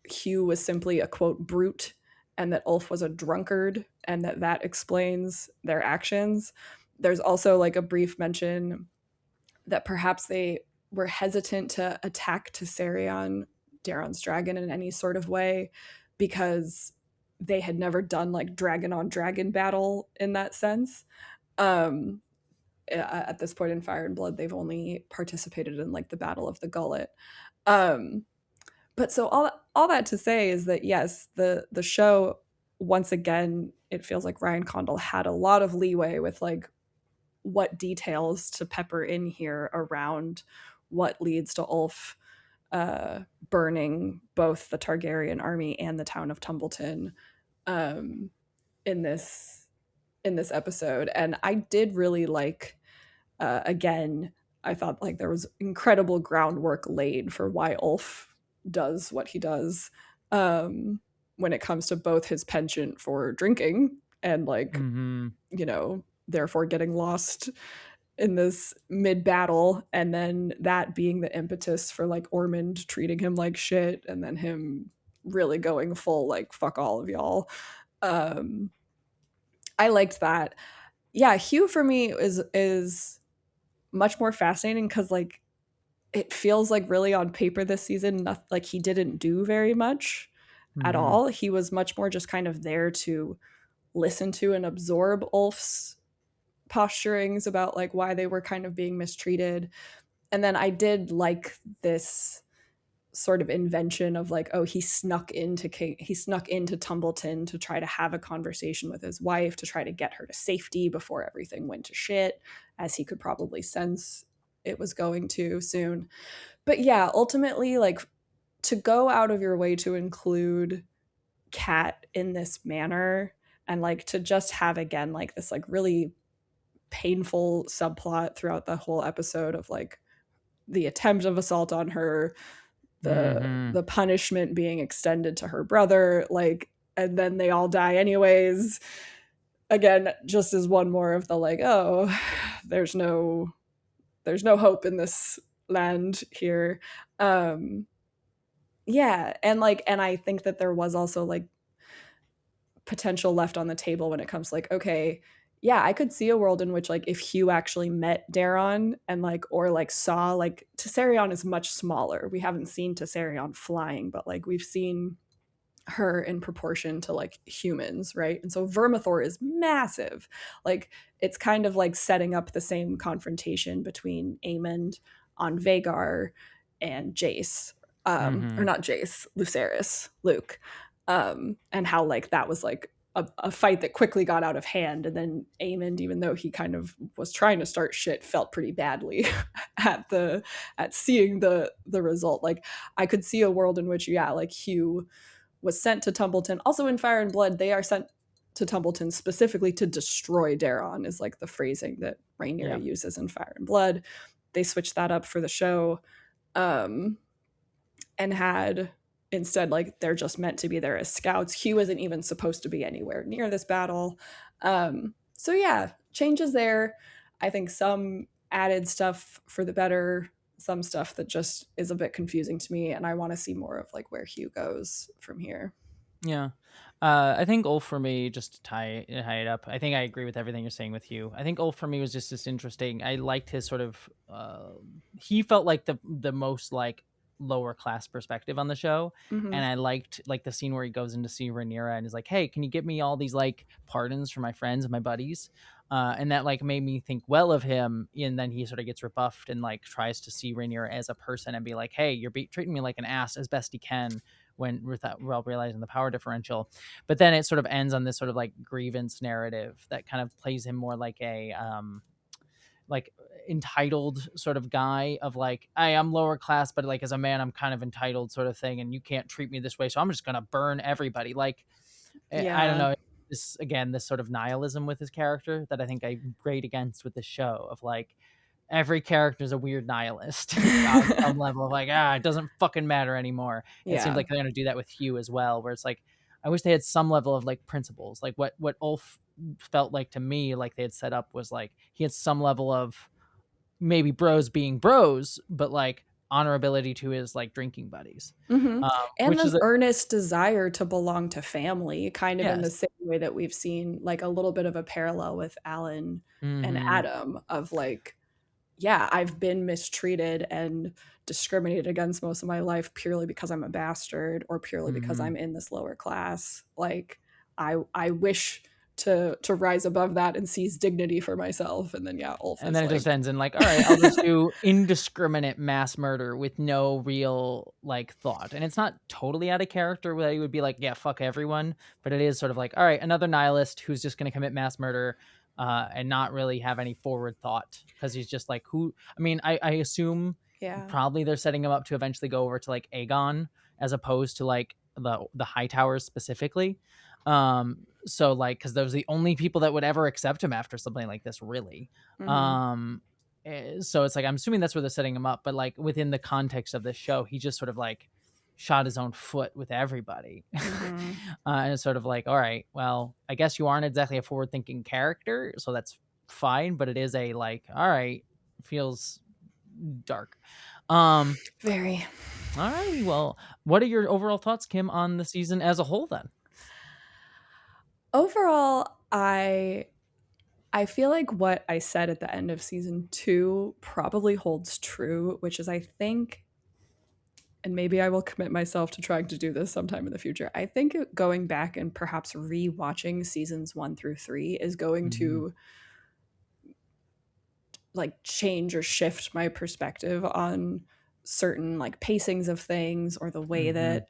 Hugh was simply a, quote, brute, and that Ulf was a drunkard, and that explains their actions. There's also like a brief mention that perhaps they were hesitant to attack Tessarion, Daron's dragon, in any sort of way, because they had never done like dragon on dragon battle in that sense. At this point in Fire and Blood, they've only participated in like the Battle of the Gullet. But so all that to say is that yes, the show, once again, it feels like Ryan Condal had a lot of leeway with like what details to pepper in here around what leads to Ulf burning both the Targaryen army and the town of Tumbleton in this episode. And I did really like, again, I thought like there was incredible groundwork laid for why Ulf does what he does when it comes to both his penchant for drinking and like, you know, therefore getting lost in this mid-battle, and then that being the impetus for like Ormond treating him like shit, and then him really going full like fuck all of y'all. I liked that. Yeah, Hugh for me is much more fascinating because like it feels like really on paper this season, like he didn't do very much at all. He was much more just kind of there to listen to and absorb Ulf's posturings about like why they were kind of being mistreated. And then I did like this sort of invention of like, oh, he snuck into Tumbleton to try to have a conversation with his wife to try to get her to safety before everything went to shit, as he could probably sense it was going to soon. But yeah, ultimately, like, to go out of your way to include Kat in this manner, and like to just have again like this like really painful subplot throughout the whole episode of like the attempt of assault on her, the punishment being extended to her brother, like, and then they all die anyways, again just as one more of the like, oh, there's no hope in this land here. Yeah, and I think that there was also like potential left on the table when it comes to like, okay, yeah, I could see a world in which like if Hugh actually met Daron and like or like saw like Tessarion is much smaller. We haven't seen Tessarion flying, but like we've seen her in proportion to like humans, right? And so Vermithor is massive. Like it's kind of like setting up the same confrontation between Aemond on Vagar and Jace, or not Jace, Lucerys, Luke, and how like that was like a fight that quickly got out of hand, and then Aemond, even though he kind of was trying to start shit, felt pretty badly at seeing the result. Like I could see a world in which, yeah, like Hugh was sent to Tumbleton. Also in Fire and Blood, they are sent to Tumbleton specifically to destroy Daron, is like the phrasing that Rehneyra uses in Fire and Blood. They switched that up for the show, and had instead like they're just meant to be there as scouts. Hugh isn't even supposed to be anywhere near this battle. So yeah, changes there. I think some added stuff for the better, some stuff that just is a bit confusing to me, and I want to see more of like where Hugh goes from here. Yeah. I think Ulf for me, just to tie it up, I think I agree with everything you're saying with Hugh. I think Ulf for me was just this interesting. I liked his sort of, he felt like the most like lower class perspective on the show. Mm-hmm. And I liked like the scene where he goes in to see Rhaenyra and is like, hey, can you get me all these like pardons for my friends and my buddies? And that like made me think well of him. And then he sort of gets rebuffed and like tries to see Rhaenyra as a person and be like, hey, you're treating me like an ass as best he can, when without realizing the power differential. But then it sort of ends on this sort of like grievance narrative that kind of plays him more like a like entitled sort of guy of like, I'm lower class, but like as a man I'm kind of entitled sort of thing, and you can't treat me this way, so I'm just gonna burn everybody. Like I don't know, this again, this sort of nihilism with his character that I think I grade against with the show, of like every character is a weird nihilist on some level of like, it doesn't fucking matter anymore. It seems like they're going to do that with Hugh as well, where it's like, I wish they had some level of like principles. Like what Ulf felt like to me, like they had set up was like, he had some level of maybe bros being bros, but like honorability to his like drinking buddies. Mm-hmm. And which this is earnest desire to belong to family, kind of in the same way that we've seen like a little bit of a parallel with Alan and Adam, of like, yeah, I've been mistreated and discriminated against most of my life purely because I'm a bastard, or purely because I'm in this lower class. Like I wish to rise above that and seize dignity for myself. And then Ulf, and then it just ends in like, all right, I'll just do indiscriminate mass murder with no real like thought. And it's not totally out of character where he would be like, yeah, fuck everyone, but it is sort of like, all right, another nihilist who's just going to commit mass murder. And not really have any forward thought, because he's just like, who? I mean, I assume probably they're setting him up to eventually go over to like Aegon as opposed to like the Hightowers specifically. So like, because those are the only people that would ever accept him after something like this, really. So it's like, I'm assuming that's where they're setting him up, but like within the context of this show, he just sort of like shot his own foot with everybody. And it's sort of like, all right, well, I guess you aren't exactly a forward thinking character, so that's fine, but it is a like, all right, feels dark. Very. All right, well, what are your overall thoughts, Kim, on the season as a whole then? Overall, I feel like what I said at the end of season 2 probably holds true, which is, I think, and maybe I will commit myself to trying to do this sometime in the future, I think going back and perhaps re-watching seasons 1 through 3 is going to like change or shift my perspective on certain like pacings of things, or the way that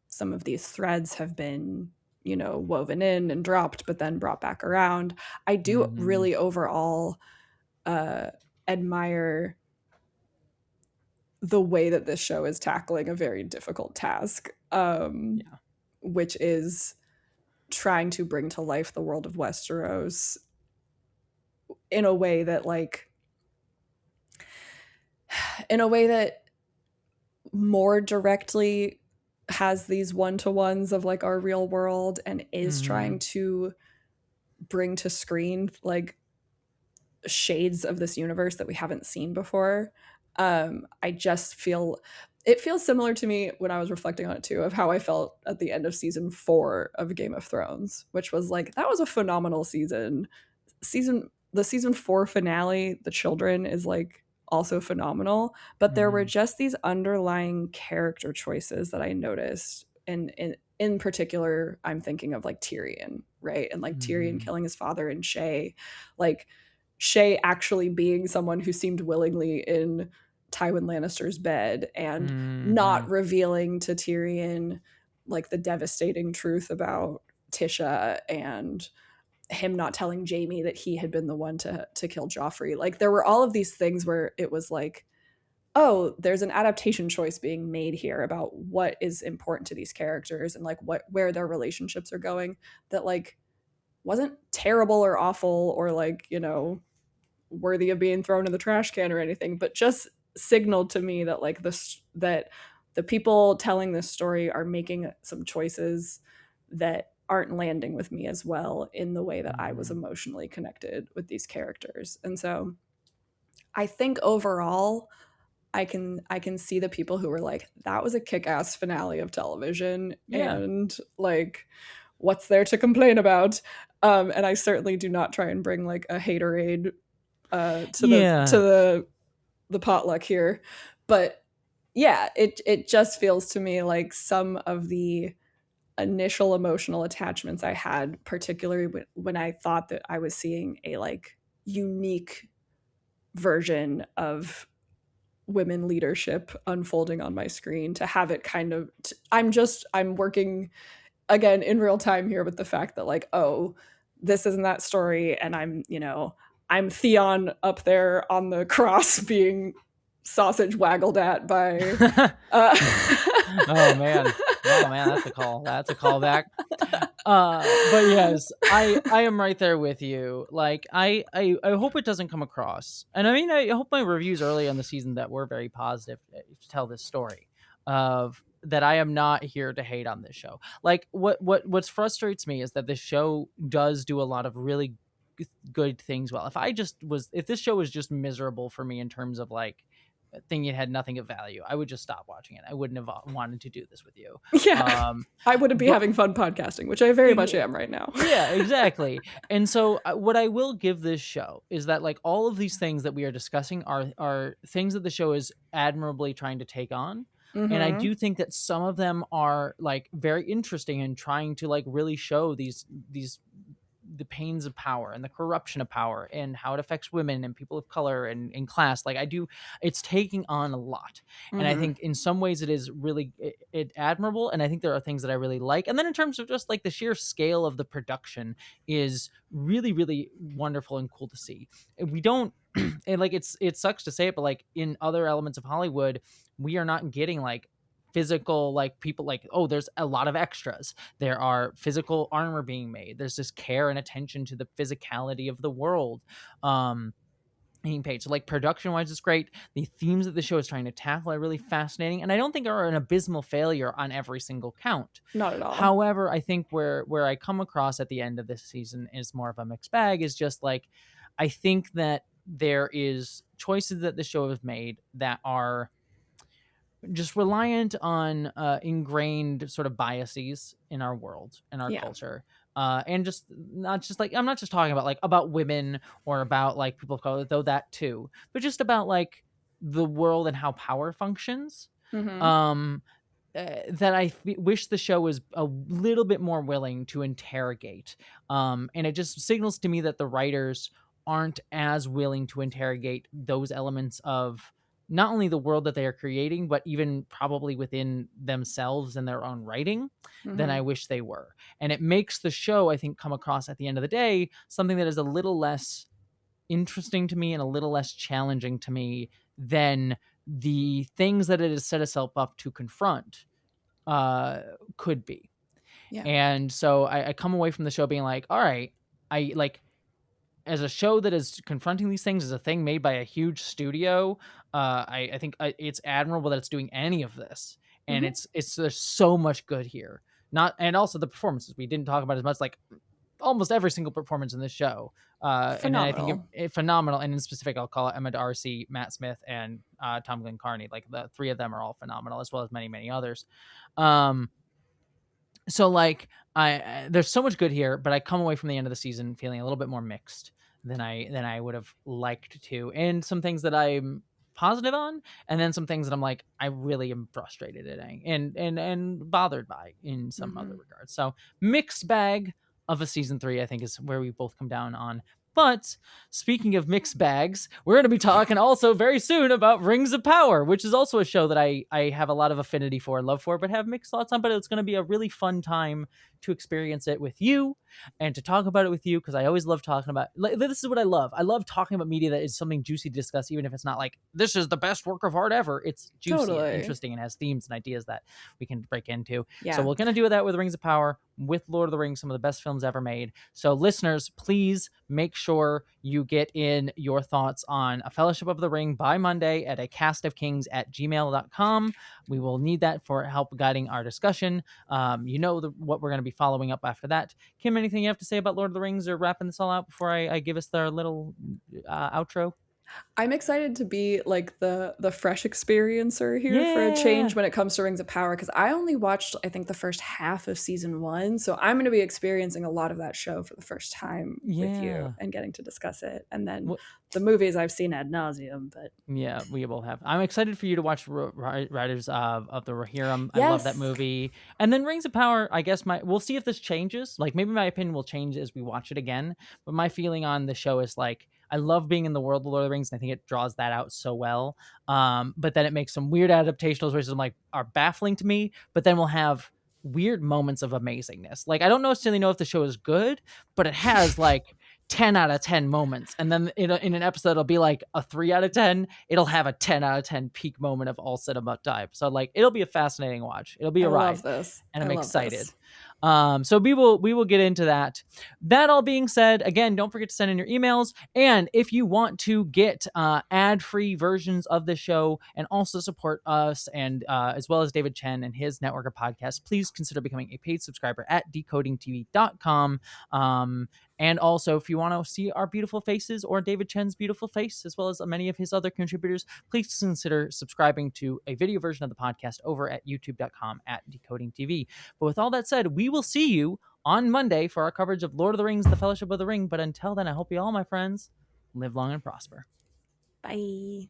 some of these threads have been, you know, woven in and dropped but then brought back around. I do really overall admire the way that this show is tackling a very difficult task, which is trying to bring to life the world of Westeros in a way that more directly has these one-to-ones of like our real world, and is trying to bring to screen like shades of this universe that we haven't seen before. I just feel it feels similar to me when I was reflecting on it too, of how I felt at the end of season 4 of Game of Thrones, which was like, that was a phenomenal season. the season 4 finale, The Children, is like also phenomenal, but there were just these underlying character choices that I noticed, and in particular I'm thinking of like Tyrion, right? And like Tyrion killing his father, and like Shay actually being someone who seemed willingly in Tywin Lannister's bed, and not revealing to Tyrion like the devastating truth about Tisha, and him not telling Jaime that he had been the one to kill Joffrey. Like there were all of these things where it was like, oh, there's an adaptation choice being made here about what is important to these characters and like where their relationships are going, that like wasn't terrible or awful or like, you know, worthy of being thrown in the trash can or anything, but just signaled to me that like that the people telling this story are making some choices that aren't landing with me as well in the way that I was emotionally connected with these characters. And so I think overall I can see the people who were like, that was a kick-ass finale of television, and like what's there to complain about? And I certainly do not try and bring like a haterade to the potluck here, but yeah, it just feels to me like some of the initial emotional attachments I had, particularly when I thought that I was seeing a like unique version of women leadership unfolding on my screen, to have it kind of I'm working again in real time here with the fact that like, oh, this isn't that story, and I'm Theon up there on the cross being sausage waggled at by oh man, that's a callback. But yes, I am right there with you. Like I hope it doesn't come across, and I mean I hope my reviews early in the season that were very positive to tell this story of that I am not here to hate on this show. Like what frustrates me is that this show does do a lot of really good things well. If this show was just miserable for me in terms of like thing it had nothing of value, I would just stop watching it. I wouldn't have wanted to do this with you. I wouldn't be having fun podcasting, which I very much am right now. Yeah, exactly. And so what I will give this show is that like all of these things that we are discussing are things that the show is admirably trying to take on. And I do think that some of them are like very interesting and trying to like really show the pains of power and the corruption of power and how it affects women and people of color and class. Like it's taking on a lot. And I think in some ways it is really admirable. And I think there are things that I really like. And then in terms of just like the sheer scale of the production is really, really wonderful and cool to see. We don't, and like, it sucks to say it, but like in other elements of Hollywood, we are not getting like physical, like people like, oh, there's a lot of extras, there are physical armor being made, there's this care and attention to the physicality of the world being paid. So like production wise, it's great. The themes that the show is trying to tackle are really fascinating, and I don't think are an abysmal failure on every single count. Not at all. However, I think where I come across at the end of this season is more of a mixed bag, is just like, I think that there is choices that the show has made that are just reliant on ingrained sort of biases in our world and our culture. And just not just like, I'm not just talking about like about women or about like people of color, though that too, but just about like the world and how power functions. That I wish the show was a little bit more willing to interrogate. And it just signals to me that the writers aren't as willing to interrogate those elements of not only the world that they are creating, but even probably within themselves and their own writing than I wish they were. And it makes the show, I think, come across at the end of the day, something that is a little less interesting to me and a little less challenging to me than the things that it has set itself up to confront could be. Yeah. And so I come away from the show being like, all right, I like, as a show that is confronting these things, as a thing made by a huge studio, I think it's admirable that it's doing any of this. And it's there's so much good here. And also the performances we didn't talk about as much, like almost every single performance in this show. And I think it phenomenal. And in specific, I'll call it Emma Darcy, Matt Smith, and Tom Glenn Carney. Like the three of them are all phenomenal, as well as many, many others. So like there's so much good here, but I come away from the end of the season feeling a little bit more mixed than I would have liked to, and some things that I'm positive on, and then some things that I'm like, I really am frustrated at and bothered by in some other regards. So mixed bag of a season 3, I think, is where we both come down on. But speaking of mixed bags, we're going to be talking also very soon about Rings of Power, which is also a show that I have a lot of affinity for and love for, but have mixed thoughts on. But it's going to be a really fun time to experience it with you and to talk about it with you, because I always love talking about, like, this is what I love. I love talking about media that is something juicy to discuss, even if it's not like, this is the best work of art ever. It's juicy and interesting and has themes and ideas that we can break into. Yeah. So we're going to do that with Rings of Power, with Lord of the Rings, some of the best films ever made. So listeners, please make sure you get in your thoughts on A Fellowship of the Ring by Monday at acastofkings@gmail.com. We will need that for help guiding our discussion. What we're going to be following up after that. Kim, anything you have to say about Lord of the Rings, or wrapping this all out before I give us the little outro? I'm excited to be like the fresh experiencer here for a change when it comes to Rings of Power, because I only watched, I think, the first half of season 1, so I'm going to be experiencing a lot of that show for the first time with you and getting to discuss it, and then the movies I've seen ad nauseum. But yeah, we will have. I'm excited for you to watch Riders of the Rohirrim. I love that movie. And then Rings of Power, I guess we'll see if this changes. Like, maybe my opinion will change as we watch it again. But my feeling on the show is like, I love being in the world of Lord of the Rings, and I think it draws that out so well. But then it makes some weird adaptations which are baffling to me. But then we'll have weird moments of amazingness. Like, I don't necessarily know if the show is good, but it has like 10 out of 10 moments. And then in an episode, it'll be like a 3 out of 10. It'll have a 10 out of 10 peak moment of all cinema type. So like, it'll be a fascinating watch. It'll be a ride. Love this. And I'm excited. So we will get into that. That all being said, again, don't forget to send in your emails. And if you want to get ad-free versions of the show and also support us, and as well as David Chen and his network of podcasts, please consider becoming a paid subscriber at decodingtv.com. And also, if you want to see our beautiful faces or David Chen's beautiful face, as well as many of his other contributors, please consider subscribing to a video version of the podcast over at youtube.com/decodingtv. But with all that said, we will see you on Monday for our coverage of Lord of the Rings, The Fellowship of the Ring. But until then, I hope you all, my friends, live long and prosper. Bye.